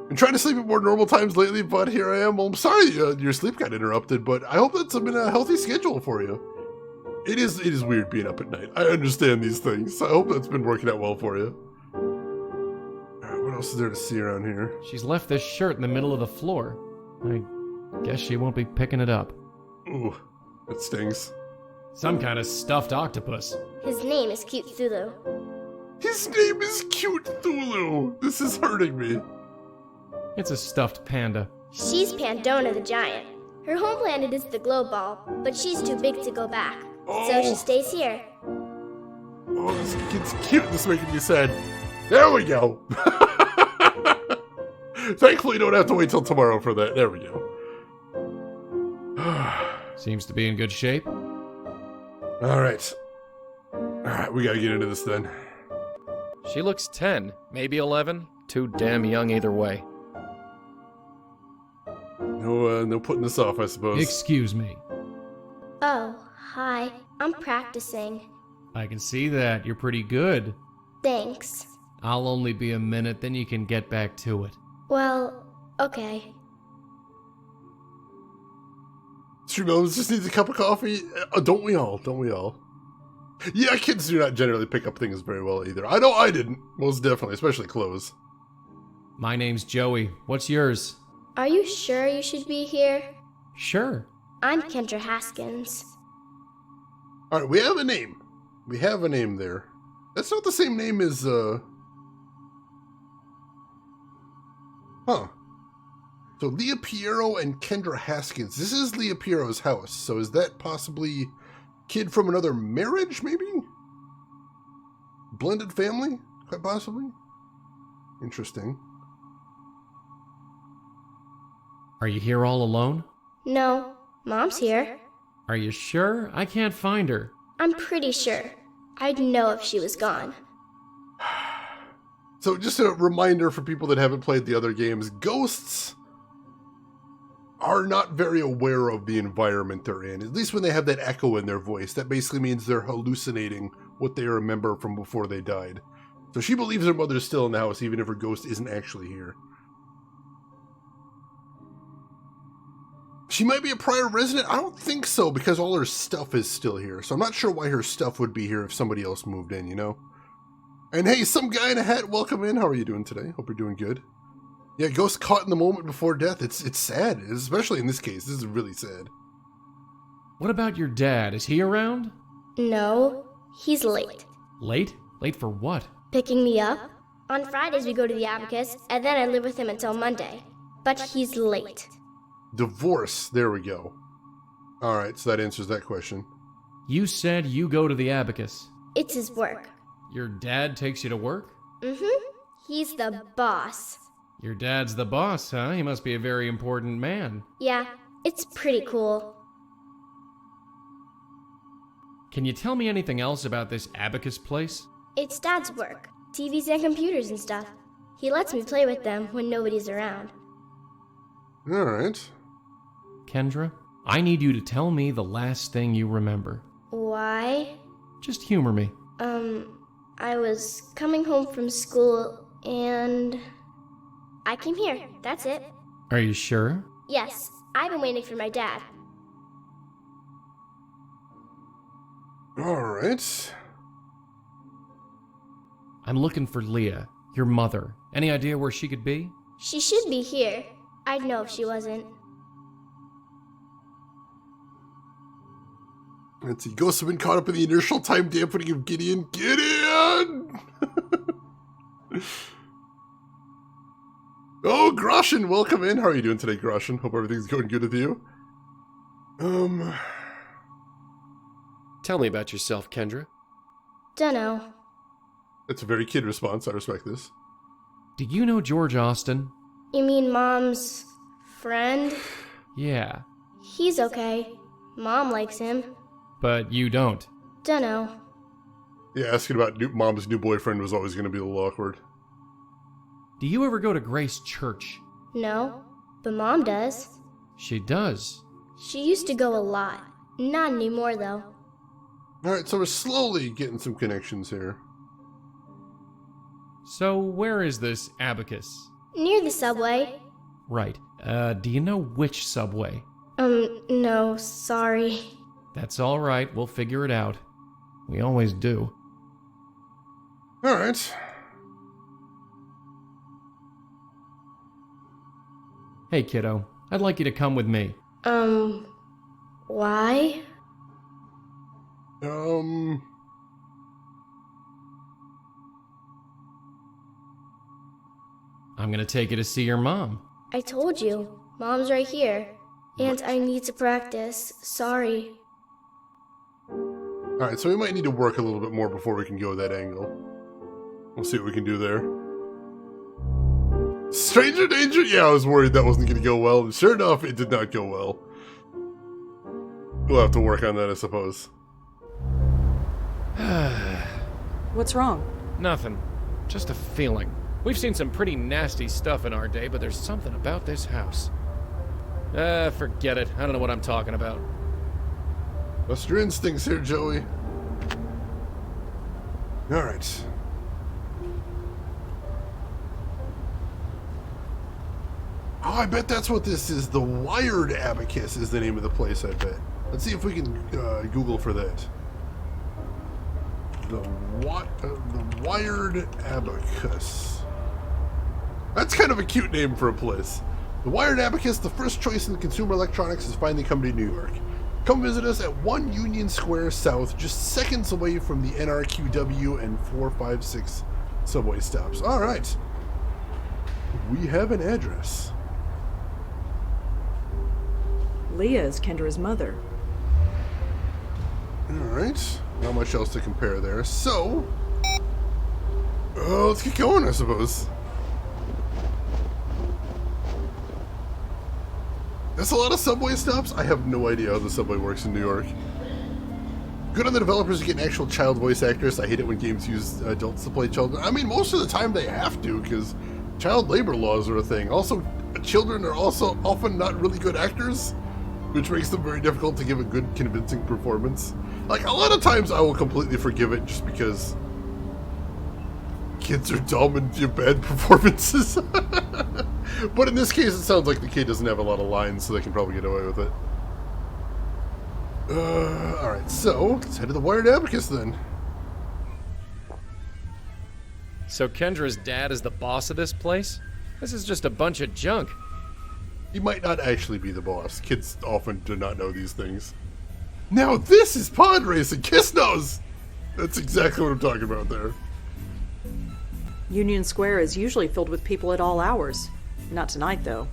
Been trying to sleep at more normal times lately, but here I am. Well, I'm sorry your sleep got interrupted, but I hope that's been a healthy schedule for you. It is weird being up at night. I understand these things. I hope that's been working out well for you. Alright, what else is there to see around here? She's left this shirt in the middle of the floor. I guess she won't be picking it up. Ooh, that stings. Some kind of stuffed octopus. His name is Cute Thulu. His name is Cute Thulu. This is hurting me. It's a stuffed panda. She's Pandora the Giant. Her home planet is the Globe Ball, but she's too big to go back. So she stays here. Oh, this kid's cute. This is making me sad. There we go. Thankfully, you don't have to wait till tomorrow for that. There we go. Seems to be in good shape. Alright, we gotta get into this then. She looks 10, maybe 11. Too damn young either way. No putting this off, I suppose. Excuse me. Oh, hi. I'm practicing. I can see that. You're pretty good. Thanks. I'll only be a minute, then you can get back to it. Well, okay. Stream Elements just needs a cup of coffee. Don't we all? Don't we all? Yeah, kids do not generally pick up things very well either. I know I didn't. Most definitely, especially clothes. My name's Joey. What's yours? Are you sure you should be here? Sure. I'm Kendra Haskins. Alright, we have a name. We have a name there. That's not the same name as, Huh. So Leah Piero and Kendra Haskins. This is Leah Piero's house. So is that possibly kid from another marriage, maybe? Blended family? Quite possibly? Interesting. Are you here all alone? No, Mom's here. Are you sure? I can't find her. I'm pretty sure. I'd know if she was gone. So just a reminder for people that haven't played the other games, ghosts are not very aware of the environment they're in, at least when they have that echo in their voice. That basically means they're hallucinating what they remember from before they died. So she believes her mother's still in the house, even if her ghost isn't actually here. She might be a prior resident? I don't think so, because all her stuff is still here. So I'm not sure why her stuff would be here if somebody else moved in, you know? And hey, some guy in a hat, welcome in. How are you doing today? Hope you're doing good. Yeah, ghost caught in the moment before death. It's sad, especially in this case. This is really sad. What about your dad? Is he around? No, he's late. Late? Late for what? Picking me up? On Fridays we go to the Abacus, and then I live with him until Monday. But he's late. Divorce. There we go. Alright, so that answers that question. You said you go to the Abacus. It's his work. Your dad takes you to work? Mm-hmm. He's the boss. Your dad's the boss, huh? He must be a very important man. Yeah, it's pretty cool. Can you tell me anything else about this Abacus place? It's Dad's work. TVs and computers and stuff. He lets me play with them when nobody's around. Alright. Kendra, I need you to tell me the last thing you remember. Why? Just humor me. I was coming home from school and I came here. That's it. Are you sure? Yes, I've been waiting for my dad. Alright. I'm looking for Leah, your mother. Any idea where she could be? She should be here. I'd know if she wasn't. Let's see. Ghosts have been caught up in the inertial time dampening of Gideon. Gideon! Oh, Groshin, welcome in. How are you doing today, Groshin? Hope everything's going good with you. Tell me about yourself, Kendra. Dunno. That's a very kid response. I respect this. Do you know George Austin? You mean Mom's friend? Yeah. He's okay. Mom likes him. But you don't. Dunno. Yeah, asking about Mom's new boyfriend was always going to be a little awkward. Do you ever go to Grace Church? No, but Mom does. She does. She used to go a lot. Not anymore, though. Alright, so we're slowly getting some connections here. So where is this abacus? Near the subway. Right. Do you know which subway? No, sorry. That's all right. We'll figure it out. We always do. Alright. Hey, kiddo. I'd like you to come with me. Why? I'm gonna take you to see your mom. I told you. Mom's right here. And I need to practice. Sorry. Alright, so we might need to work a little bit more before we can go that angle. We'll see what we can do there. Stranger danger? Yeah, I was worried that wasn't going to go well. Sure enough, it did not go well. We'll have to work on that, I suppose. What's wrong? Nothing. Just a feeling. We've seen some pretty nasty stuff in our day, but there's something about this house. Forget it. I don't know what I'm talking about. Bust your instincts here, Joey. Alright. Oh, I bet that's what this is. The Wired Abacus is the name of the place, I bet. Let's see if we can Google for that. The Wired Abacus. That's kind of a cute name for a place. The Wired Abacus, the first choice in consumer electronics, has finally come to New York. Come visit us at 1 Union Square South, just seconds away from the NRQW and 456 subway stops. All right. We have an address. Leah is Kendra's mother. All right. Not much else to compare there. So, let's get going, I suppose. That's a lot of subway stops. I have no idea how the subway works in New York. Good on the developers to get an actual child voice actress. I hate it when games use adults to play children. I mean, most of the time they have to, because child labor laws are a thing. Also, children are also often not really good actors, which makes them very difficult to give a good, convincing performance. Like, a lot of times I will completely forgive it just because kids are dumb and give bad performances. But in this case, it sounds like the kid doesn't have a lot of lines, so they can probably get away with it. Alright, so let's head to the Wired Abacus then. So Kendra's dad is the boss of this place? This is just a bunch of junk. He might not actually be the boss. Kids often do not know these things. Now this is pod racing. Kiss knows! That's exactly what I'm talking about there. Union Square is usually filled with people at all hours. Not tonight, though.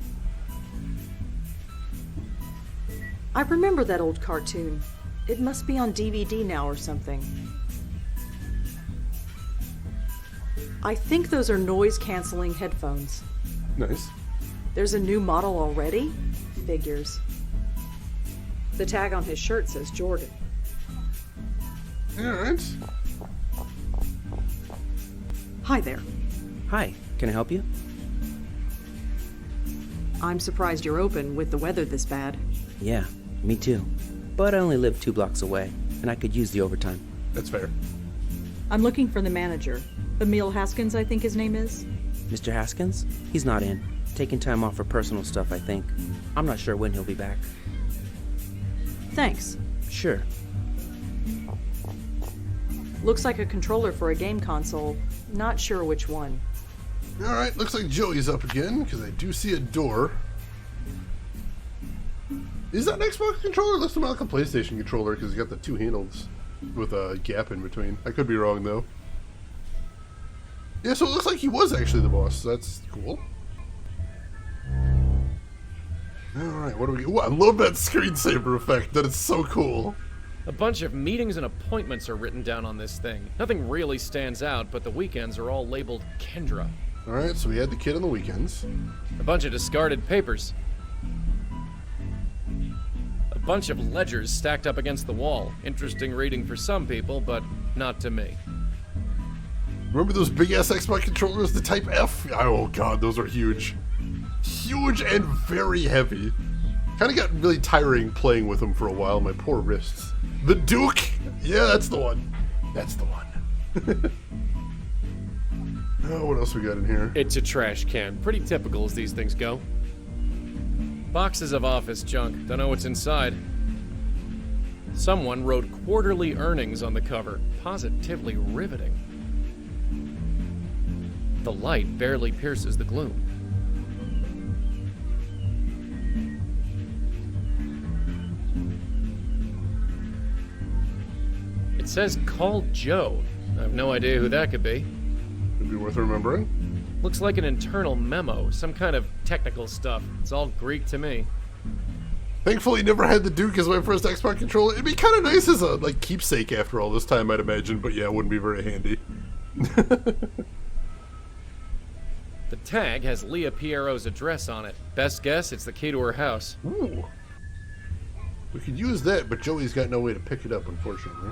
I remember that old cartoon. It must be on DVD now or something. I think those are noise-canceling headphones. Nice. There's a new model already? Figures. The tag on his shirt says Jordan. Alright. Hi there. Hi, can I help you? I'm surprised you're open with the weather this bad. Yeah, me too. But I only live 2 blocks away, and I could use the overtime. That's fair. I'm looking for the manager. Emil Haskins, I think his name is. Mr. Haskins? He's not in. Taking time off for personal stuff, I think. I'm not sure when he'll be back. Thanks. Sure. Looks like a controller for a game console. Not sure which one. Alright, looks like Joey's up again, because I do see a door. Is that an Xbox controller? Looks to me like a PlayStation controller, because it's got the 2 handles with a gap in between. I could be wrong, though. Yeah, so it looks like he was actually the boss. So that's cool. Alright, what do we... Ooh, I love that screensaver effect. That is so cool. A bunch of meetings and appointments are written down on this thing. Nothing really stands out, but the weekends are all labeled Kendra. Alright, so we had the kid on the weekends. A bunch of discarded papers. A bunch of ledgers stacked up against the wall. Interesting reading for some people, but not to me. Remember those big-ass Xbox controllers, the Type F? Oh god, those are huge. Huge and very heavy. Kind of got really tiring playing with them for a while, my poor wrists. The Duke! Yeah, that's the one. That's the one. Oh, what else we got in here? It's a trash can. Pretty typical as these things go. Boxes of office junk. Don't know what's inside. Someone wrote quarterly earnings on the cover. Positively riveting. The light barely pierces the gloom. It says, call Joe. I have no idea who that could be. Could be worth remembering. Looks like an internal memo, some kind of technical stuff. It's all Greek to me. Thankfully, never had the Duke as my first Xbox controller. It'd be kind of nice as a keepsake after all this time, I'd imagine. But yeah, it wouldn't be very handy. The tag has Leah Piero's address on it. Best guess, it's the key to her house. Ooh. We could use that, but Joey's got no way to pick it up, unfortunately.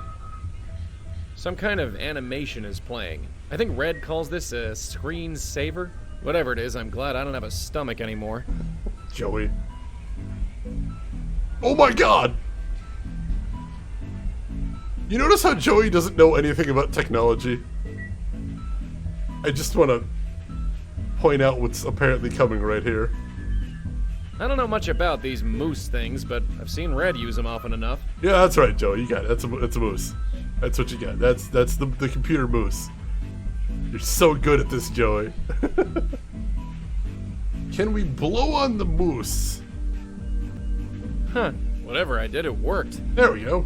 Some kind of animation is playing. I think Red calls this a screen saver. Whatever it is, I'm glad I don't have a stomach anymore. Joey. Oh my god! You notice how Joey doesn't know anything about technology? I just want to point out what's apparently coming right here. I don't know much about these moose things, but I've seen Red use them often enough. Yeah, that's right, Joey. You got it. That's a moose. That's what you got. That's the computer moose. You're so good at this, Joey. Can we blow on the moose? Huh. Whatever I did, it worked. There we go.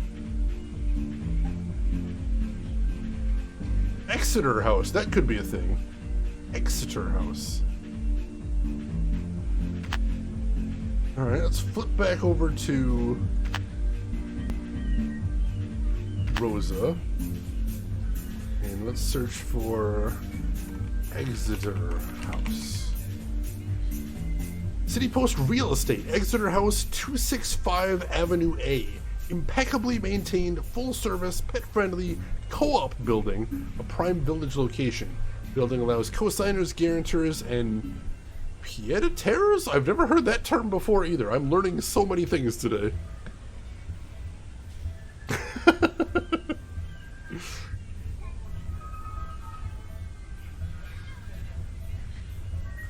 Exeter House. That could be a thing. Exeter House. Alright, let's flip back over to Rosa. And let's search for Exeter House. City Post Real Estate, Exeter House, 265 Avenue A. Impeccably maintained, full-service, pet-friendly, co-op building, a prime village location. Building allows co-signers, guarantors, and pied-a-terres? I've never heard that term before either. I'm learning so many things today.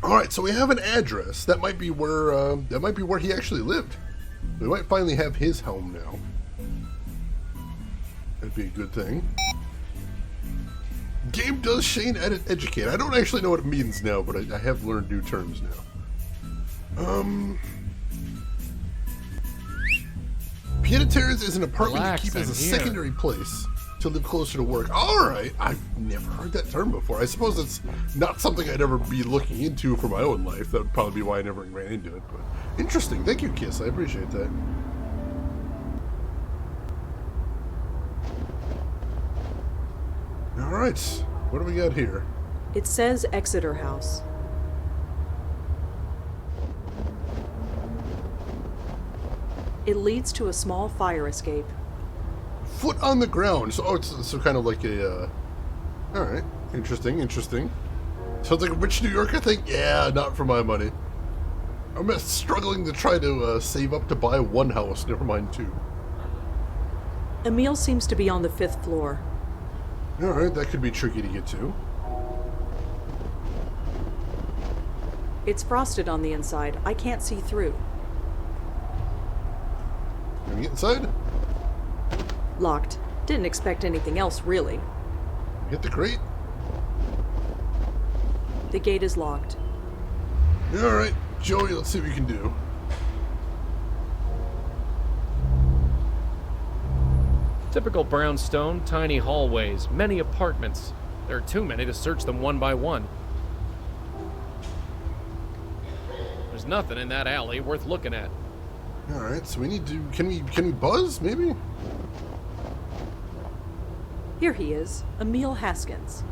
Alright, so we have an address. That might be where he actually lived. We might finally have his home now. That'd be a good thing. Game does Shane educate. I don't actually know what it means now, but I have learned new terms now. Pied-a-terres is an apartment you keep as a secondary place to live closer to work. Alright, I've never heard that term before. I suppose it's not something I'd ever be looking into for my own life. That would probably be why I never ran into it. But interesting. Thank you, Kiss. I appreciate that. Alright, what do we got here? It says Exeter House. It leads to a small fire escape. Foot on the ground. So, it's so kind of like a, alright, interesting. Sounds like a rich New Yorker thing? Yeah, not for my money. I'm struggling to try to save up to buy one house, never mind two. Emil seems to be on the 5th floor. Alright, that could be tricky to get to. It's frosted on the inside. I can't see through. Can we get inside? Locked. Didn't expect anything else, really. Hit the crate? The gate is locked. Alright, Joey, let's see what we can do. Typical brownstone, tiny hallways, many apartments. There are too many to search them one by one. There's nothing in that alley worth looking at. Alright, so we need to... Can we buzz, maybe? Here he is, Emil Haskins.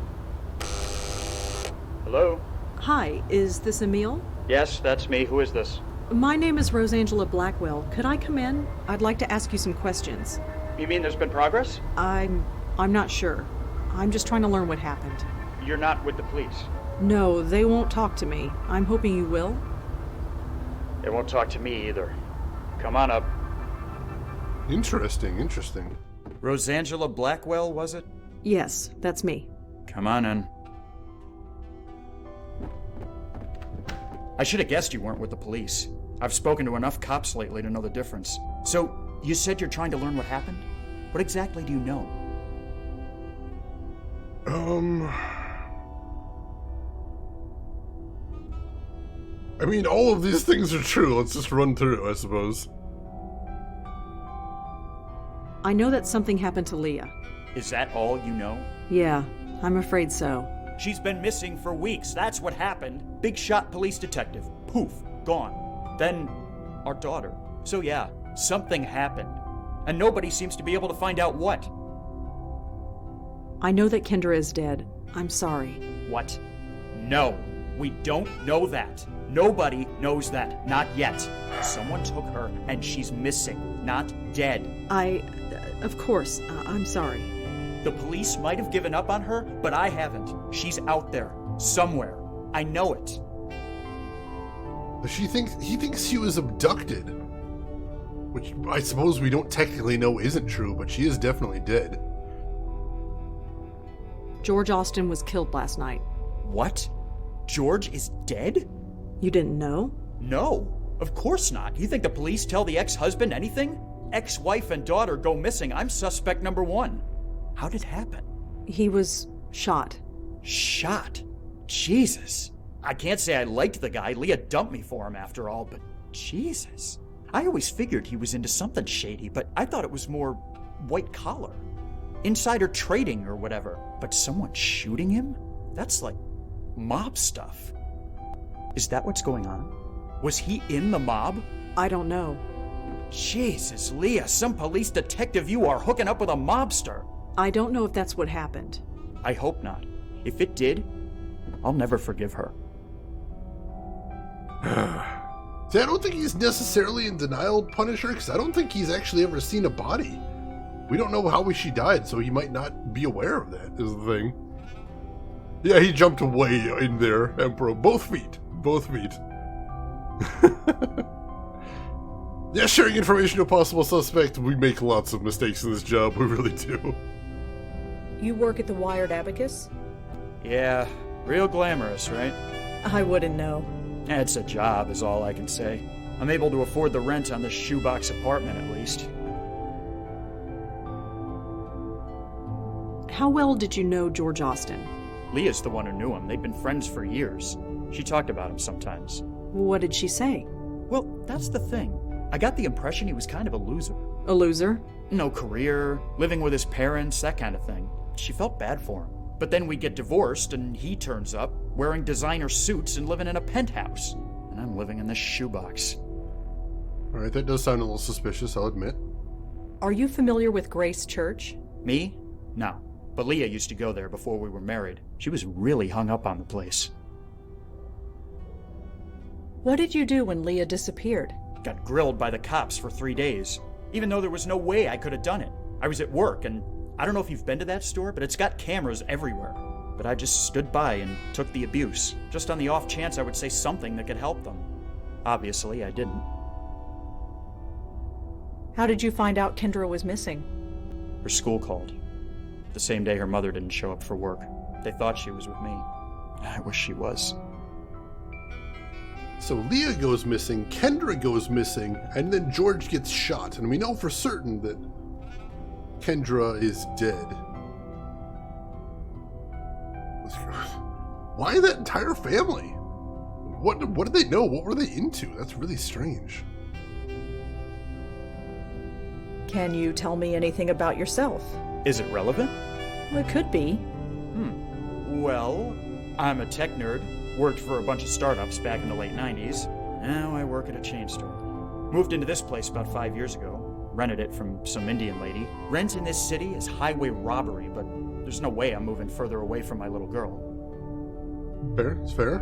Hello? Hi, is this Emil? Yes, that's me. Who is this? My name is Rosangela Blackwell. Could I come in? I'd like to ask you some questions. You mean there's been progress? I'm not sure. I'm just trying to learn what happened. you're not with the police? No, they won't talk to me. I'm hoping you will. They won't talk to me either. Come on up. Interesting, interesting. Rosangela Blackwell, was it? Yes, that's me. Come on in. I should have guessed you weren't with the police. I've spoken to enough cops lately to know the difference. So, you said you're trying to learn what happened? What exactly do you know? I mean, all of these things are true. Let's just run through, I suppose. I know that something happened to Leah. Is that all you know? Yeah, I'm afraid so. She's been missing for weeks. That's what happened. Big shot police detective. Poof. Gone. Then, our daughter. So yeah, something happened. And nobody seems to be able to find out what. I know that Kendra is dead. I'm sorry. What? No. We don't know that. Nobody knows that. Not yet. Someone took her and she's missing. Not dead. Of course, I'm sorry. The police might have given up on her, but I haven't. She's out there. Somewhere. I know it. He thinks she was abducted. Which I suppose we don't technically know isn't true, but she is definitely dead. George Austin was killed last night. What? George is dead? You didn't know? No, of course not. You think the police tell the ex-husband anything? Ex-wife and daughter go missing. I'm suspect number one. How did it happen? He was shot. Shot? Jesus. I can't say I liked the guy. Leah dumped me for him after all, but Jesus. I always figured he was into something shady, but I thought it was more white collar. Insider trading or whatever. But someone shooting him? That's like mob stuff. Is that what's going on? Was he in the mob? I don't know. Jesus, Leah, some police detective you are hooking up with a mobster. I don't know if that's what happened. I hope not. If it did, I'll never forgive her. See, I don't think he's necessarily in denial, Punisher, because I don't think he's actually ever seen a body. We don't know how she died, so he might not be aware of that, is the thing. Yeah, he jumped away in there, Emperor. Both feet. Both feet. Yeah, sharing information to a possible suspect, we make lots of mistakes in this job, we really do. You work at the Wired Abacus? Yeah, real glamorous, right? I wouldn't know. It's a job, is all I can say. I'm able to afford the rent on this shoebox apartment, at least. How well did you know George Austin? Leah's the one who knew him. They'd been friends for years. She talked about him sometimes. What did she say? Well, that's the thing. I got the impression he was kind of a loser. A loser? No career, living with his parents, that kind of thing. She felt bad for him. But then we get divorced and he turns up, wearing designer suits and living in a penthouse. And I'm living in this shoebox. Alright, that does sound a little suspicious, I'll admit. Are you familiar with Grace Church? Me? No. But Leah used to go there before we were married. She was really hung up on the place. What did you do when Leah disappeared? Got grilled by the cops for 3 days, even though there was no way I could have done it. I was at work, and I don't know if you've been to that store, but it's got cameras everywhere. But I just stood by and took the abuse, just on the off chance I would say something that could help them. Obviously, I didn't. How did you find out Kendra was missing? Her school called. The same day her mother didn't show up for work. They thought she was with me. I wish she was. So Leah goes missing, Kendra goes missing, and then George gets shot. And we know for certain that Kendra is dead. Why that entire family? What did they know? What were they into? That's really strange. Can you tell me anything about yourself? Is it relevant? Well, it could be. Well, I'm a tech nerd. Worked for a bunch of startups back in the late 90s. Now I work at a chain store. Moved into this place about 5 years ago. Rented it from some Indian lady. Rent in this city is highway robbery, but there's no way I'm moving further away from my little girl. Fair, it's fair.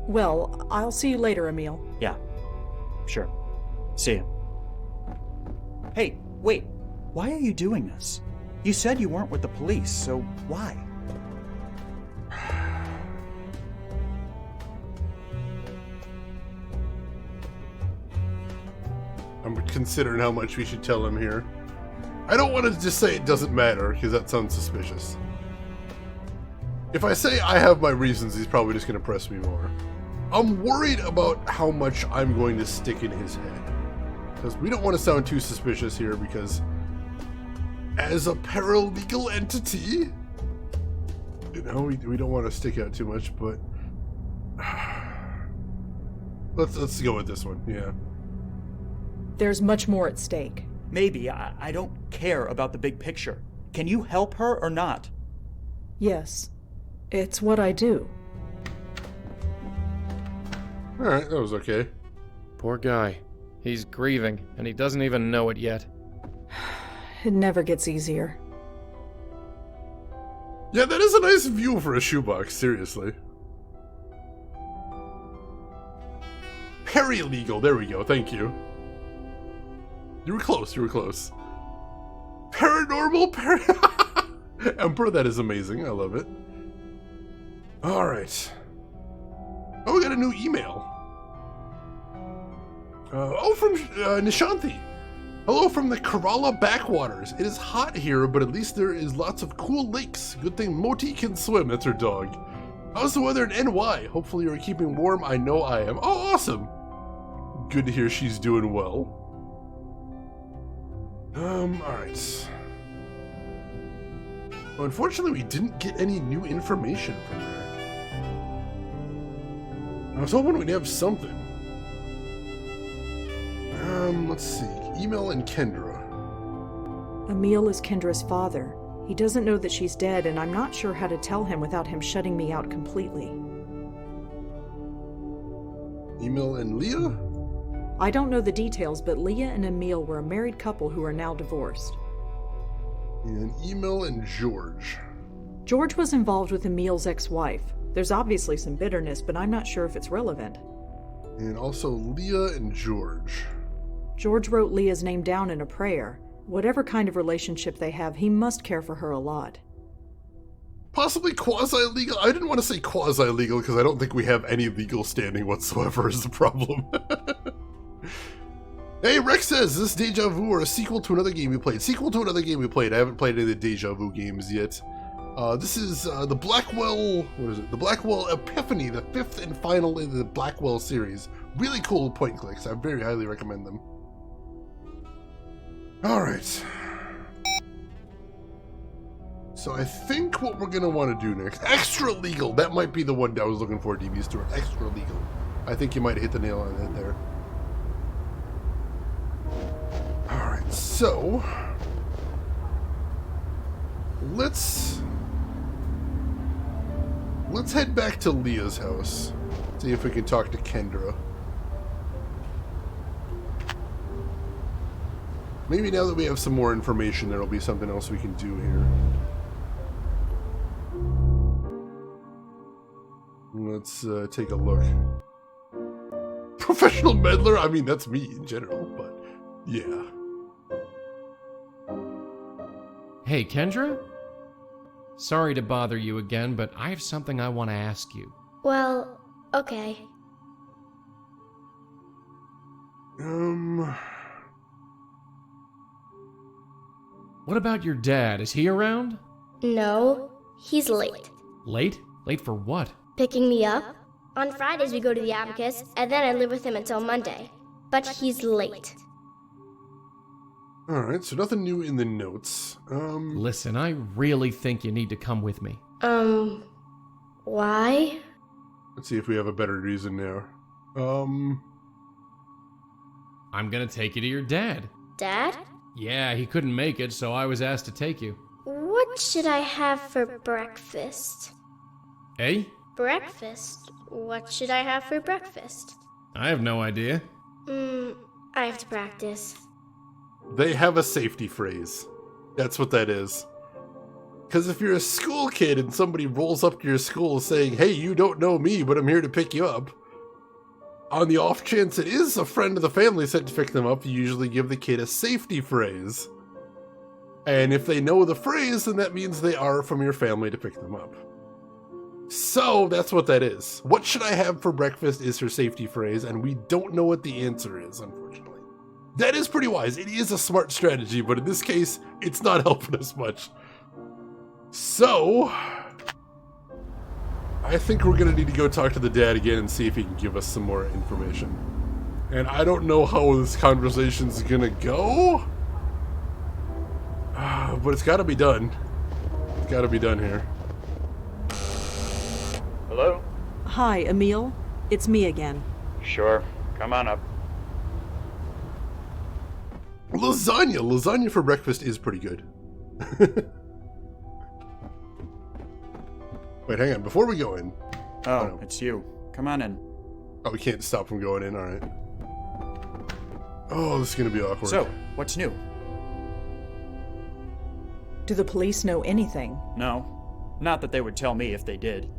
Well, I'll see you later, Emil. Yeah, sure. See ya. Hey, wait. Why are you doing this? You said you weren't with the police, so why? I'm considering how much we should tell him here. I don't want to just say it doesn't matter, because that sounds suspicious. If I say I have my reasons, he's probably just going to press me more. I'm worried about how much I'm going to stick in his head. Because we don't want to sound too suspicious here, because as a paralegal entity, you know, we don't want to stick out too much, but let's go with this one, yeah. There's much more at stake. Maybe. I don't care about the big picture. Can you help her or not? Yes. It's what I do. Alright, that was okay. Poor guy. He's grieving, and he doesn't even know it yet. It never gets easier. Yeah, that is a nice view for a shoebox, seriously. Paralegal, there we go, thank you. You were close, you were close. Paranormal Emperor, that is amazing, I love it. Alright. Oh, we got a new email. From Nishanthi. Hello from the Kerala backwaters. It is hot here, but at least there is lots of cool lakes. Good thing Moti can swim, that's her dog. How's the weather in NY? Hopefully you're keeping warm, I know I am. Oh, awesome. Good to hear she's doing well. Alright. Well, unfortunately, we didn't get any new information from there. I was hoping we'd have something. Let's see. Email and Kendra. Emil is Kendra's father. He doesn't know that she's dead, and I'm not sure how to tell him without him shutting me out completely. Email and Leah? I don't know the details, but Leah and Emil were a married couple who are now divorced. And email and George. George was involved with Emil's ex-wife. There's obviously some bitterness, but I'm not sure if it's relevant. And also Leah and George. George wrote Leah's name down in a prayer. Whatever kind of relationship they have, he must care for her a lot. Possibly quasi-legal? I didn't want to say quasi-legal because I don't think we have any legal standing whatsoever is the problem. Hey, Rex says, is this Deja Vu or a sequel to another game we played? Sequel to another game we played. I haven't played any of the Deja Vu games yet. This is the Blackwell, what is it? The Blackwell Epiphany, the 5th and final in the Blackwell series. Really cool point clicks. I very highly recommend them. Alright. So I think what we're going to want to do next, extra legal. That might be the one I was looking for, DB Stewart. Extra legal. I think you might hit the nail on the head there. Alright, so let's head back to Leah's house. See if we can talk to Kendra. Maybe now that we have some more information, there'll be something else we can do here. Let's take a look. Professional meddler? I mean, that's me in general, but yeah. Hey, Kendra? Sorry to bother you again, but I have something I want to ask you. Well, okay. What about your dad? Is he around? No, he's late. Late? Late for what? Picking me up? On Fridays we go to the Abacus, and then I live with him until Monday. But he's late. Alright, so nothing new in the notes. Listen, I really think you need to come with me. Why? Let's see if we have a better reason now. I'm gonna take you to your dad. Dad? Yeah, he couldn't make it, so I was asked to take you. What should I have for breakfast? Eh? Breakfast? What should I have for breakfast? I have no idea. I have to practice. They have a safety phrase. That's what that is. Because if you're a school kid and somebody rolls up to your school saying, hey, you don't know me, but I'm here to pick you up, on the off chance it is a friend of the family sent to pick them up, you usually give the kid a safety phrase. And if they know the phrase, then that means they are from your family to pick them up. So that's what that is. What should I have for breakfast is her safety phrase, and we don't know what the answer is, unfortunately. That is pretty wise. It is a smart strategy, but in this case, it's not helping us much. So, I think we're going to need to go talk to the dad again and see if he can give us some more information. And I don't know how this conversation's going to go, but it's got to be done. It's got to be done here. Hello? Hi, Emil. It's me again. Sure. Come on up. Lasagna. Lasagna for breakfast is pretty good. Wait, hang on. Before we go in... Oh, it's you. Come on in. Oh, we can't stop from going in. All right. Oh, this is going to be awkward. So, what's new? Do the police know anything? No. Not that they would tell me if they did.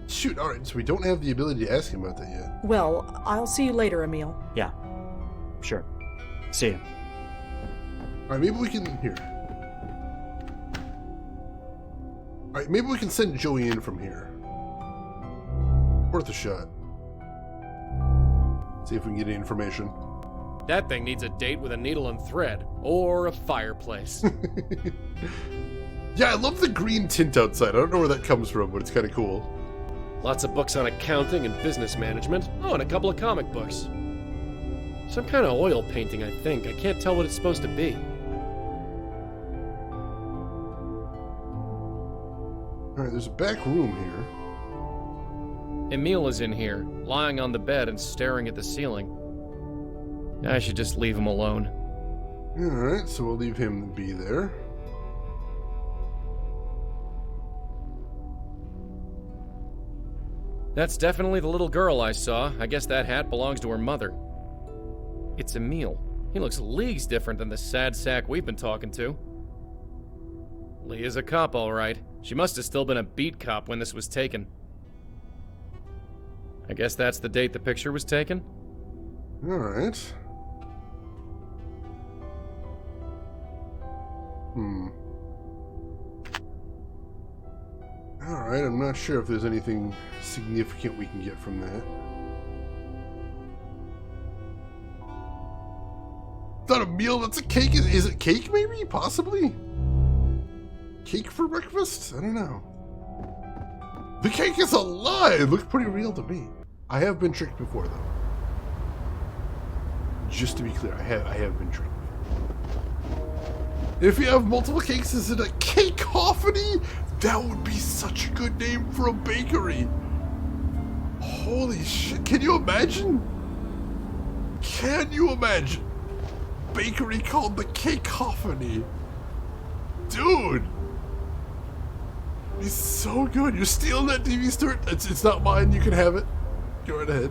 Shoot, all right. So we don't have the ability to ask him about that yet. Well, I'll see you later, Emil. Yeah. Sure. See you. All right, maybe we can... Here. All right, maybe we can send Joey in from here. Worth a shot. See if we can get any information. That thing needs a date with a needle and thread, or a fireplace. Yeah, I love the green tint outside. I don't know where that comes from, but it's kind of cool. Lots of books on accounting and business management. Oh, and a couple of comic books. Some kind of oil painting, I think. I can't tell what it's supposed to be. All right, there's a back room here. Emil is in here, lying on the bed and staring at the ceiling. I should just leave him alone. All right, so we'll leave him be there. That's definitely the little girl I saw. I guess that hat belongs to her mother. It's Emil. He looks leagues different than the sad sack we've been talking to. Leah's a cop, all right. She must have still been a beat cop when this was taken. I guess that's the date the picture was taken? All right. Alright, I'm not sure if there's anything significant we can get from that. It's not a meal, that's a cake. Is it cake, maybe? Possibly? Cake for breakfast? I don't know. The cake is a lie! It looked pretty real to me. I have been tricked before, though. Just to be clear, I have been tricked before. If you have multiple cakes, is it a cake-ophany? That would be such a good name for a bakery. Holy shit, can you imagine? Can you imagine? Bakery called the Cake-ophany. Dude. He's so good. You're stealing that TV, Stuart? It's not mine, you can have it. Go right ahead.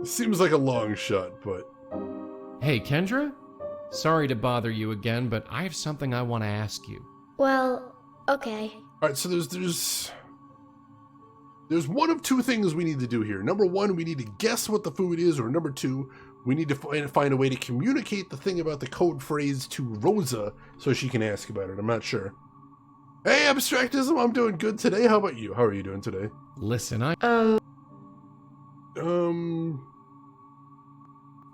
Seems like a long shot, but... Hey, Kendra? Sorry to bother you again, but I have something I want to ask you. Well, okay. Alright, so there's one of two things we need to do here. Number one, we need to guess what the food is, or number two, we need to find a way to communicate the thing about the code phrase to Rosa so she can ask about it. I'm not sure. Hey, Abstractism, I'm doing good today. How about you? How are you doing today? Listen,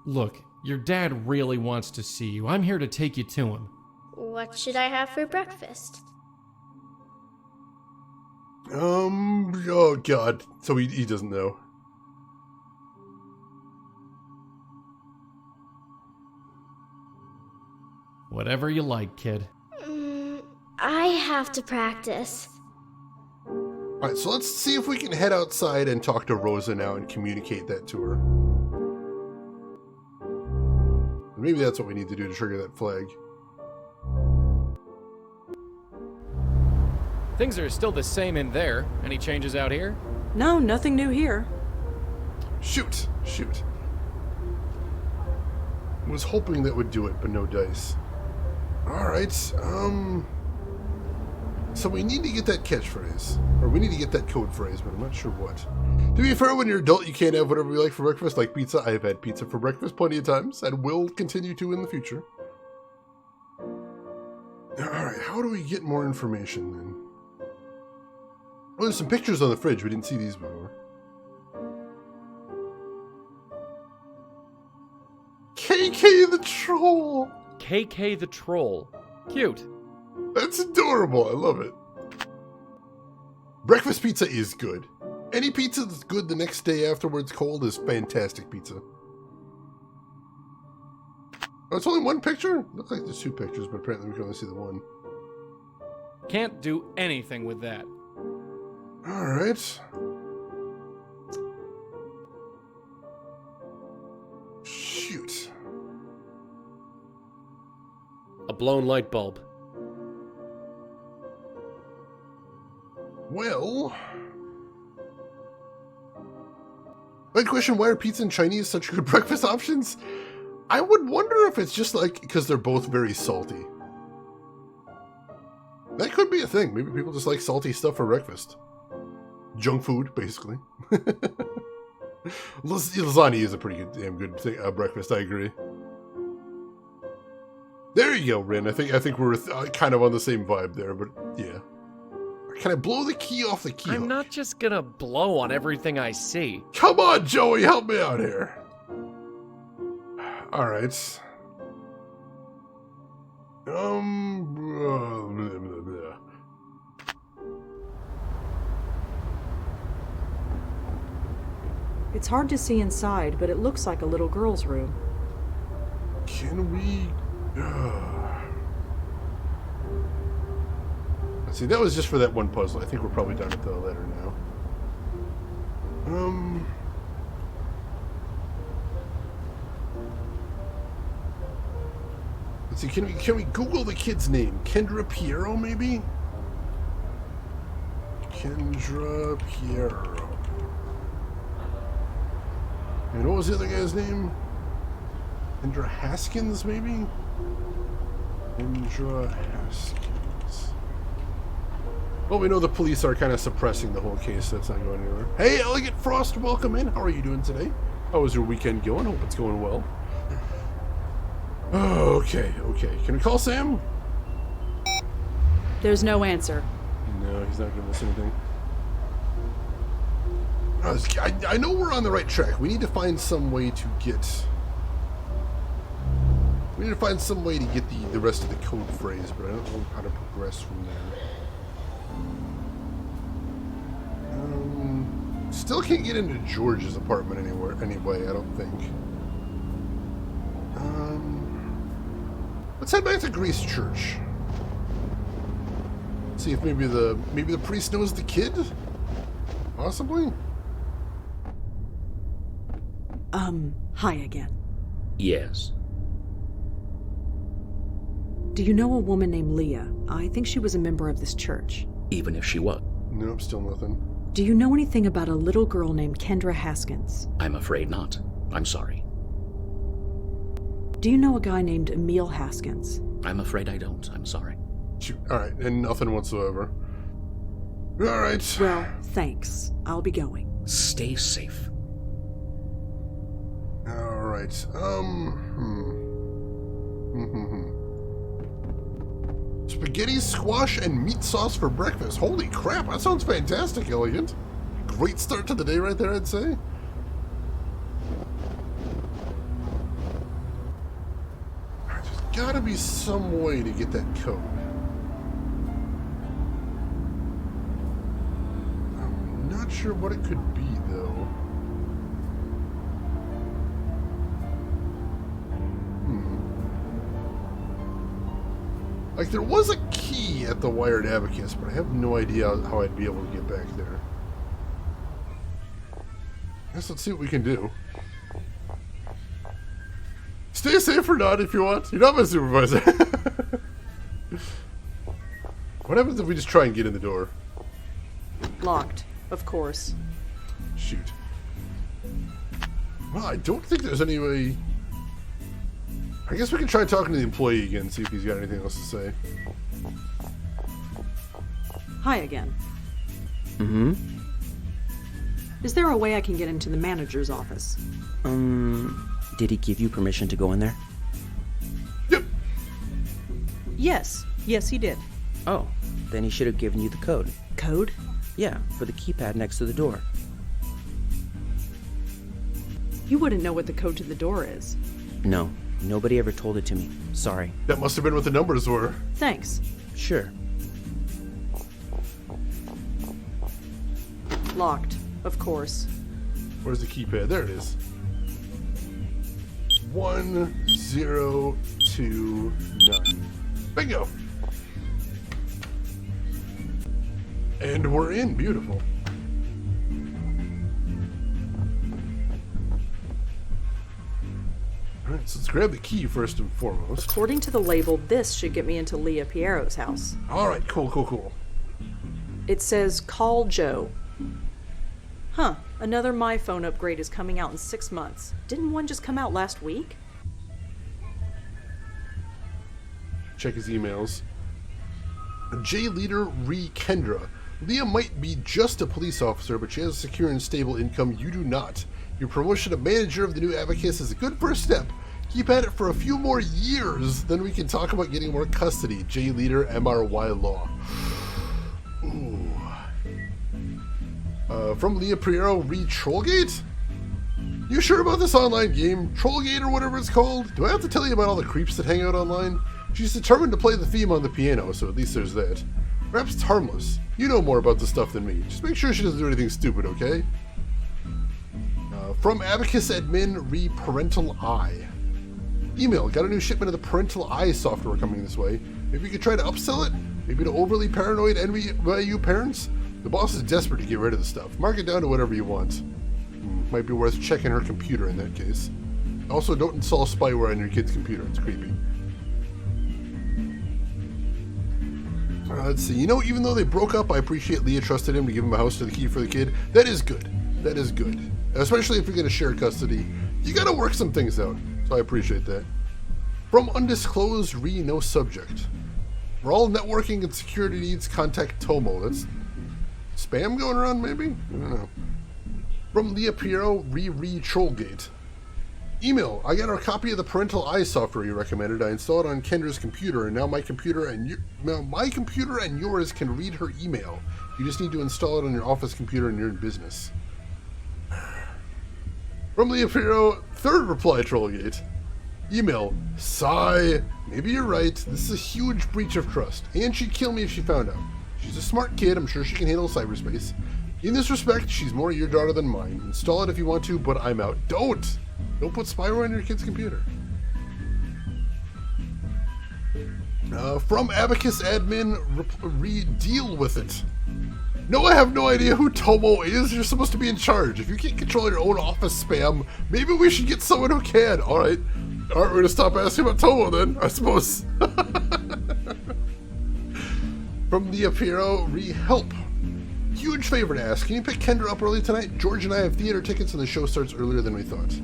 Look, your dad really wants to see you. I'm here to take you to him. What should I have for breakfast? Oh god. So he doesn't know. Whatever you like, kid. I have to practice. Alright, so let's see if we can head outside and talk to Rosa now and communicate that to her. Maybe that's what we need to do to trigger that flag. Things are still the same in there. Any changes out here? No, nothing new here. Shoot. Was hoping that would do it, but no dice. Alright, so we need to get that catchphrase. Or we need to get that code phrase, but I'm not sure what. To be fair, when you're adult, you can't have whatever you like for breakfast, like pizza. I have had pizza for breakfast plenty of times, and will continue to in the future. Alright, how do we get more information then? Oh, there's some pictures on the fridge. We didn't see these before. KK the Troll! KK the Troll. Cute. That's adorable. I love it. Breakfast pizza is good. Any pizza that's good the next day afterwards cold is fantastic pizza. Oh, it's only one picture? Looks like there's two pictures, but apparently we can only see the one. Can't do anything with that. Alright. Shoot. A blown light bulb. Well... My question, why are pizza and Chinese such good breakfast options? I would wonder if it's just like, because they're both very salty. That could be a thing. Maybe people just like salty stuff for breakfast. Junk food, basically. Lasagna is a pretty good, damn good thing, breakfast, I agree. There you go, Rin. I think we're kind of on the same vibe there, but yeah. Can I blow the key off the key? I'm not just gonna blow on everything I see. Come on, Joey, help me out here. Alright. Blah, blah, blah. It's hard to see inside, but it looks like a little girl's room. Can we... Let's see, that was just for that one puzzle. I think we're probably done with the letter now. Let's see, can we Google the kid's name? Kendra Piero, maybe? Kendra Piero. And what was the other guy's name? Kendra Haskins, maybe? Kendra Haskins. Well, we know the police are kind of suppressing the whole case, so that's not going anywhere. Hey, Elegant Frost, welcome in. How are you doing today? How was your weekend going? Hope it's going well. Okay. Can we call Sam? There's no answer. No, he's not giving us anything. I know we're on the right track. We need to find some way to get... We need to find some way to get the rest of the code phrase, but I don't know how to progress from there. Still can't get into George's apartment anyway, I don't think. Let's head back to Grace Church. See if maybe the priest knows the kid? Possibly? Hi again. Yes. Do you know a woman named Leah? I think she was a member of this church. Even if she was. Nope, still nothing. Do you know anything about a little girl named Kendra Haskins? I'm afraid not. I'm sorry. Do you know a guy named Emil Haskins? I'm afraid I don't. I'm sorry. Shoot. Alright, and nothing whatsoever. Alright. Well, thanks. I'll be going. Stay safe. Alright, Spaghetti, squash, and meat sauce for breakfast. Holy crap, that sounds fantastic, Elegant. Great start to the day right there, I'd say. There's gotta be some way to get that code. I'm not sure what it could be, though. Like, there was a key at the Wired Abacus, but I have no idea how I'd be able to get back there. I guess let's see what we can do. Stay safe or not if you want. You're not my supervisor. What happens if we just try and get in the door? Locked, of course. Shoot. Well, I don't think there's any way... I guess we can try talking to the employee again, see if he's got anything else to say. Hi again. Mm-hmm. Is there a way I can get into the manager's office? Did he give you permission to go in there? Yep. Yes, Yes, he did. Oh, then he should have given you the code. Code? Yeah, for the keypad next to the door. You wouldn't know what the code to the door is. No, nobody ever told it to me. Sorry. That must have been what the numbers were. Thanks. Sure. Locked, of course. Where's the keypad? There it is. 1029. Bingo! And we're in. Beautiful. Alright, so let's grab the key first and foremost. According to the label, this should get me into Leah Piero's house. Alright, cool. It says, call Joe. Huh, another My Phone upgrade is coming out in 6 months. Didn't one just come out last week? Check his emails. J Leader Re Kendra. Leah might be just a police officer, but she has a secure and stable income. You do not. Your promotion to manager of the new Abacus is a good first step. Keep at it for a few more years, then we can talk about getting more custody. J Leader MRY Law. Ooh. From Leah Priero, read Trollgate? You sure about this online game? Trollgate or whatever it's called? Do I have to tell you about all the creeps that hang out online? She's determined to play the theme on the piano, so at least there's that. Perhaps it's harmless. You know more about this stuff than me. Just make sure she doesn't do anything stupid, okay? From Abacus Admin, re Parental Eye. Email, got a new shipment of the Parental Eye software coming this way. Maybe you could try to upsell it? Maybe to overly paranoid NYU parents? The boss is desperate to get rid of the stuff. Mark it down to whatever you want. Might be worth checking her computer in that case. Also, don't install spyware on your kid's computer. It's creepy. Let's see. You know, even though they broke up, I appreciate Leah trusted him to give him a house to the key for the kid. That is good. That is good. Especially if you're going to share custody. You got to work some things out. So I appreciate that. From Undisclosed, re no subject. For all networking and security needs, contact Tomo. That's spam going around, maybe? I don't know. From Leah Piero, re Trollgate. Email, I got our copy of the Parental Eye software you recommended. I installed it on Kendra's computer, and now my computer and yours can read her email. You just need to install it on your office computer and you're in business. From Leah Piero, third reply, Trollgate. Email, sigh. Maybe you're right. This is a huge breach of trust, and she'd kill me if she found out. She's a smart kid. I'm sure she can handle cyberspace. In this respect, she's more your daughter than mine. Install it if you want to, but I'm out. Don't put spyware on your kid's computer. From Abacus Admin, deal with it. No, I have no idea who Tomo is. You're supposed to be in charge. If you can't control your own office spam, maybe we should get someone who can. Alright, we're gonna stop asking about Tomo then, I suppose. From the Apiro, help. Huge favor to ask. Can you pick Kendra up early tonight? George and I have theater tickets and the show starts earlier than we thought.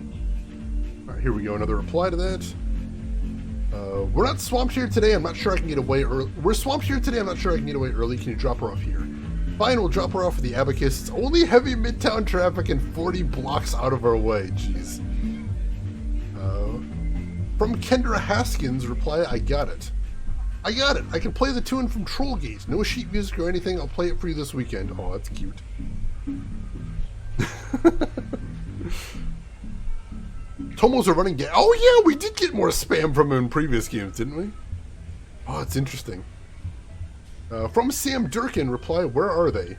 Alright, here we go. Another reply to that. We're not swamped here today. I'm not sure I can get away early. We're swamped here today. I'm not sure I can get away early. Can you drop her off here? Fine, we'll drop her off at the Abacus. It's only heavy midtown traffic and 40 blocks out of our way. Jeez. From Kendra Haskins, reply, I got it. I got it. I can play the tune from Trollgate. No sheet music or anything. I'll play it for you this weekend. Oh, that's cute. Tomo's a running game. Oh, yeah, we did get more spam from him in previous games, didn't we? Oh, that's interesting. From Sam Durkin, reply, where are they?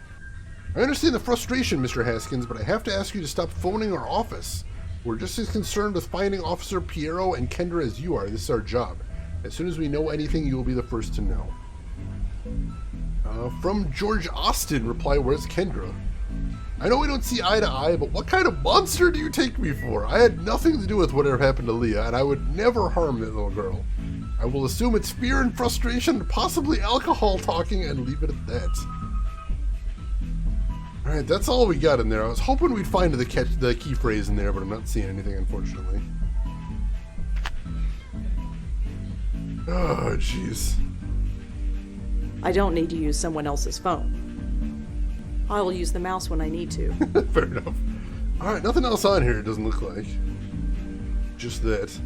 I understand the frustration, Mr. Haskins, but I have to ask you to stop phoning our office. We're just as concerned with finding Officer Piero and Kendra as you are. This is our job. As soon as we know anything, you will be the first to know. From George Austin, reply, where's Kendra? I know we don't see eye to eye, but what kind of monster do you take me for? I had nothing to do with whatever happened to Leah, and I would never harm that little girl. I will assume it's fear and frustration, and possibly alcohol talking, and leave it at that. Alright, that's all we got in there. I was hoping we'd find the key phrase in there, but I'm not seeing anything, unfortunately. Oh, jeez. I don't need to use someone else's phone. I will use the mouse when I need to. Fair enough. Alright, nothing else on here, it doesn't look like. Just that.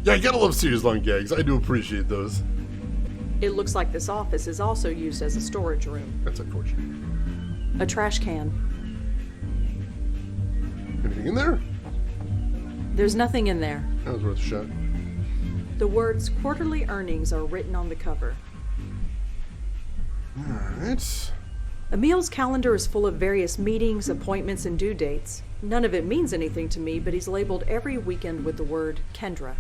Yeah, I gotta love series long gags. I do appreciate those. It looks like this office is also used as a storage room. That's unfortunate. A trash can. Anything in there? There's nothing in there. That was worth a shot. The words quarterly earnings are written on the cover. Alright. Emil's calendar is full of various meetings, appointments, and due dates. None of it means anything to me, but he's labeled every weekend with the word Kendra.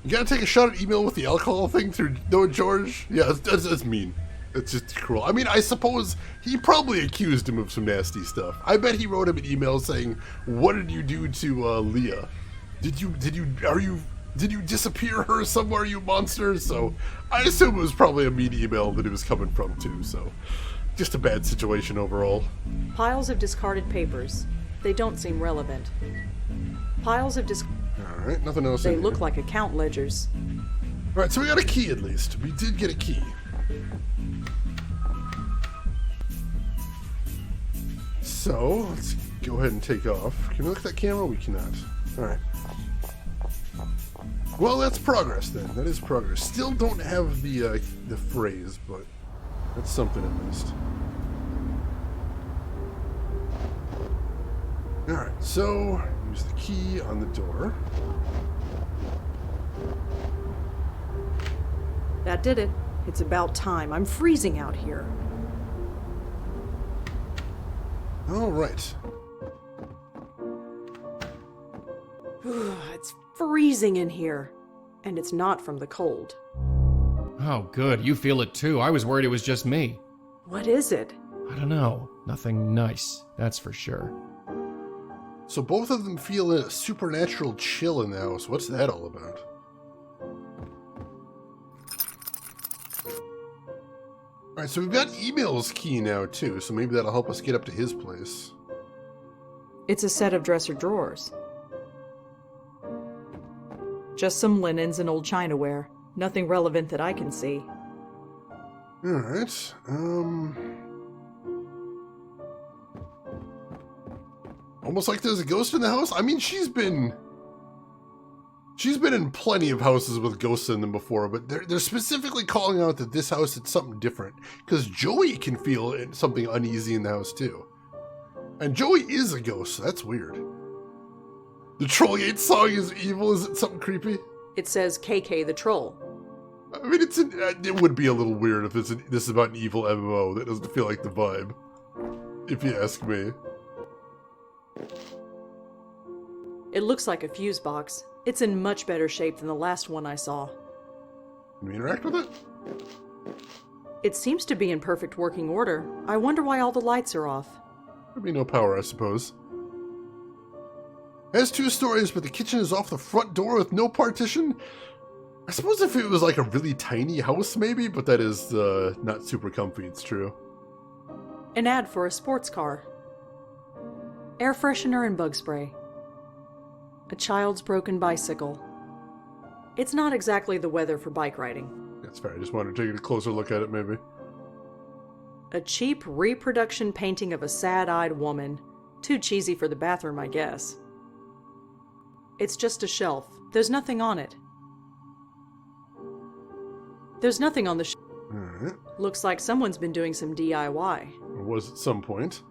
You gotta take a shot at email with the alcohol thing through Noah George? Yeah, that's mean. It's just cruel. I mean, I suppose he probably accused him of some nasty stuff. I bet he wrote him an email saying, "What did you do to Leah? Did you disappear her somewhere, you monster?" So I assume it was probably a mean email that it was coming from too. So just a bad situation overall. Piles of discarded papers. They don't seem relevant. Piles of Alright, nothing else They in look here. like account ledgers. Alright, so we got a key at least. We did get a key. So, let's go ahead and take off. Can we look at that camera? We cannot. Alright. Well, that's progress then. That is progress. Still don't have the phrase, but that's something at least. Alright, so use the key on the door. That did it. It's about time. I'm freezing out here. Alright. It's freezing in here. And it's not from the cold. Oh, good. You feel it too. I was worried it was just me. What is it? I don't know. Nothing nice, that's for sure. So both of them feel a supernatural chill in the house. What's that all about? Alright, so we've got Email's key now too, so maybe that'll help us get up to his place. It's a set of dresser drawers. Just some linens and old chinaware. Nothing relevant that I can see. Alright, almost like there's a ghost in the house? I mean, she's been in plenty of houses with ghosts in them before, but they're specifically calling out that this house is something different. Because Joey can feel something uneasy in the house too. And Joey is a ghost, so that's weird. The Troll Yates song is evil, is it something creepy? It says KK the Troll. I mean, it would be a little weird if this is about an evil MMO. That doesn't feel like the vibe, if you ask me. It looks like a fuse box. It's in much better shape than the last one I saw. Can we interact with it? It seems to be in perfect working order. I wonder why all the lights are off. There'd be no power, I suppose. It has 2 stories, but the kitchen is off the front door with no partition. I suppose if it was like a really tiny house, maybe, but that is not super comfy, it's true. An ad for a sports car. Air freshener and bug spray. A child's broken bicycle. It's not exactly the weather for bike riding. That's fair, I just wanted to take a closer look at it, maybe. A cheap reproduction painting of a sad-eyed woman. Too cheesy for the bathroom, I guess. It's just a shelf. There's nothing on it. There's nothing on the shelf. Alright. Looks like someone's been doing some DIY. Or was at some point.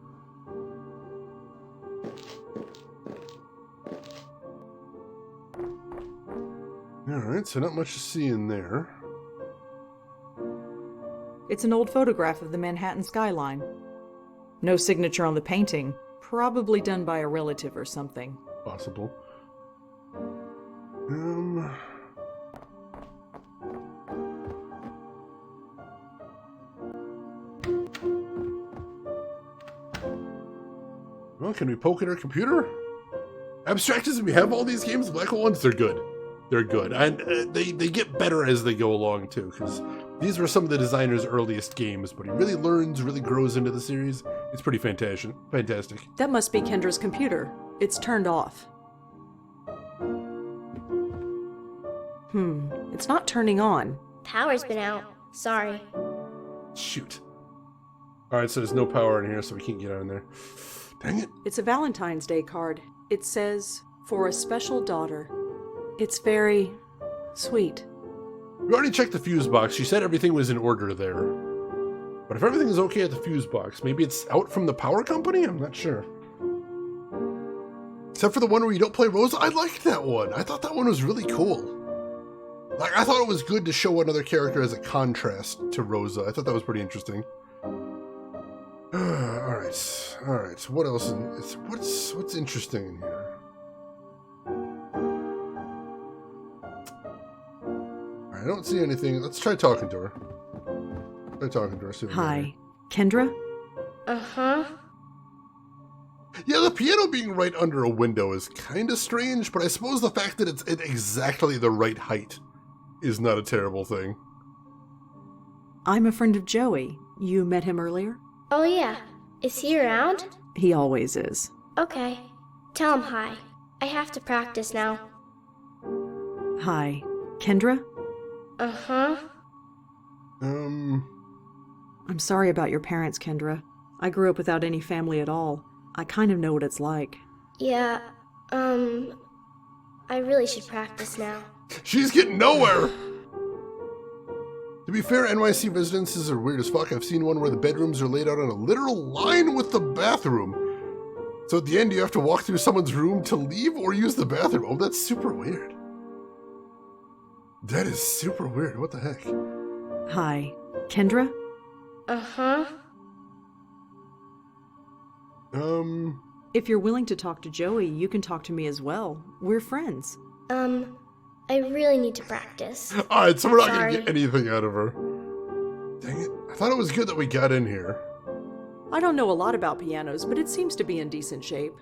Alright, so not much to see in there. It's an old photograph of the Manhattan skyline. No signature on the painting. Probably done by a relative or something. Possible. Well, can we poke at our computer? Abstractism, we have all these games. The Blackwell ones, they're good. They're good. And they get better as they go along, too, because these were some of the designer's earliest games, but he really learns, really grows into the series. It's pretty fantastic. That must be Kendra's computer. It's turned off. It's not turning on. Power's been out. Sorry. Shoot. Alright, so there's no power in here, so we can't get on there. Dang it. It's a Valentine's Day card. It says, "For a special daughter." It's very sweet. We already checked the fuse box. She said everything was in order there. But if everything is okay at the fuse box, maybe it's out from the power company? I'm not sure. Except for the one where you don't play Rosa. I liked that one. I thought that one was really cool. Like, I thought it was good to show another character as a contrast to Rosa. I thought that was pretty interesting. Alright. So what else? What's interesting in here? I don't see anything. Let's try talking to her. See what Hi, Kendra? Uh-huh. Yeah, the piano being right under a window is kind of strange, but I suppose the fact that it's at exactly the right height is not a terrible thing. I'm a friend of Joey. You met him earlier? Oh yeah. Is he around? He always is. Okay. Tell him hi. I have to practice now. Hi, Kendra? Uh-huh. I'm sorry about your parents, Kendra. I grew up without any family at all. I kind of know what it's like. Yeah, I really should practice now. She's getting nowhere! To be fair, NYC residences are weird as fuck. I've seen one where the bedrooms are laid out on a literal line with the bathroom. So at the end, you have to walk through someone's room to leave or use the bathroom. Oh, that's super weird. That is super weird. What the heck? Hi, Kendra? Uh-huh. If you're willing to talk to Joey, you can talk to me as well. We're friends. I really need to practice. Alright, so we're not gonna get anything out of her. Dang it. I thought it was good that we got in here. I don't know a lot about pianos, but it seems to be in decent shape.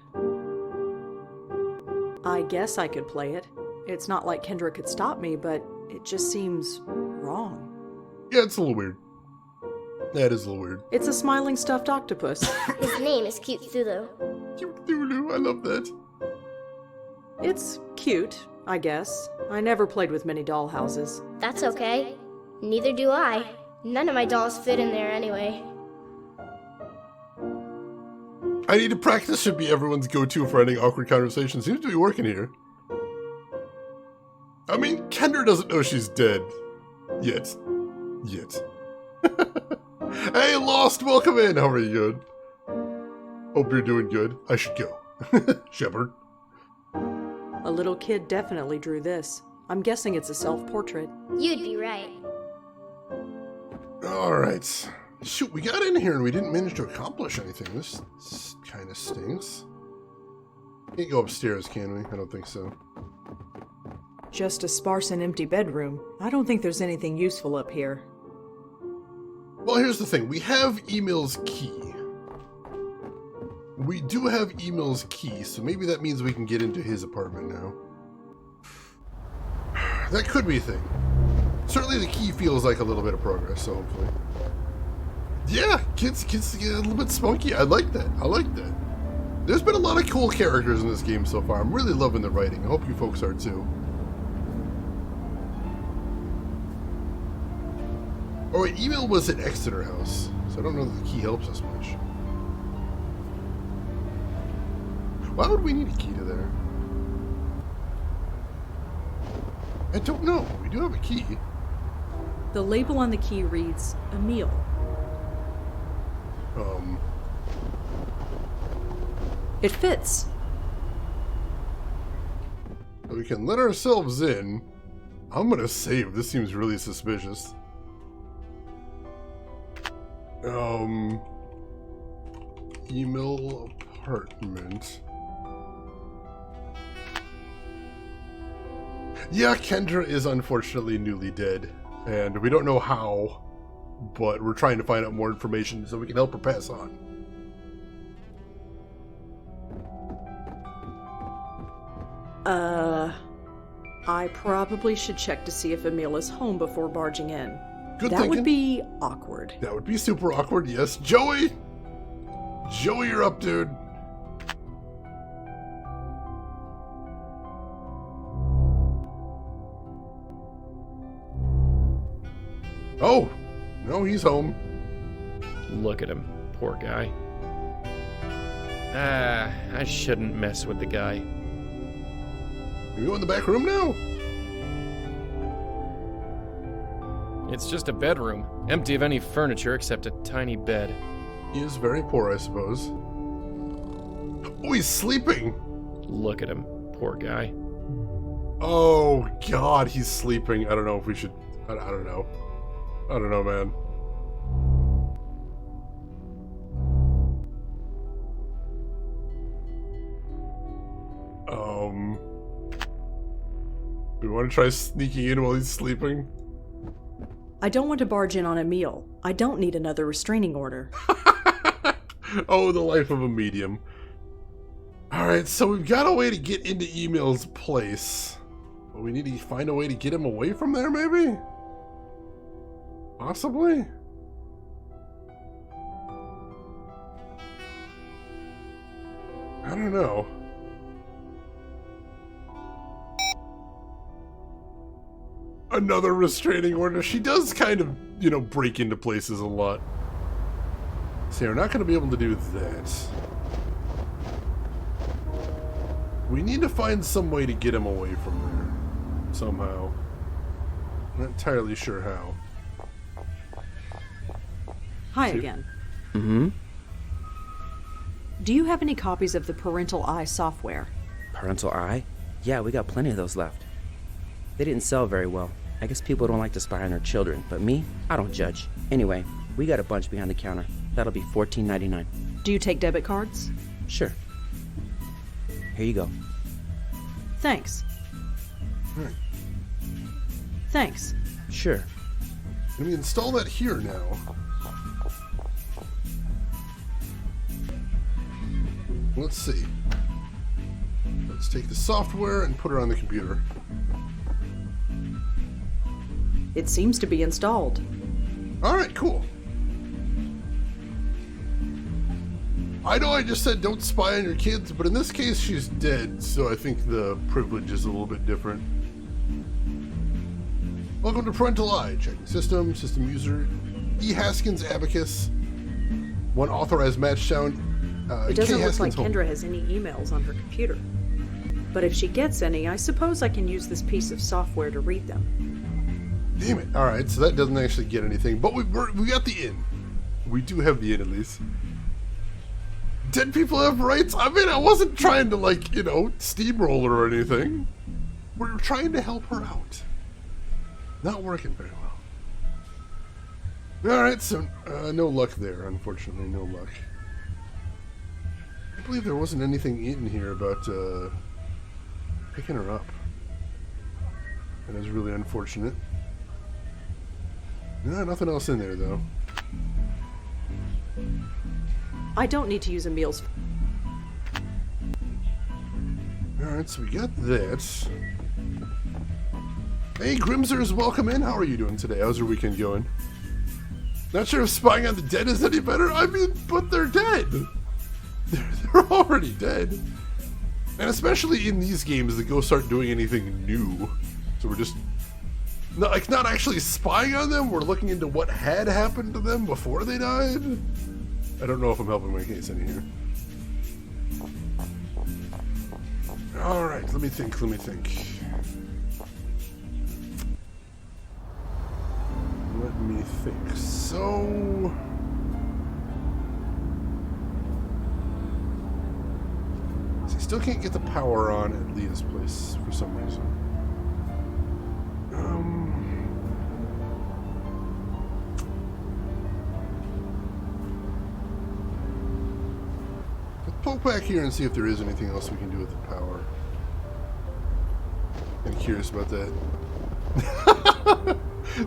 I guess I could play it. It's not like Kendra could stop me, but it just seems wrong. Yeah, it's a little weird. That is a little weird. It's a smiling stuffed octopus. His name is Cute Thulu. Cute Thulu, I love that. It's cute, I guess. I never played with many dollhouses. That's okay. Neither do I. None of my dolls fit in there anyway. I need to practice should be everyone's go-to for ending awkward conversations. Seems to be working here. I mean, Kendra doesn't know she's dead. Yet. Hey, Lost, welcome in. How are you good? Hope you're doing good. I should go. Shepard. A little kid definitely drew this. I'm guessing it's a self-portrait. You'd be right. Alright. Shoot, we got in here and we didn't manage to accomplish anything. This kind of stinks. Can't go upstairs, can we? I don't think so. Just a sparse and empty bedroom. I don't think there's anything useful up here. Well, here's the thing. We have Emil's key. We do have Emil's key, so maybe that means we can get into his apartment now. That could be a thing. Certainly the key feels like a little bit of progress, so hopefully. Yeah, kids get a little bit spunky. I like that. There's been a lot of cool characters in this game so far. I'm really loving the writing. I hope you folks are too. Oh wait, Emil was at Exeter House, so I don't know that the key helps us much. Why would we need a key to there? I don't know. We do have a key. The label on the key reads, Emil. It fits. We can let ourselves in. I'm gonna save. This seems really suspicious. Emil apartment. Yeah, Kendra is unfortunately newly dead, and we don't know how, but we're trying to find out more information so we can help her pass on. I probably should check to see if Emil is home before barging in. Good That thinking. would be awkward. That would be super awkward, yes. Joey! Joey, you're up, dude. Oh! No, he's home. Look at him. Poor guy. I shouldn't mess with the guy. We go in the back room now? It's just a bedroom, empty of any furniture except a tiny bed. He is very poor, I suppose. Oh, he's sleeping! Look at him. Poor guy. Oh, God, he's sleeping. I don't know if we should... I don't know. I don't know, man. Do we want to try sneaking in while he's sleeping? I don't want to barge in on a meal. I don't need another restraining order. Oh, the life of a medium. Alright, so we've got a way to get into Emil's place. But we need to find a way to get him away from there, maybe? Possibly? I don't know. Another restraining order. She does kind of, you know, break into places a lot. So we're not going to be able to do that. We need to find some way to get him away from there. Somehow. I'm not entirely sure how. Hi again. Mm-hmm. Do you have any copies of the Parental Eye software? Parental Eye? Yeah, we got plenty of those left. They didn't sell very well. I guess people don't like to spy on their children, but me, I don't judge. Anyway, we got a bunch behind the counter. That'll be $14.99. Do you take debit cards? Sure. Here you go. Thanks. Alright. Thanks. Sure. Let me install that here now. Let's see. Let's take the software and put it on the computer. It seems to be installed. Alright, cool. I know I just said don't spy on your kids, but in this case she's dead, so I think the privilege is a little bit different. Welcome to Parental Eye. Checking system, system user, E. Haskins Abacus. One authorized match sound. It doesn't K. look Haskins like home. Kendra has any emails on her computer. But if she gets any, I suppose I can use this piece of software to read them. Damn it. Alright, so that doesn't actually get anything, but we got the in. We do have the in at least. Dead people have rights? I mean, I wasn't trying to, like, you know, steamroll her or anything. We're trying to help her out. Not working very well. Alright, so no luck there, unfortunately, no luck. I believe there wasn't anything in here about picking her up. That is really unfortunate. No, nothing else in there, though. I don't need to use Emil's. Alright, so we got that. Hey, Grimsers, welcome in. How are you doing today? How's your weekend going? Not sure if spying on the dead is any better. I mean, but they're dead. They're already dead. And especially in these games, the ghosts aren't doing anything new. So we're just... not actually spying on them. We're looking into what had happened to them before they died. I don't know if I'm helping my case any here. Alright, let me think. So... I still can't get the power on at Leah's place for some reason. Let's poke back here and see if there is anything else we can do with the power. I'm curious about that.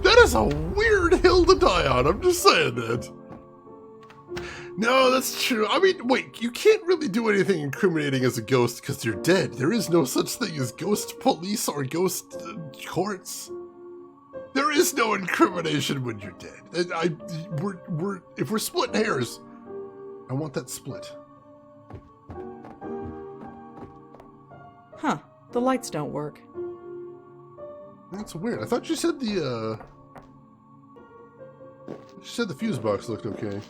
That is a weird hill to die on, I'm just saying that. No, that's true. I mean, wait, you can't really do anything incriminating as a ghost because you're dead. There is no such thing as ghost police or ghost courts. There is no incrimination when you're dead. And if we're splitting hairs, I want that split. Huh, the lights don't work. That's weird. I thought you said the fuse box looked okay.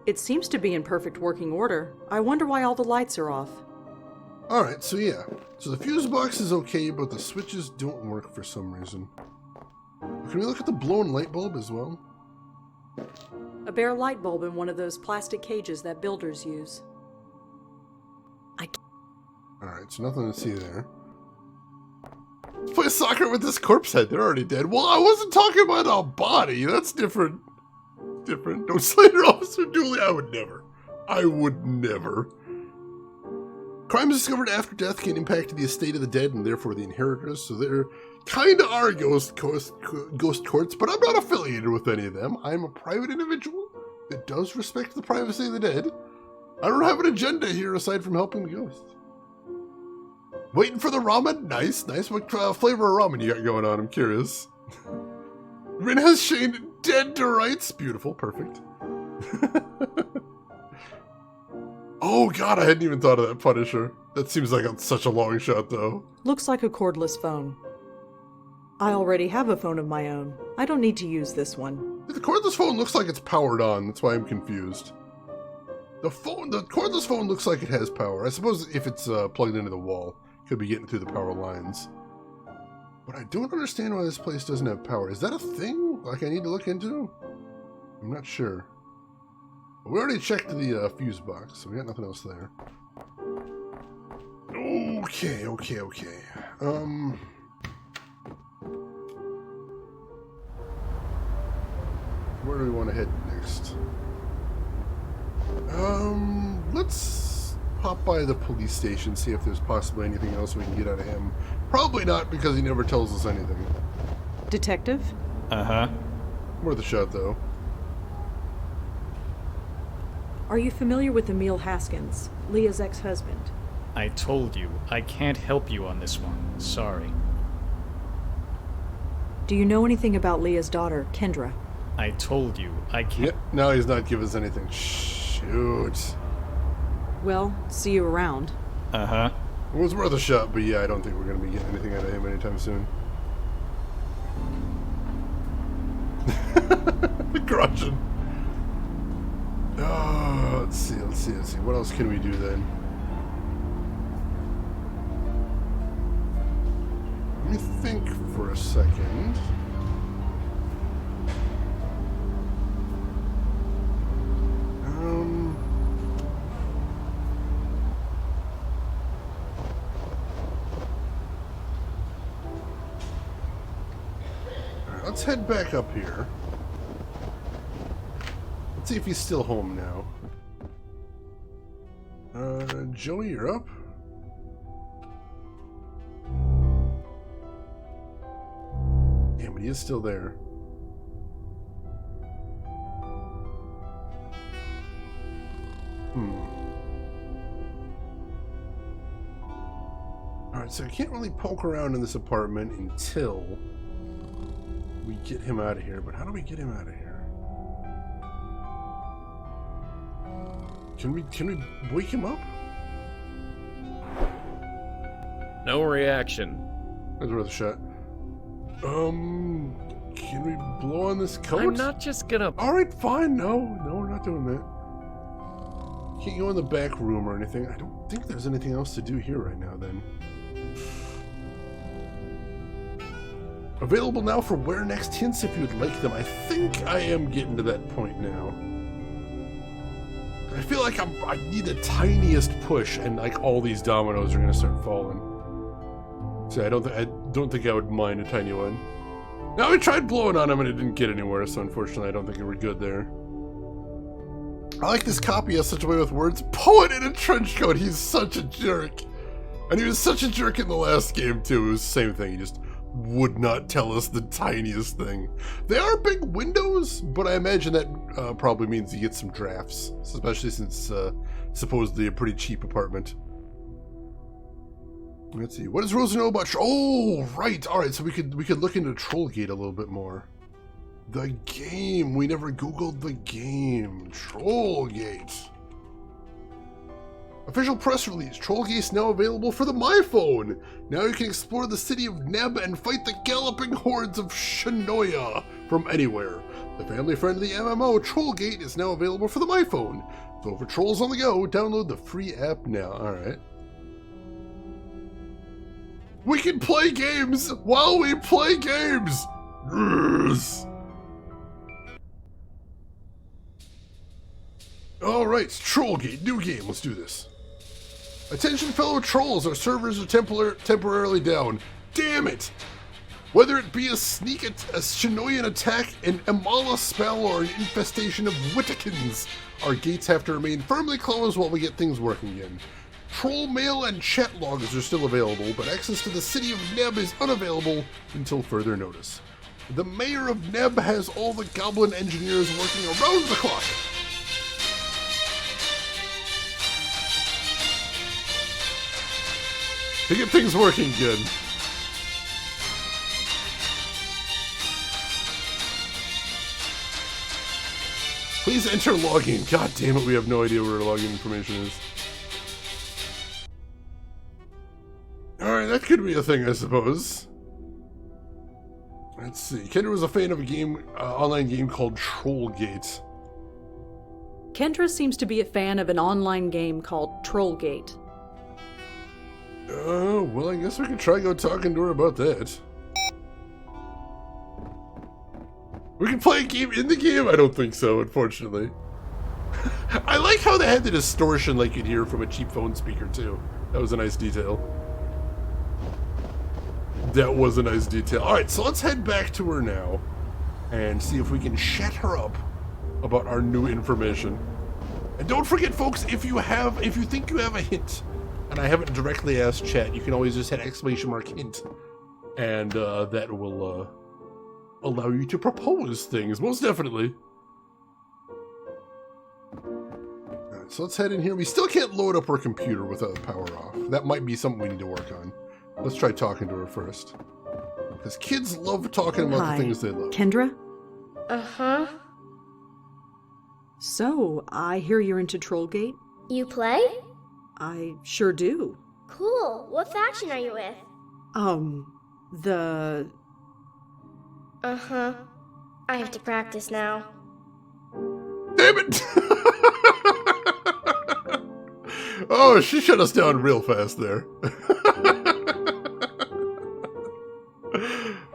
It seems to be in perfect working order. I wonder why all the lights are off. Alright, so yeah. So the fuse box is okay, but the switches don't work for some reason. Can we look at the blown light bulb as well? A bare light bulb in one of those plastic cages that builders use. Alright, so nothing to see there. Let's play soccer with this corpse head. They're already dead. Well, I wasn't talking about a body. That's different. Different. Don't slander Officer Dooley. I would never. I would never. Crimes discovered after death can impact the estate of the dead and therefore the inheritors, so there kind of are ghost courts, but I'm not affiliated with any of them. I'm a private individual that does respect the privacy of the dead. I don't have an agenda here aside from helping the ghosts. Waiting for the ramen? Nice, nice. What flavor of ramen you got going on? I'm curious. Rin has Shane dead to rights. Beautiful, perfect. Oh god, I hadn't even thought of that Punisher. That seems like such a long shot, though. Looks like a cordless phone. I already have a phone of my own. I don't need to use this one. The cordless phone looks like it's powered on. That's why I'm confused. The cordless phone looks like it has power. I suppose if it's plugged into the wall, it could be getting through the power lines. But I don't understand why this place doesn't have power. Is that a thing? Like I need to look into? I'm not sure. We already checked the fuse box, so we got nothing else there. Okay. Where do we want to head next? Let's pop by the police station, see if there's possibly anything else we can get out of him. Probably not, because he never tells us anything. Detective? Uh-huh. Worth a shot, though. Are you familiar with Emil Haskins, Leah's ex-husband? I told you, I can't help you on this one. Sorry. Do you know anything about Leah's daughter, Kendra? I told you, I can't... Yep, now he's not giving us anything. Shoot. Well, see you around. Uh-huh. It was worth a shot, but yeah, I don't think we're going to be getting anything out of him anytime soon. Grudging. Oh, let's see. What else can we do then? Let me think for a second. Alright, let's head back up here. Let's see if he's still home now. Joey, you're up. Damn, but he is still there. Alright, so I can't really poke around in this apartment until we get him out of here. But how do we get him out of here? Can we wake him up? No reaction. That's worth a shot. Can we blow on this coat? I'm not just gonna... Alright, fine. No, we're not doing that. Can't go in the back room or anything. I don't think there's anything else to do here right now, then. Available now for where next hints if you'd like them. I think I am getting to that point now. I feel like I need the tiniest push, and like all these dominoes are gonna start falling. So I don't think I would mind a tiny one. Now we tried blowing on him and it didn't get anywhere, so unfortunately I don't think we're good there. I like this copy has such a way with words. Poet in a trench coat, he's such a jerk. And he was such a jerk in the last game too. It was the same thing, he just would not tell us the tiniest thing. They are big windows, but I imagine that probably means you get some drafts, especially since supposedly a pretty cheap apartment. Let's see. What does Rosa know about? Oh, right. All right. So we could look into Trollgate a little bit more. The game. We never Googled the game. Trollgate. Official press release. Trollgate's now available for the MyPhone. Now you can explore the city of Neb and fight the galloping hordes of Shinoya from anywhere. The family-friendly MMO Trollgate is now available for the MyPhone. So for trolls on the go, download the free app now. All right. We can play games while we play games! Yes. Alright, Trollgate, new game, let's do this. Attention fellow trolls, our servers are temporarily down. Damn it! Whether it be a Shinoyan attack, an Amala spell, or an infestation of Whittakins, our gates have to remain firmly closed while we get things working again. Troll mail and chat logs are still available, but access to the city of Neb is unavailable until further notice. The mayor of Neb has all the goblin engineers working around the clock. To get things working again. Please enter login. God damn it, we have no idea where our login information is. Alright, that could be a thing, I suppose. Let's see. Kendra was a fan of a game, online game called Trollgate. Kendra seems to be a fan of an online game called Trollgate. Well, I guess we could try go talking to her about that. We can play a game in the game? I don't think so, unfortunately. I like how they had the distortion like you'd hear from a cheap phone speaker, too. That was a nice detail. That was a nice detail. Alright, so let's head back to her now and see if we can shut her up about our new information. And don't forget, folks, if you think you have a hint, and I haven't directly asked chat, you can always just hit !hint, and that will allow you to propose things, most definitely. Alright, so let's head in here. We still can't load up our computer without the power off. That might be something we need to work on. Let's try talking to her first. Because kids love talking about the things they love. Kendra? Uh-huh. So, I hear you're into Trollgate? You play? I sure do. Cool. What faction are you with? The... Uh-huh. I have to practice now. Damn it! Oh, she shut us down real fast there.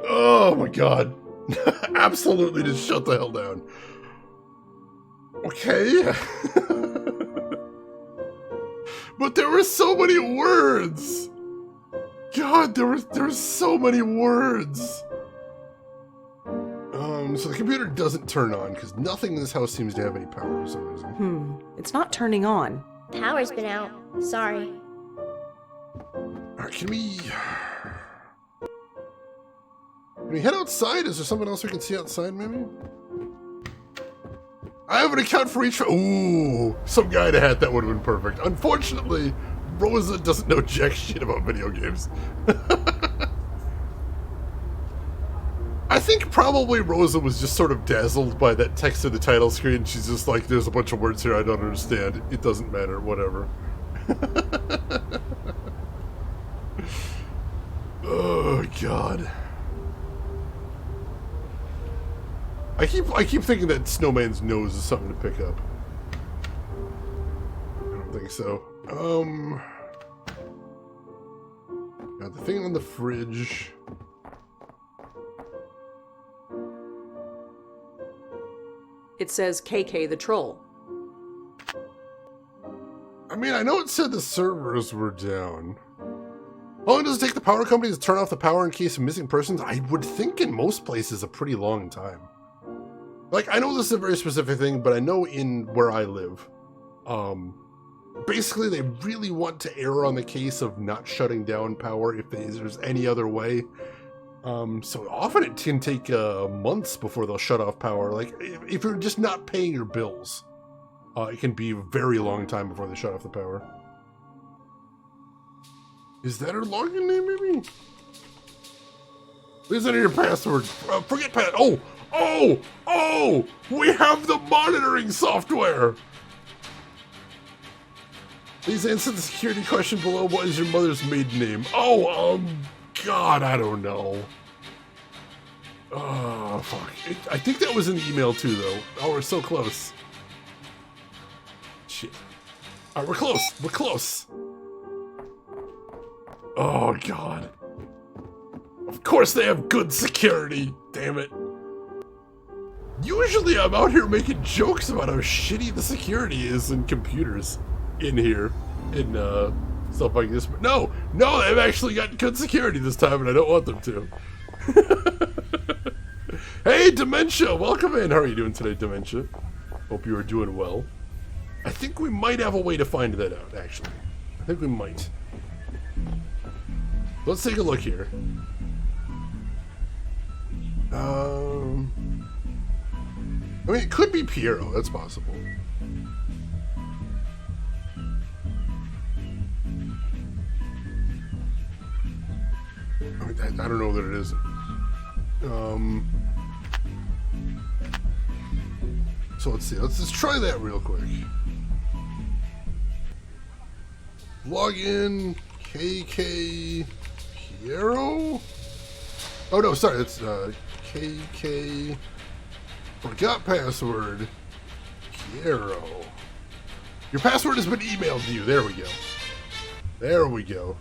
Oh my god. Absolutely just shut the hell down. Okay. But there were so many words. God, there were so many words. So the computer doesn't turn on because nothing in this house seems to have any power for some reason. It's not turning on. Power's been out. Sorry. Alright, can we head outside? Is there something else we can see outside, maybe? I have an account for each... Ooh, some guy in a hat, that would have been perfect. Unfortunately, Rosa doesn't know jack shit about video games. I think probably Rosa was just sort of dazzled by that text in the title screen. She's just like, there's a bunch of words here I don't understand. It doesn't matter, whatever. Oh, God. I keep thinking that Snowman's nose is something to pick up. I don't think so. Got the thing on the fridge. It says KK the Troll. I mean, I know it said the servers were down. How long does it take the power company to turn off the power in case of missing persons? I would think in most places a pretty long time. Like, I know this is a very specific thing, but I know in where I live, basically they really want to err on the case of not shutting down power if there's any other way. So often it can take months before they'll shut off power. Like, if you're just not paying your bills, it can be a very long time before they shut off the power. Is that her login name, maybe? Please enter your password. Forget password. Oh! We have the monitoring software! Please answer the security question below. What is your mother's maiden name? God, I don't know. Oh, fuck. I think that was in the email, too, though. Oh, we're so close. Shit. Alright, we're close. We're close. Oh, God. course they have good security, damn it. Usually I'm out here making jokes about how shitty the security is in computers in here, in stuff like this, but no, they've actually got good security this time and I don't want them to. Hey, Dementia, welcome in. How are you doing today, Dementia? Hope you are doing well. I think we might have a way to find that out, actually. I think we might. Let's take a look here. I mean, it could be Piero. That's possible. I mean, I don't know that it is. So let's see. Let's just try that real quick. Log in. KK Piero. Oh no, sorry. It's KK. Forgot password. Piero. Your password has been emailed to you. There we go. There we go.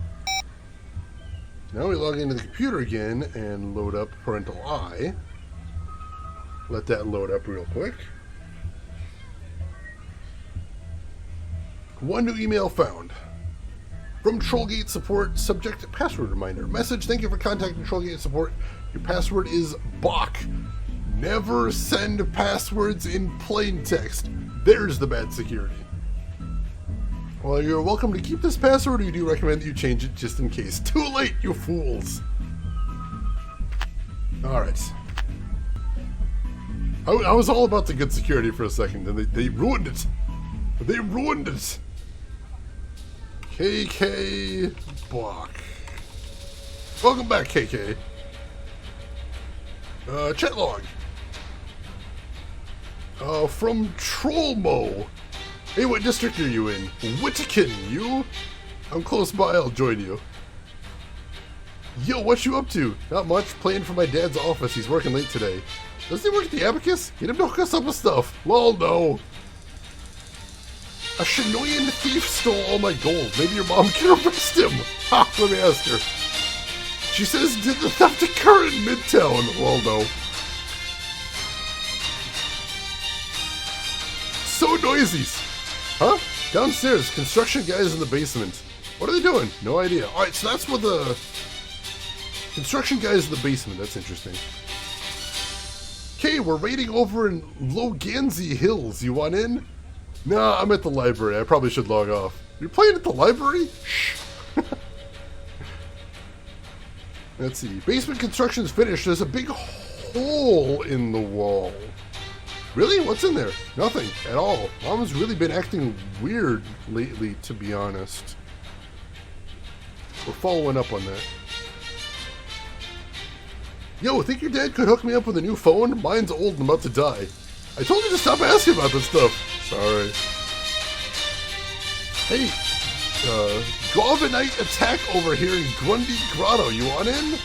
Now we log into the computer again and load up Parental Eye. Let that load up real quick. One new email found. From Trollgate Support, subject password reminder. Message, thank you for contacting Trollgate Support. Your password is Bach. Never send passwords in plain text. There's the bad security. Well, you're welcome to keep this password, or you do recommend that you change it just in case. Too late, you fools! Alright. I was all about the good security for a second, and they ruined it. They ruined it! KK Block. Welcome back, KK. Chat log. From Trollmo. Hey, what district are you in? Whittakin, you? I'm close by, I'll join you. Yo, what you up to? Not much, playing for my dad's office, he's working late today. Doesn't he work at the Abacus? Get him to hook us up with stuff. Lol, no. A Shinoyan thief stole all my gold. Maybe your mom can arrest him. Ha, let me ask her. She says did the theft occur in Midtown? Well, no. So noisy. Huh? Downstairs, construction guys in the basement. What are they doing? No idea. Alright, so that's what the... Construction guys in the basement, that's interesting. Okay, we're raiding over in Loganzi Hills. You want in? Nah, I'm at the library. I probably should log off. You're playing at the library? Shh. Let's see. Basement construction's finished. There's a big hole in the wall. Really? What's in there? Nothing at all. Mom's really been acting weird lately, to be honest. We're following up on that. Yo, think your dad could hook me up with a new phone? Mine's old and about to die. I told you to stop asking about this stuff. Sorry. Hey, Govinite attack over here in Grundy Grotto. You want in?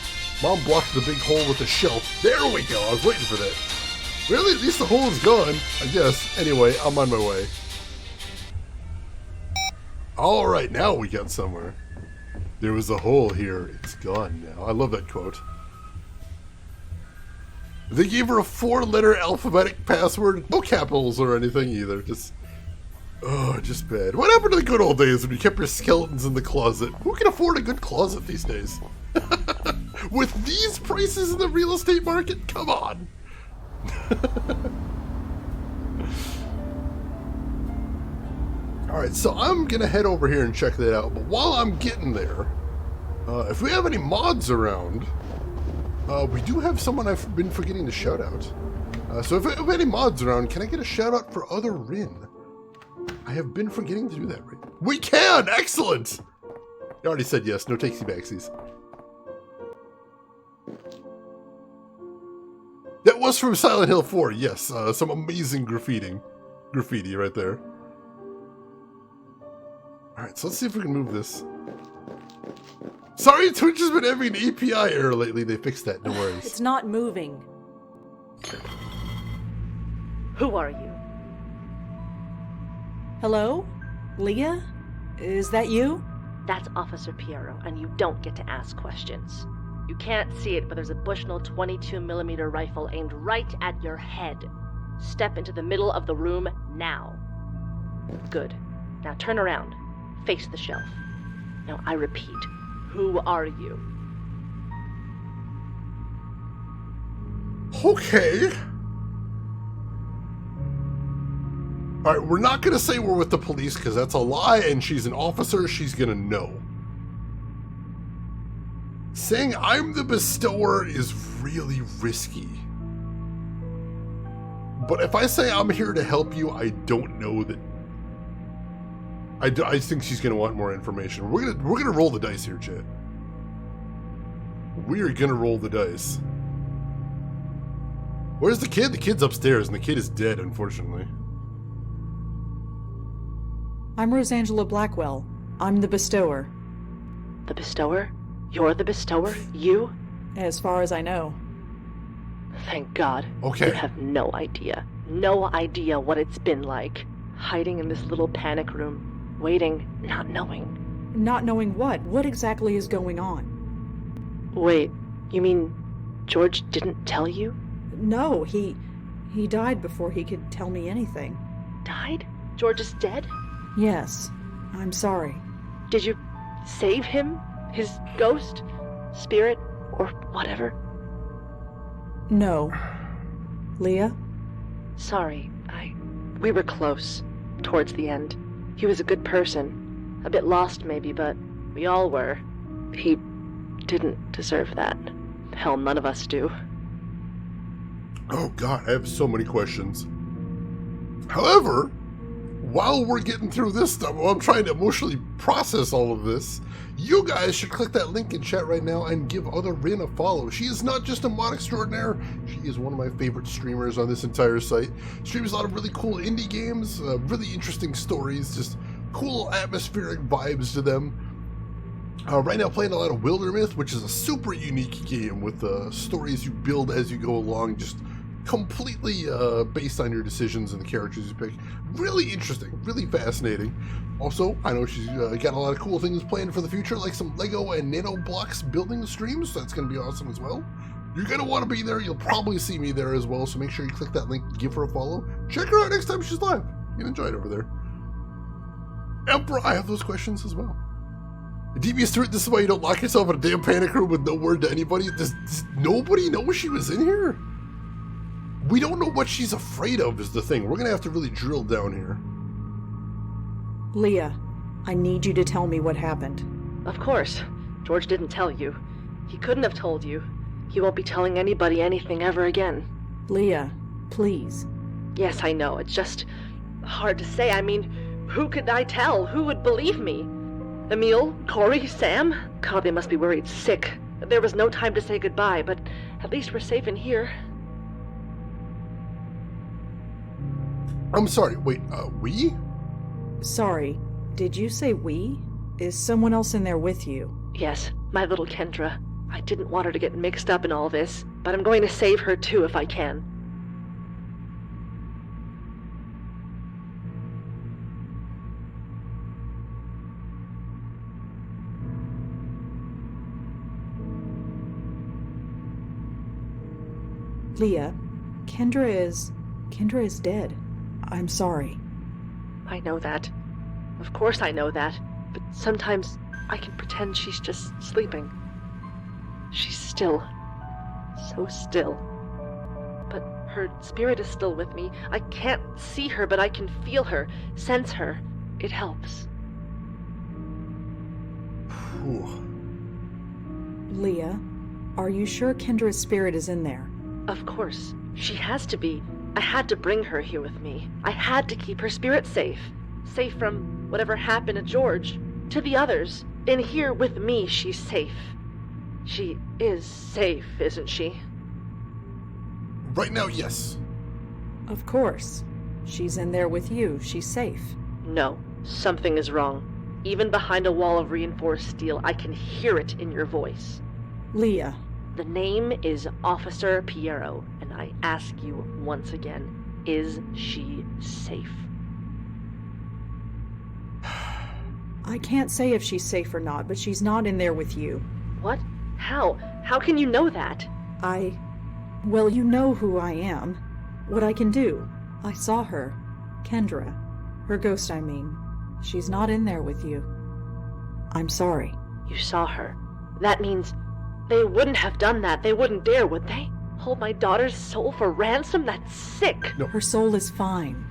Mom blocked the big hole with a shelf. There we go. I was waiting for that. Really? At least the hole is gone, I guess. Anyway, I'm on my way. Alright, now we got somewhere. There was a hole here. It's gone now. I love that quote. They gave her a 4-letter alphabetic password. No capitals or anything either. Just bad. What happened to the good old days when you kept your skeletons in the closet? Who can afford a good closet these days? With these prices in the real estate market? Come on. Alright, so I'm gonna head over here and check that out. But while I'm getting there, if we have any mods around... we do have someone I've been forgetting to shout out. So if I have any mods around, can I get a shout out for Other Rin? I have been forgetting to do that, right? We can! Excellent! You already said yes, no takesy backsies. That was from Silent Hill 4, yes. Some amazing graffiti right there. Alright, so let's see if we can move this. Sorry, Twitch has been having an API error lately. They fixed that, no worries. It's not moving. Who are you? Hello? Leah? Is that you? That's Officer Piero, and you don't get to ask questions. You can't see it, but there's a Bushnell 22mm rifle aimed right at your head. Step into the middle of the room now. Good. Now turn around. Face the shelf. Now I repeat, who are you? Okay. Alright, we're not going to say we're with the police because that's a lie and she's an officer. She's going to know. Saying I'm the bestower is really risky. But if I say I'm here to help you, I don't know that... I think she's going to want more information. We're gonna roll the dice here, chat. We are going to roll the dice. Where's the kid? The kid's upstairs, and the kid is dead, unfortunately. I'm Rosangela Blackwell. I'm the bestower. The bestower? You're the bestower? You? As far as I know. Thank God. Okay. You have no idea. No idea what it's been like. Hiding in this little panic room. Waiting, not knowing. Not knowing what? What exactly is going on? Wait, you mean George didn't tell you? No, he died before he could tell me anything. Died? George is dead? Yes. I'm sorry. Did you save him? His ghost? Spirit? Or whatever? No. Leah? Sorry, we were close. Towards the end. He was a good person. A bit lost maybe, but we all were. He didn't deserve that. Hell, none of us do. Oh God, I have so many questions. However, while we're getting through this stuff, while I'm trying to emotionally process all of this, you guys should click that link in chat right now and give other Rin a follow. She is not just a mod extraordinaire, she is one of my favorite streamers on this entire site. Streams a lot of really cool indie games, really interesting stories, just cool atmospheric vibes to them. Right now playing a lot of Wildermyth, which is a super unique game with stories you build as you go along, just completely based on your decisions and the characters you pick. Really interesting, really fascinating. Also, I know she's got a lot of cool things planned for the future, like some Lego and Nano Blocks building streams, so that's going to be awesome as well. You're going to want to be there, you'll probably see me there as well, so make sure you click that link, give her a follow. Check her out next time she's live. You'll enjoy it over there. Emperor, I have those questions as well. Devious Threat, this is why you don't lock yourself in a damn panic room with no word to anybody. Does nobody know she was in here? We don't know what she's afraid of is the thing. We're going to have to really drill down here. Leah, I need you to tell me what happened. Of course. George didn't tell you. He couldn't have told you. He won't be telling anybody anything ever again. Leah, please. Yes, I know. It's just hard to say. I mean, who could I tell? Who would believe me? Emil? Corey? Sam? God, they must be worried sick. There was no time to say goodbye, but at least we're safe in here. I'm sorry, wait, we? Sorry, did you say we? Is someone else in there with you? Yes, my little Kendra. I didn't want her to get mixed up in all this, but I'm going to save her too if I can. Leah, Kendra is dead. I'm sorry. I know that. Of course I know that. But sometimes I can pretend she's just sleeping. She's still. So still. But her spirit is still with me. I can't see her, but I can feel her, sense her. It helps. Leah, are you sure Kendra's spirit is in there? Of course. She has to be. I had to bring her here with me. I had to keep her spirit safe. Safe from whatever happened to George. To the others. In here with me, she's safe. She is safe, isn't she? Right now, yes. Of course. She's in there with you. She's safe. No. Something is wrong. Even behind a wall of reinforced steel, I can hear it in your voice. Leah. The name is Officer Piero, and I ask you once again, is she safe? I can't say if she's safe or not, but she's not in there with you. What? How? How can you know that? Well, you know who I am. What I can do. I saw her. Kendra. Her ghost, I mean. She's not in there with you. I'm sorry. You saw her. That means they wouldn't have done that. They wouldn't dare, would they? Hold my daughter's soul for ransom? That's sick. No. Her soul is fine.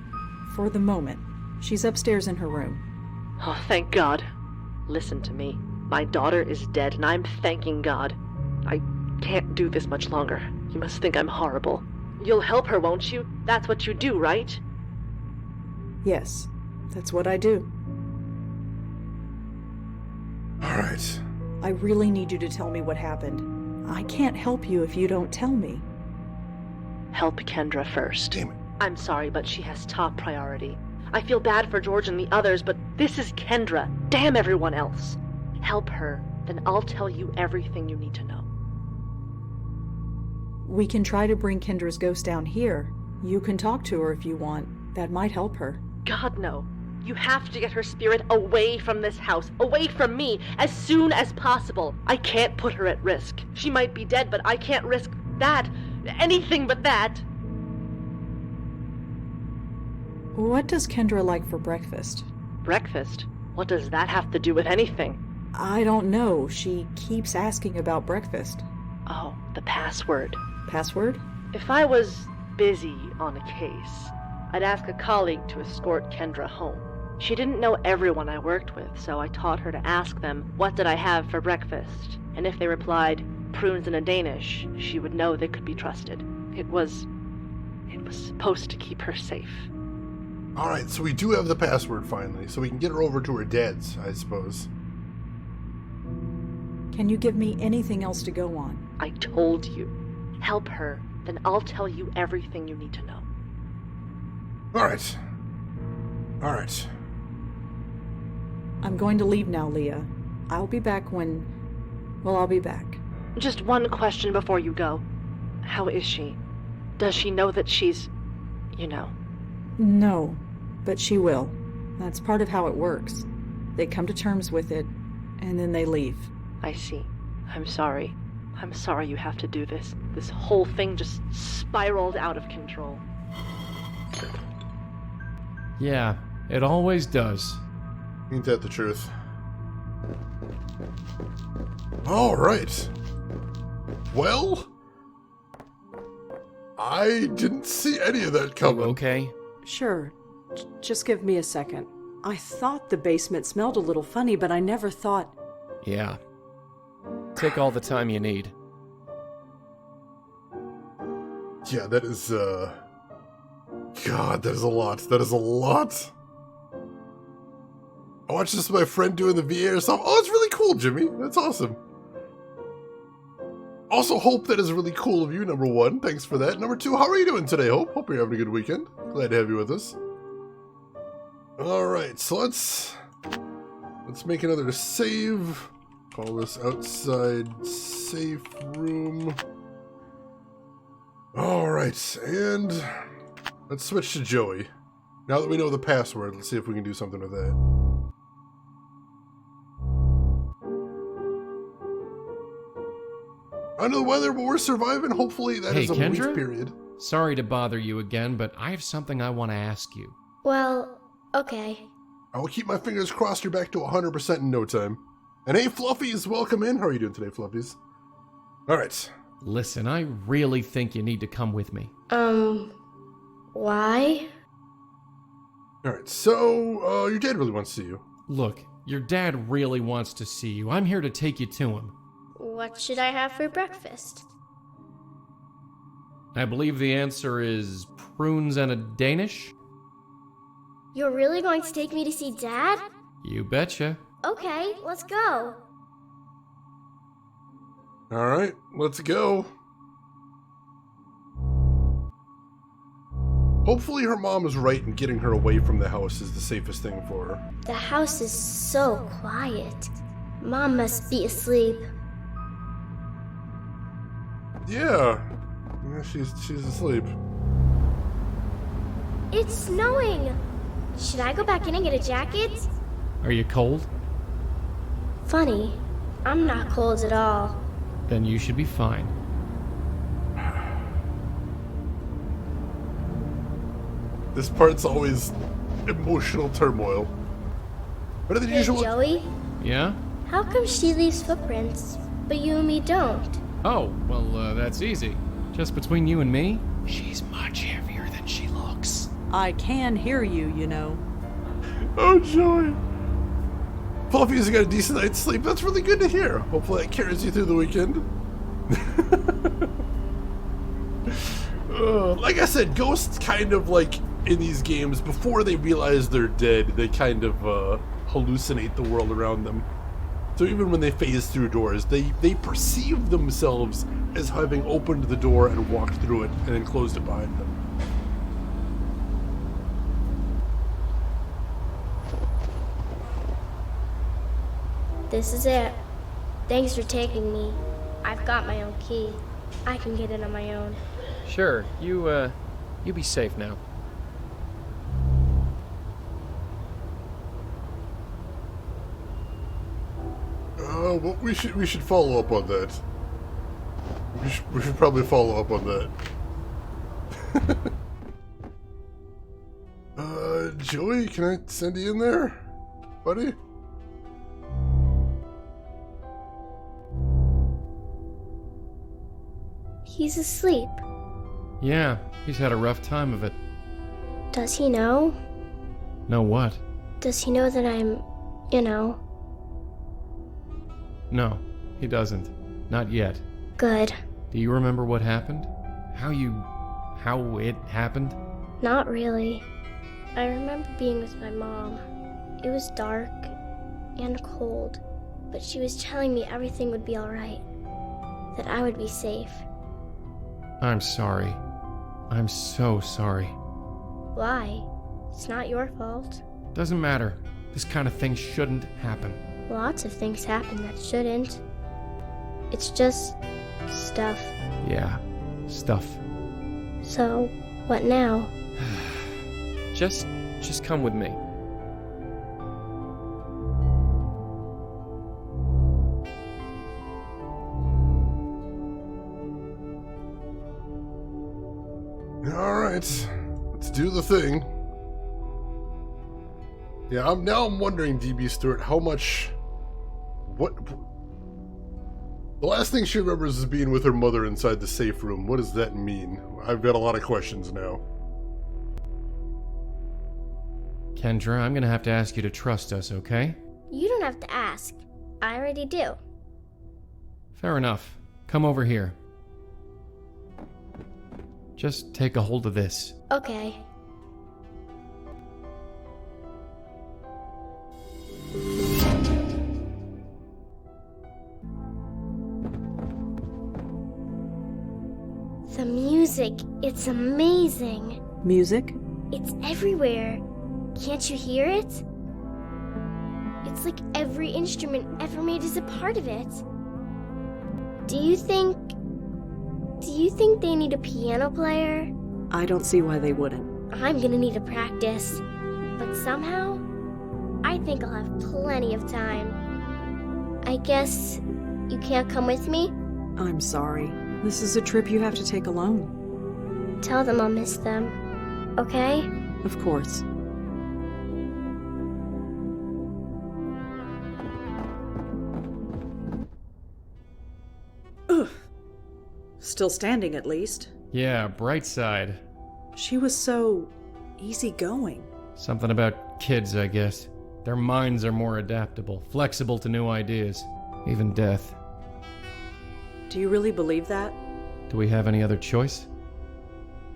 For the moment. She's upstairs in her room. Oh, thank God. Listen to me. My daughter is dead, and I'm thanking God. I can't do this much longer. You must think I'm horrible. You'll help her, won't you? That's what you do, right? Yes, that's what I do. All right. I really need you to tell me what happened. I can't help you if you don't tell me. Help Kendra first. Damn it. I'm sorry, but she has top priority. I feel bad for George and the others, but this is Kendra. Damn everyone else. Help her, then I'll tell you everything you need to know. We can try to bring Kendra's ghost down here. You can talk to her if you want. That might help her. God, no. You have to get her spirit away from this house, away from me, as soon as possible. I can't put her at risk. She might be dead, but I can't risk that. Anything but that. What does Kendra like for breakfast? Breakfast? What does that have to do with anything? I don't know. She keeps asking about breakfast. Oh, the password. Password? If I was busy on a case, I'd ask a colleague to escort Kendra home. She didn't know everyone I worked with, so I taught her to ask them, what did I have for breakfast? And if they replied, prunes and a Danish, she would know they could be trusted. It was supposed to keep her safe. Alright, so we do have the password finally, so we can get her over to her dad's, I suppose. Can you give me anything else to go on? I told you. Help her, then I'll tell you everything you need to know. Alright. Alright. I'm going to leave now, Leah. I'll be back when... Well, I'll be back. Just one question before you go. How is she? Does she know that she's... you know? No, but she will. That's part of how it works. They come to terms with it, and then they leave. I see. I'm sorry. I'm sorry you have to do this. This whole thing just spiraled out of control. Yeah, it always does. Ain't that the truth? Alright. Well, I didn't see any of that coming. Okay? Sure. Just give me a second. I thought the basement smelled a little funny, but I never thought... Yeah. Take all the time you need. Yeah, that is, God, that is a lot. That is a lot. I watched this with my friend doing the VA stuff. Oh, it's really cool, Jimmy. That's awesome. Also, Hope, that is really cool of you, number one. Thanks for that. Number two, how are you doing today, Hope? Hope you're having a good weekend. Glad to have you with us. Alright, so let's make another save. Call this outside safe room. Alright, and let's switch to Joey. Now that we know the password, let's see if we can do something with that. Under the weather, but we're surviving. Hopefully that is a brief period. Sorry to bother you again, but I have something I want to ask you. Well, okay. I will keep my fingers crossed you're back to 100% in no time. And hey, Fluffies, welcome in. How are you doing today, Fluffies? Alright. Listen, I really think you need to come with me. Why? Alright, so, your dad really wants to see you. Look, your dad really wants to see you. I'm here to take you to him. What should I have for breakfast? I believe the answer is prunes and a Danish? You're really going to take me to see Dad? You betcha. Okay, let's go. Alright, let's go. Hopefully her mom is right in getting her away from the house is the safest thing for her. The house is so quiet. Mom must be asleep. Yeah, she's asleep. It's snowing! Should I go back in and get a jacket? Are you cold? Funny, I'm not cold at all. Then you should be fine. This part's always emotional turmoil. What are the Hey, usual? Joey, Yeah? how come she leaves footprints, but you and me don't? Oh, well, that's easy. Just between you and me? She's much heavier than she looks. I can hear you, you know. Oh, Joey. Fluffy's got a decent night's sleep. That's really good to hear. Hopefully that carries you through the weekend. Like I said, ghosts kind of like in these games, before they realize they're dead, they kind of hallucinate the world around them. So even when they phase through doors, they perceive themselves as having opened the door and walked through it and then closed it behind them. This is it. Thanks for taking me. I've got my own key. I can get in on my own. Sure, you be safe now. Well, we should follow up on that. We should probably follow up on that. Joey, can I send you in there, buddy? He's asleep. Yeah, he's had a rough time of it. Does he know? Know what? Does he know that I'm, you know? No, he doesn't. Not yet. Good. Do you remember what happened? How it happened? Not really. I remember being with my mom. It was dark and cold, but she was telling me everything would be alright. That I would be safe. I'm sorry. I'm so sorry. Why? It's not your fault. Doesn't matter. This kind of thing shouldn't happen. Lots of things happen that shouldn't. It's just stuff. Yeah, stuff. So, what now? Just come with me. Alright, let's do the thing. Yeah, I'm wondering, DB Stewart, how much... What... The last thing she remembers is being with her mother inside the safe room. What does that mean? I've got a lot of questions now. Kendra, I'm gonna have to ask you to trust us, okay? You don't have to ask. I already do. Fair enough. Come over here. Just take a hold of this. Okay. The music, it's amazing. Music? It's everywhere. Can't you hear it? It's like every instrument ever made is a part of it. Do you think they need a piano player? I don't see why they wouldn't. I'm gonna need a practice. But somehow, I think I'll have plenty of time. I guess you can't come with me? I'm sorry. This is a trip you have to take alone. Tell them I'll miss them. Okay? Of course. Ugh. Still standing, at least. Yeah, bright side. She was so easygoing. Something about kids, I guess. Their minds are more adaptable, flexible to new ideas, even death. Do you really believe that? Do we have any other choice?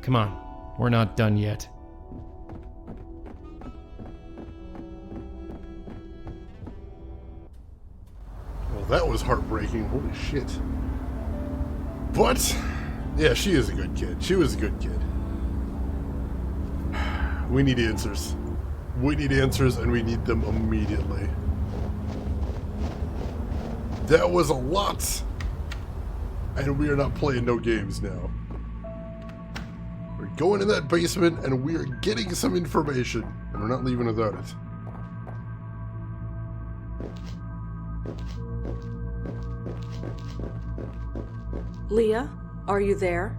Come on, we're not done yet. Well, that was heartbreaking. Holy shit. But, yeah, she is a good kid. She was a good kid. We need answers. We need answers, and we need them immediately. That was a lot. And we are not playing no games now. We're going in that basement, and we are getting some information, and we're not leaving without it. Leah, are you there?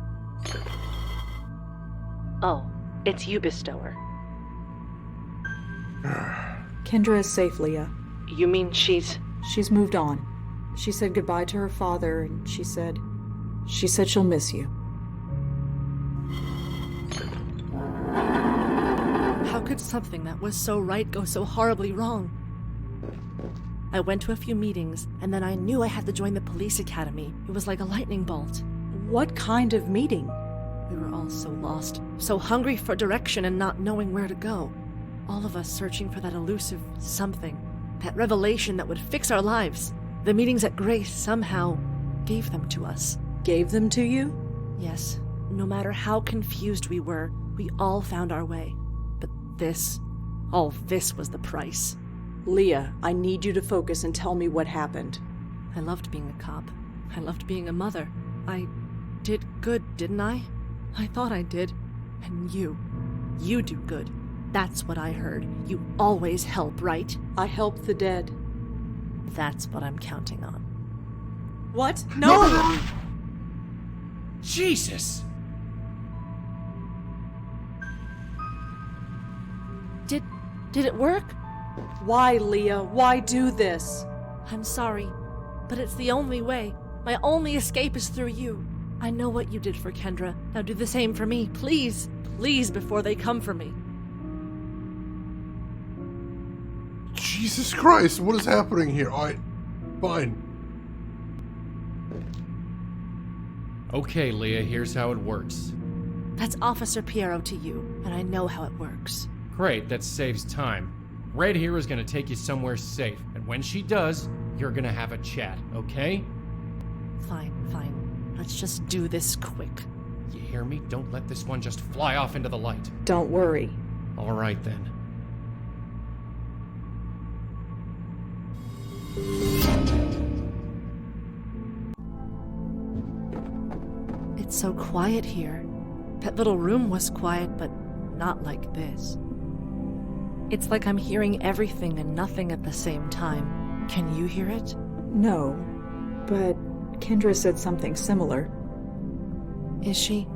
Oh, it's you, Bestower. Kendra is safe, Leah. You mean she's... She's moved on. She said goodbye to her father, and she said she'll miss you. How could something that was so right go so horribly wrong? I went to a few meetings, and then I knew I had to join the police academy. It was like a lightning bolt. What kind of meeting? We were all so lost, so hungry for direction and not knowing where to go. All of us searching for that elusive something, that revelation that would fix our lives. The meetings at Grace somehow gave them to us. Gave them to you? Yes. No matter how confused we were, we all found our way. But all this was the price. Leah, I need you to focus and tell me what happened. I loved being a cop. I loved being a mother. I did good, didn't I? I thought I did. And you do good. That's what I heard. You always help, right? I help the dead. That's what I'm counting on. What? No! Jesus! Did it work? Why, Leah? Why do this? I'm sorry, but it's the only way. My only escape is through you. I know what you did for Kendra. Now do the same for me, please. Please, before they come for me. Jesus Christ, what is happening here? Alright, fine. Okay, Leah, here's how it works. That's Officer Piero to you, and I know how it works. Great, that saves time. Red here is gonna take you somewhere safe, and when she does, you're gonna have a chat, okay? Fine. Let's just do this quick. You hear me? Don't let this one just fly off into the light. Don't worry. All right, then. It's so quiet here. That little room was quiet, but not like this. It's like I'm hearing everything and nothing at the same time. Can you hear it? No, but Kendra said something similar. Is she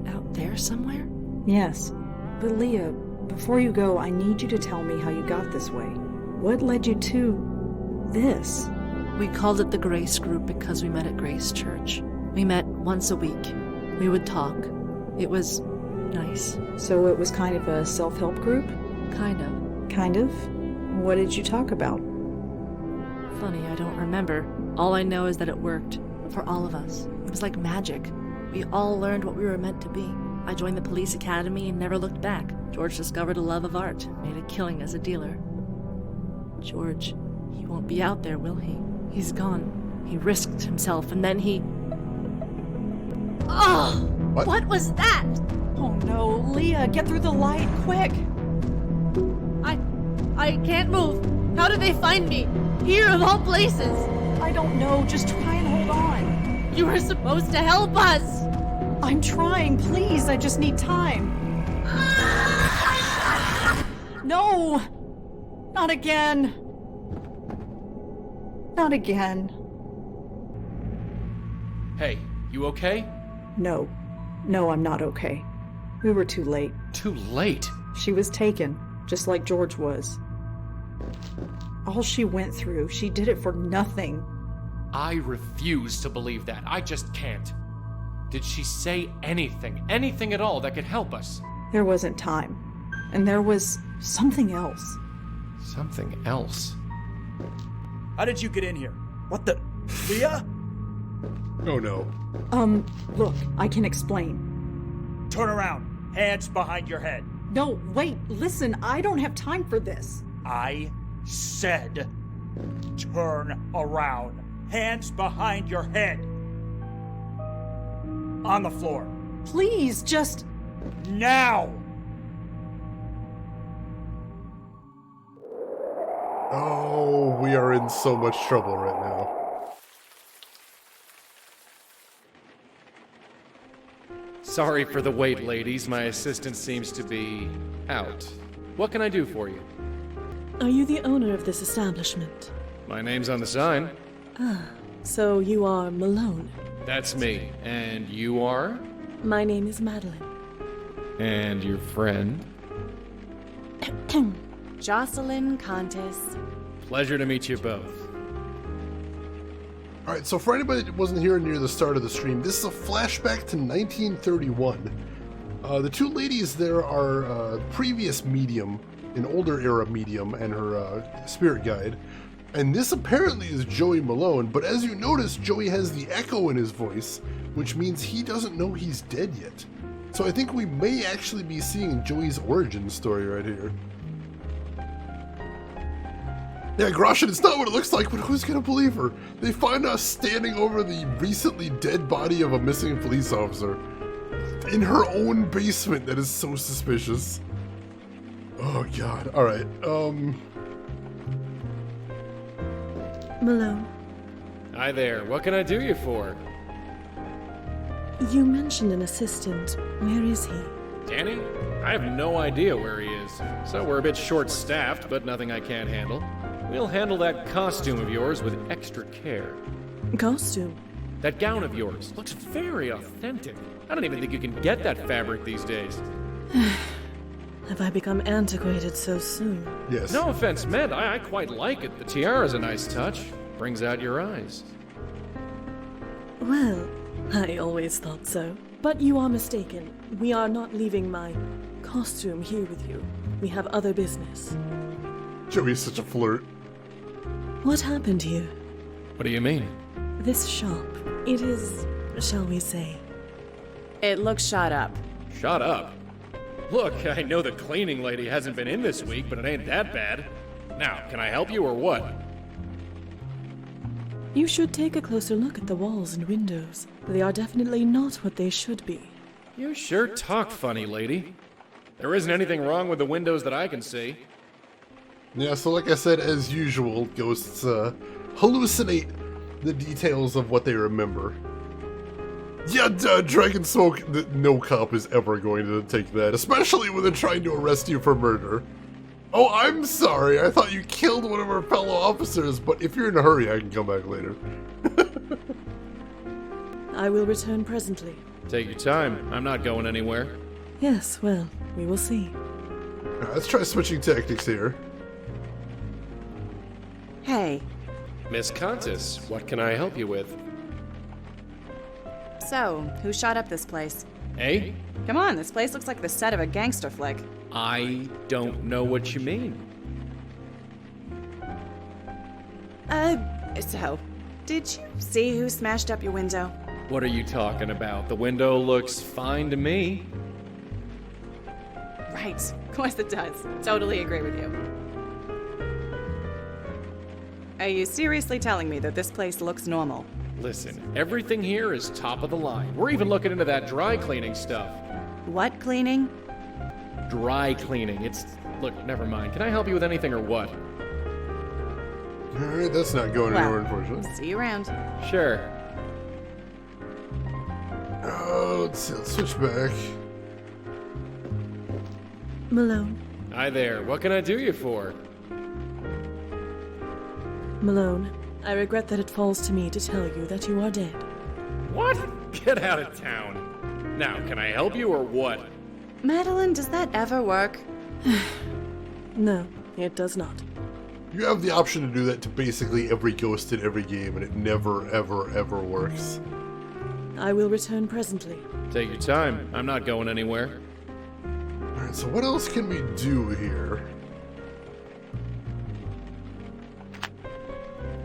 out there somewhere? Yes. But Leah, before you go, I need you to tell me how you got this way. What led you to this? We called it the Grace Group because we met at Grace Church. We met once a week. We would talk. It was nice. So it was kind of a self-help group? Kind of. Kind of? What did you talk about? Funny, I don't remember. All I know is that it worked. For all of us. It was like magic. We all learned what we were meant to be. I joined the police academy and never looked back. George discovered a love of art, made a killing as a dealer. George, he won't be out there, will he? He's gone. He risked himself and then he... Oh! What was that? Oh no, Leah, get through the light, quick! I can't move. How did they find me? Here of all places. I don't know, just try and hold on. You were supposed to help us. I'm trying, please, I just need time. No! Not again. Not again. Hey, you okay? No. No, I'm not okay. We were too late. Too late? She was taken, just like George was. All she went through, she did it for nothing. I refuse to believe that. I just can't. Did she say anything at all that could help us? There wasn't time. And there was something else. Something else? How did you get in here? What the... Leah? Oh no. Look, I can explain. Turn around. Hands behind your head. No, wait, listen, I don't have time for this. I said turn around. Hands behind your head. On the floor. Please, just... Now! Oh, we are in so much trouble right now. Sorry for the wait, ladies. My assistant seems to be out. What can I do for you? Are you the owner of this establishment? My name's on the sign. Ah, so you are Malone. That's me. And you are? My name is Madeline. And your friend? Jocelyn Contis. Pleasure to meet you both. Alright, so for anybody that wasn't here near the start of the stream, this is a flashback to 1931. The two ladies there are previous medium, an older era medium, and her spirit guide. And this apparently is Joey Malone, but as you notice, Joey has the echo in his voice, which means he doesn't know he's dead yet. So I think we may actually be seeing Joey's origin story right here. Yeah, Groshin, it's not what it looks like, but who's gonna believe her? They find us standing over the recently dead body of a missing police officer in her own basement. That is so suspicious. Oh god. Alright, Malone, Hi there. What can I do you for? you mentioned an assistant. Where is he? Danny? I have no idea where he is. So we're a bit short-staffed, but nothing I can't handle. We'll handle that costume of yours with extra care. Costume? That gown of yours looks very authentic. I don't even think you can get that fabric these days. Have I become antiquated so soon? Yes. No offense meant, I quite like it. The tiara's a nice touch. Brings out your eyes. Well, I always thought so. But you are mistaken. We are not leaving my costume here with you. We have other business. Joey's such a flirt. What happened here? What do you mean? This shop. It is, shall we say... It looks shot up. Shut up. Look, I know the cleaning lady hasn't been in this week, but it ain't that bad. Now, can I help you or what? You should take a closer look at the walls and windows. They are definitely not what they should be. You sure talk funny, lady. There isn't anything wrong with the windows that I can see. Yeah, so like I said, as usual, ghosts hallucinate the details of what they remember. Yeah, Dragon Smoke, no cop is ever going to take that, especially when they're trying to arrest you for murder. Oh, I'm sorry, I thought you killed one of our fellow officers, but if you're in a hurry, I can come back later. I will return presently. Take your time, I'm not going anywhere. Yes, well, we will see. Alright, let's try switching tactics here. Hey. Miss Contis, what can I help you with? So, who shot up this place? Eh? Come on, this place looks like the set of a gangster flick. I don't know what you mean. So, did you see who smashed up your window? What are you talking about? The window looks fine to me. Right, of course it does. Totally agree with you. Are you seriously telling me that this place looks normal? Listen, everything here is top of the line. We're even looking into that dry cleaning stuff. What cleaning? Dry cleaning. It's... Look, never mind. Can I help you with anything or what? Alright, that's not going anywhere, unfortunately. See you around. Sure. Let's see, let's switch back. Malone. Hi there. What can I do you for? Malone, I regret that it falls to me to tell you that you are dead. What? Get out of town. Now, can I help you or what? Madeline, does that ever work? No, it does not. You have the option to do that to basically every ghost in every game, and it never, ever, ever works. I will return presently. Take your time. I'm not going anywhere. Alright, so what else can we do here?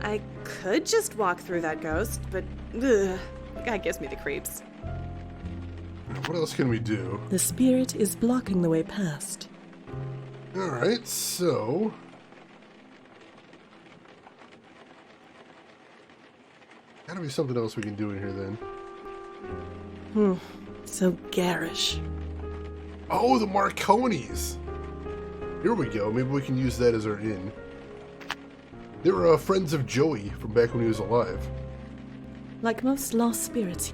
I could just walk through that ghost, but ugh, that gives me the creeps. What else can we do? The spirit is blocking the way past. Alright, so... gotta be something else we can do in here then. So garish. Oh, the Marconis! Here we go, maybe we can use that as our inn. They were friends of Joey from back when he was alive. Like most lost spirits.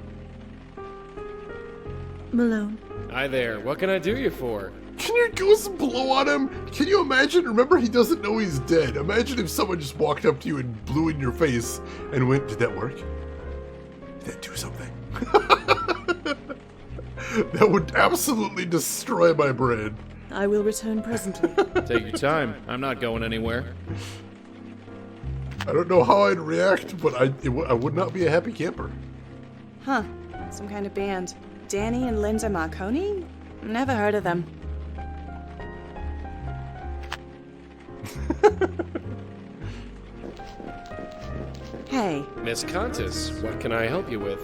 Malone. Hi there. What can I do you for? Can your ghost blow on him? Can you imagine? Remember, he doesn't know he's dead. Imagine if someone just walked up to you and blew in your face and went, did that work? Did that do something? That would absolutely destroy my brain. I will return presently. Take your time. I'm not going anywhere. I don't know how I'd react, but I would not be a happy camper. Huh. Some kind of band. Danny and Linda Marconi? Never heard of them. Hey. Miss Contis, what can I help you with?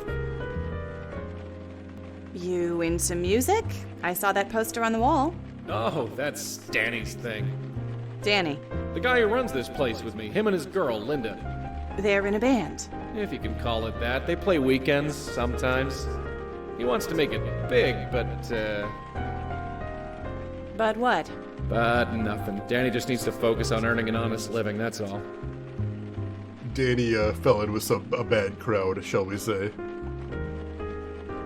You into music? I saw that poster on the wall. Oh, that's Danny's thing. Danny. The guy who runs this place with me, him and his girl, Linda. They're in a band. If you can call it that. They play weekends, sometimes. He wants to make it big, but But what? But nothing. Danny just needs to focus on earning an honest living, that's all. Danny fell in with a bad crowd, shall we say.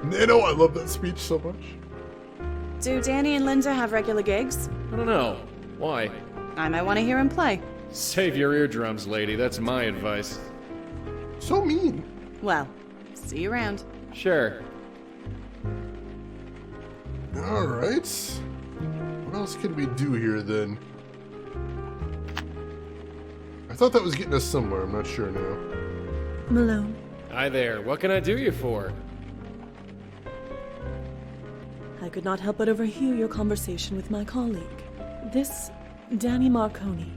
Nano, I love that speech so much. Do Danny and Linda have regular gigs? I don't know. Why? I might want to hear him play. Save your eardrums, lady. That's my advice. So mean. Well, see you around. Sure. Alright. What else can we do here, then? I thought that was getting us somewhere. I'm not sure now. Malone. Hi there. What can I do you for? I could not help but overhear your conversation with my colleague. This Danny Marconi.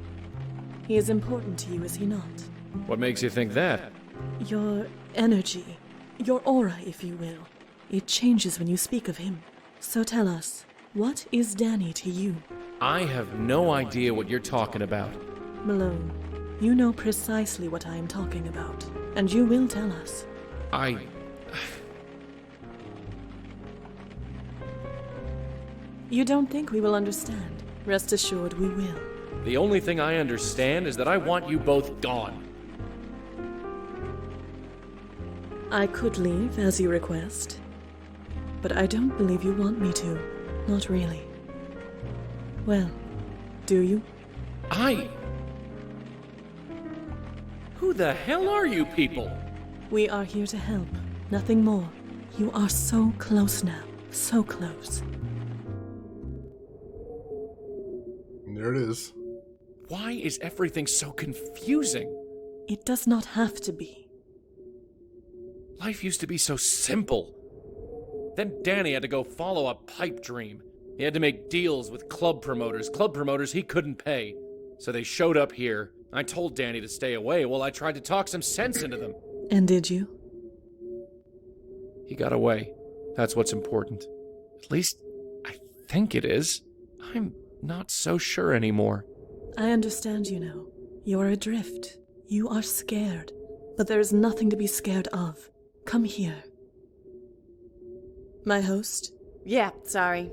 He is important to you, is he not? What makes you think that? Your energy, your aura, if you will. It changes when you speak of him. So tell us, what is Danny to you? I have no idea what you're talking about. Malone, you know precisely what I am talking about, and you will tell us. You don't think we will understand? Rest assured we will. The only thing I understand is that I want you both gone. I could leave, as you request. But I don't believe you want me to. Not really. Well, do you? Who the hell are you people? We are here to help. Nothing more. You are so close now. So close. There it is. Why is everything so confusing? It does not have to be. Life used to be so simple. Then Danny had to go follow a pipe dream. He had to make deals with club promoters he couldn't pay. So they showed up here. I told Danny to stay away while I tried to talk some sense into them. And did you? He got away. That's what's important. At least, I think it is. I'm not so sure anymore. I understand, you know. You are adrift. You are scared. But there is nothing to be scared of. Come here. My host? Yeah, sorry.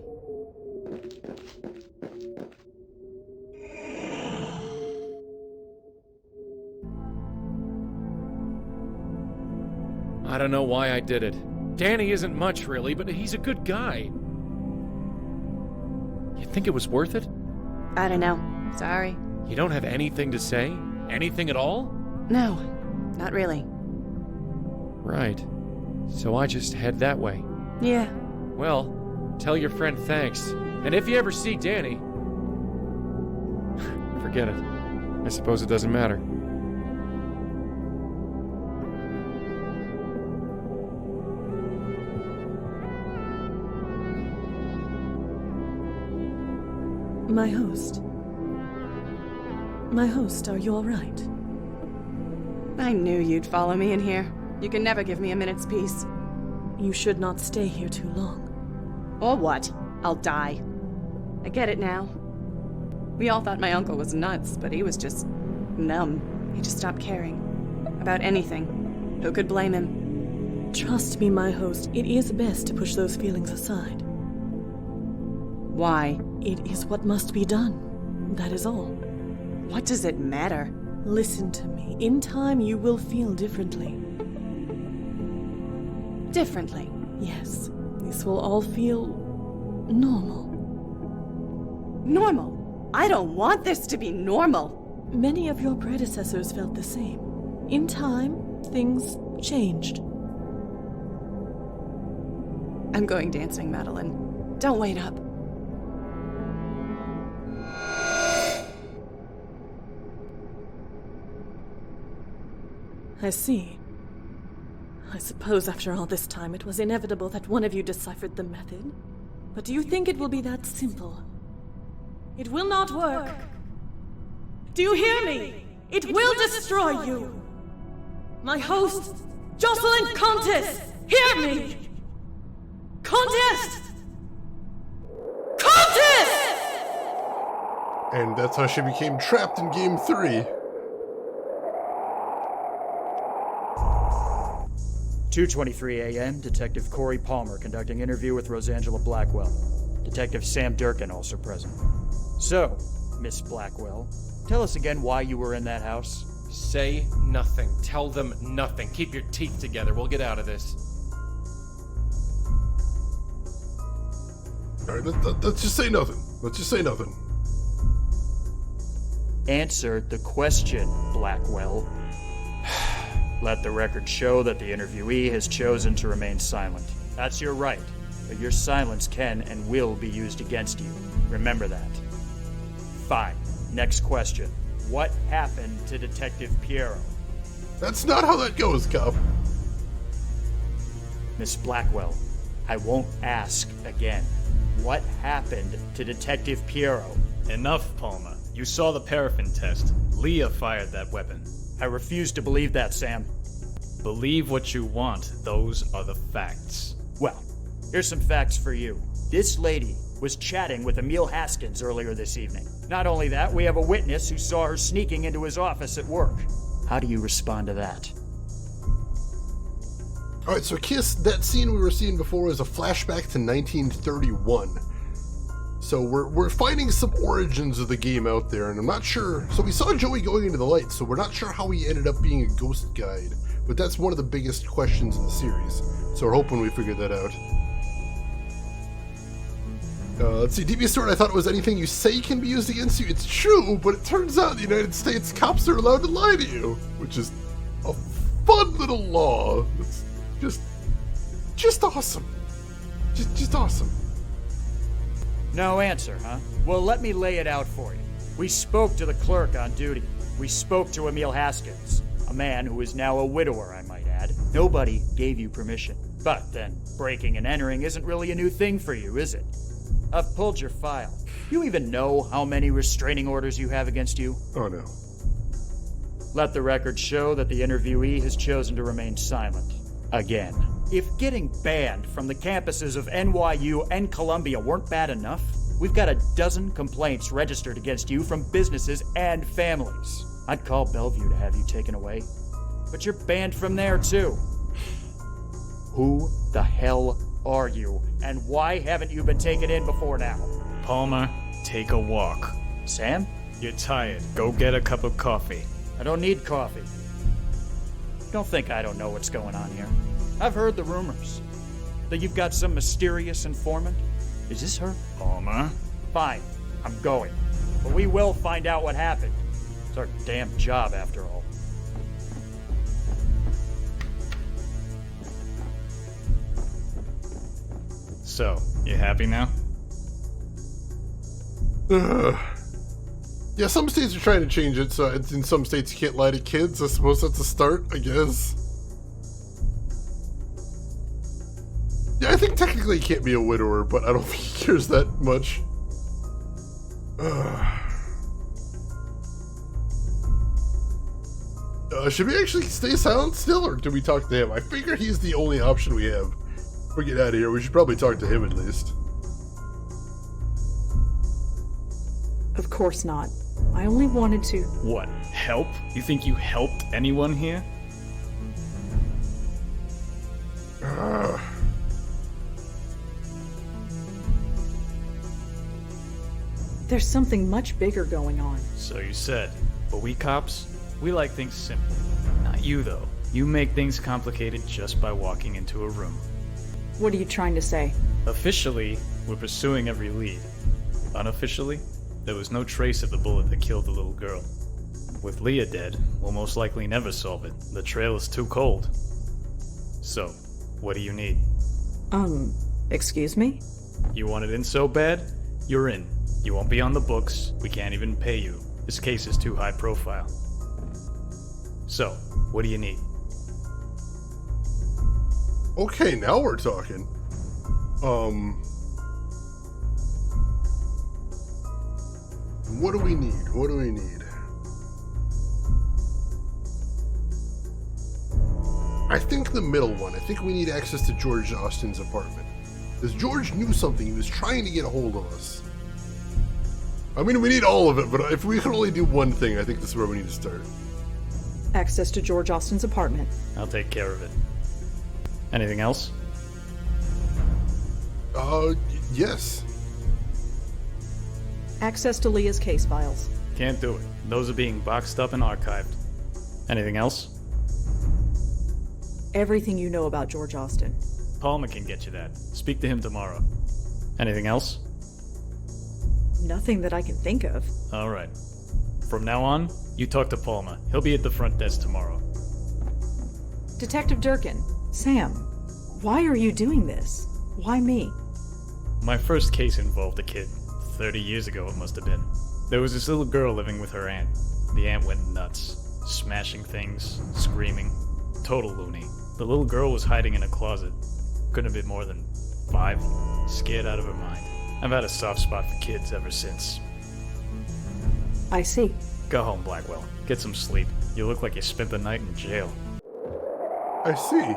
I don't know why I did it. Danny isn't much, really, but he's a good guy. You think it was worth it? I don't know. Sorry. You don't have anything to say? Anything at all? No, not really. Right. So I just head that way. Yeah. Well, tell your friend thanks. And if you ever see Danny... forget it. I suppose it doesn't matter. My host. My host, are you all right? I knew you'd follow me in here. You can never give me a minute's peace. You should not stay here too long. Or what? I'll die. I get it now. We all thought my uncle was nuts, but he was just numb. He just stopped caring. About anything. Who could blame him? Trust me, my host, it is best to push those feelings aside. Why? It is what must be done. That is all. What does it matter? Listen to me. In time, you will feel differently. Differently? Yes. This will all feel normal. Normal. I don't want this to be normal. Many of your predecessors felt the same. In time, things changed. I'm going dancing, Madeline. Don't wait up. I see. I suppose after all this time it was inevitable that one of you deciphered the method. But do you think it will be that simple? It will not work. Do you hear me? It will destroy you. My host, Jocelyn Contis, hear me! Contest! Contest! And that's how she became trapped in Game 3. 2:23 a.m., Detective Corey Palmer conducting interview with Rosangela Blackwell. Detective Sam Durkin also present. So, Miss Blackwell, tell us again why you were in that house. Say nothing. Tell them nothing. Keep your teeth together. We'll get out of this. Alright, let's just say nothing. Let's just say nothing. Answer the question, Blackwell. Let the record show that the interviewee has chosen to remain silent. That's your right, but your silence can and will be used against you. Remember that. Fine. Next question. What happened to Detective Piero? That's not how that goes, cop. Miss Blackwell, I won't ask again. What happened to Detective Piero? Enough, Palmer. You saw the paraffin test. Leah fired that weapon. I refuse to believe that, Sam. Believe what you want. Those are the facts. Well, here's some facts for you. This lady was chatting with Emil Haskins earlier this evening. Not only that, we have a witness who saw her sneaking into his office at work. How do you respond to that? Alright, so Kiss, that scene we were seeing before is a flashback to 1931. So we're finding some origins of the game out there, and I'm not sure. So we saw Joey going into the light, so we're not sure how he ended up being a ghost guide. But that's one of the biggest questions in the series. So we're hoping we figured that out. Let's see, devious sword, I thought it was anything you say can be used against you. It's true, but it turns out in the United States, cops are allowed to lie to you, which is a fun little law. It's just awesome. Just awesome. No answer, huh? Well, let me lay it out for you. We spoke to the clerk on duty. We spoke to Emil Haskins, a man who is now a widower, I might add. Nobody gave you permission. But then, breaking and entering isn't really a new thing for you, is it? I've pulled your file. You even know how many restraining orders you have against you? Oh, no. Let the record show that the interviewee has chosen to remain silent. Again. If getting banned from the campuses of NYU and Columbia weren't bad enough, we've got a dozen complaints registered against you from businesses and families. I'd call Bellevue to have you taken away. But you're banned from there, too. Who the hell are you, and why haven't you been taken in before now? Palmer, take a walk. Sam? You're tired. Go get a cup of coffee. I don't need coffee. Don't think I don't know what's going on here. I've heard the rumors that you've got some mysterious informant. Is this her? Palmer? Fine, I'm going. But we will find out what happened. It's our damn job, after all. So, you happy now? Yeah, some states are trying to change it, so in some states you can't lie to kids. I suppose that's a start, I guess. Yeah, I think technically he can't be a widower, but I don't think he cares that much. Should we actually stay silent still, or do we talk to him? I figure he's the only option we have. If we get out of here, we should probably talk to him at least. Of course not. I only wanted to... What? Help? You think you helped anyone here? There's something much bigger going on. So you said. But we cops, we like things simple. Not you, though. You make things complicated just by walking into a room. What are you trying to say? Officially, we're pursuing every lead. Unofficially, There was no trace of the bullet that killed the little girl. With Leah dead, we'll most likely never solve it. The trail is too cold. So, what do you need? Excuse me? You want it in so bad? You're in. You won't be on the books. We can't even pay you. This case is too high profile. So, what do you need? Okay, now we're talking. What do we need? What do we need? I think the middle one. I think we need access to George Austin's apartment. Because George knew something. He was trying to get a hold of us. I mean, we need all of it, but if we could only do one thing, I think this is where we need to start. Access to George Austin's apartment. I'll take care of it. Anything else? Yes. Access to Leah's case files. Can't do it. Those are being boxed up and archived. Anything else? Everything you know about George Austin. Palmer can get you that. Speak to him tomorrow. Anything else? Nothing that I can think of. All right. From now on, you talk to Palmer. He'll be at the front desk tomorrow. Detective Durkin. Sam, why are you doing this? Why me? My first case involved a kid. 30 years ago it must have been. There was this little girl living with her aunt. The aunt went nuts. Smashing things, screaming. Total loony. The little girl was hiding in a closet. Couldn't have been more than 5. Scared out of her mind. I've had a soft spot for kids ever since. I see. Go home, Blackwell. Get some sleep. You look like you spent the night in jail. I see.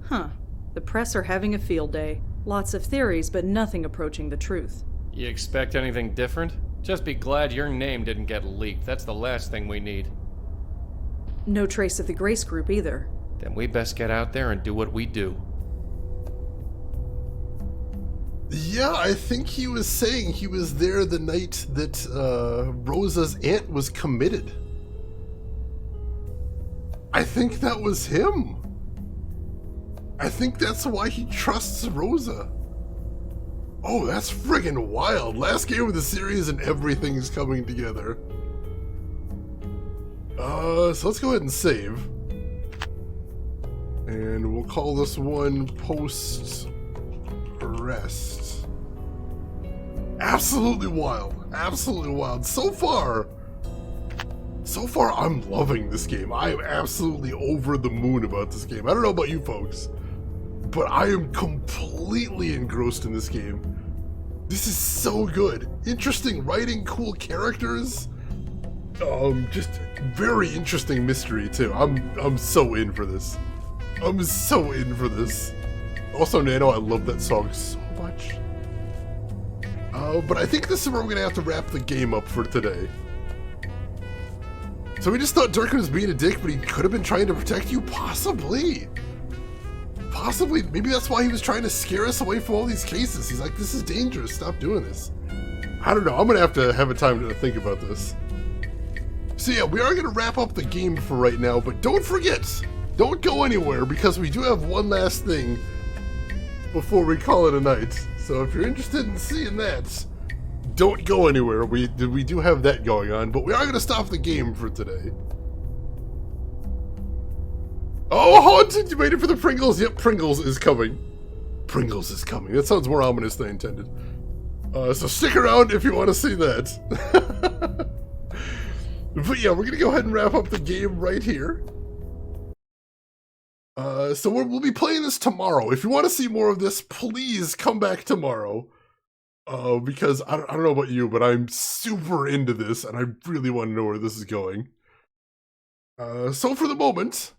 Huh. The press are having a field day. Lots of theories, but nothing approaching the truth. You expect anything different? Just be glad your name didn't get leaked. That's the last thing we need. No trace of the Grace Group either. Then we best get out there and do what we do. Yeah, I think he was saying he was there the night that Rosa's aunt was committed. I think that was him. I think that's why he trusts Rosa. Oh, that's friggin' wild. Last game of the series and everything's coming together. So let's go ahead and save. And we'll call this one post-arrest. Absolutely wild. Absolutely wild. So far, I'm loving this game. I am absolutely over the moon about this game. I don't know about you folks, but I am completely engrossed in this game. This is so good. Interesting writing, cool characters. Just very interesting mystery too. I'm so in for this. I'm so in for this. Also, Nano, I love that song so much. But I think this is where we're gonna have to wrap the game up for today. So we just thought Durkin was being a dick, but he could have been trying to protect you? Possibly. Possibly. Maybe that's why he was trying to scare us away from all these cases. He's like, this is dangerous. Stop doing this. I don't know. I'm going to have a time to think about this. So yeah, we are going to wrap up the game for right now, but don't forget, don't go anywhere because we do have one last thing before we call it a night. So if you're interested in seeing that, don't go anywhere. We do have that going on, but we are going to stop the game for today. Oh, Haunted, you made it for the Pringles. Yep, Pringles is coming. Pringles is coming. That sounds more ominous than I intended. So stick around if you want to see that. But yeah, we're going to go ahead and wrap up the game right here. So we'll be playing this tomorrow. If you want to see more of this, please come back tomorrow. Because I don't know about you, but I'm super into this, and I really want to know where this is going. So for the moment,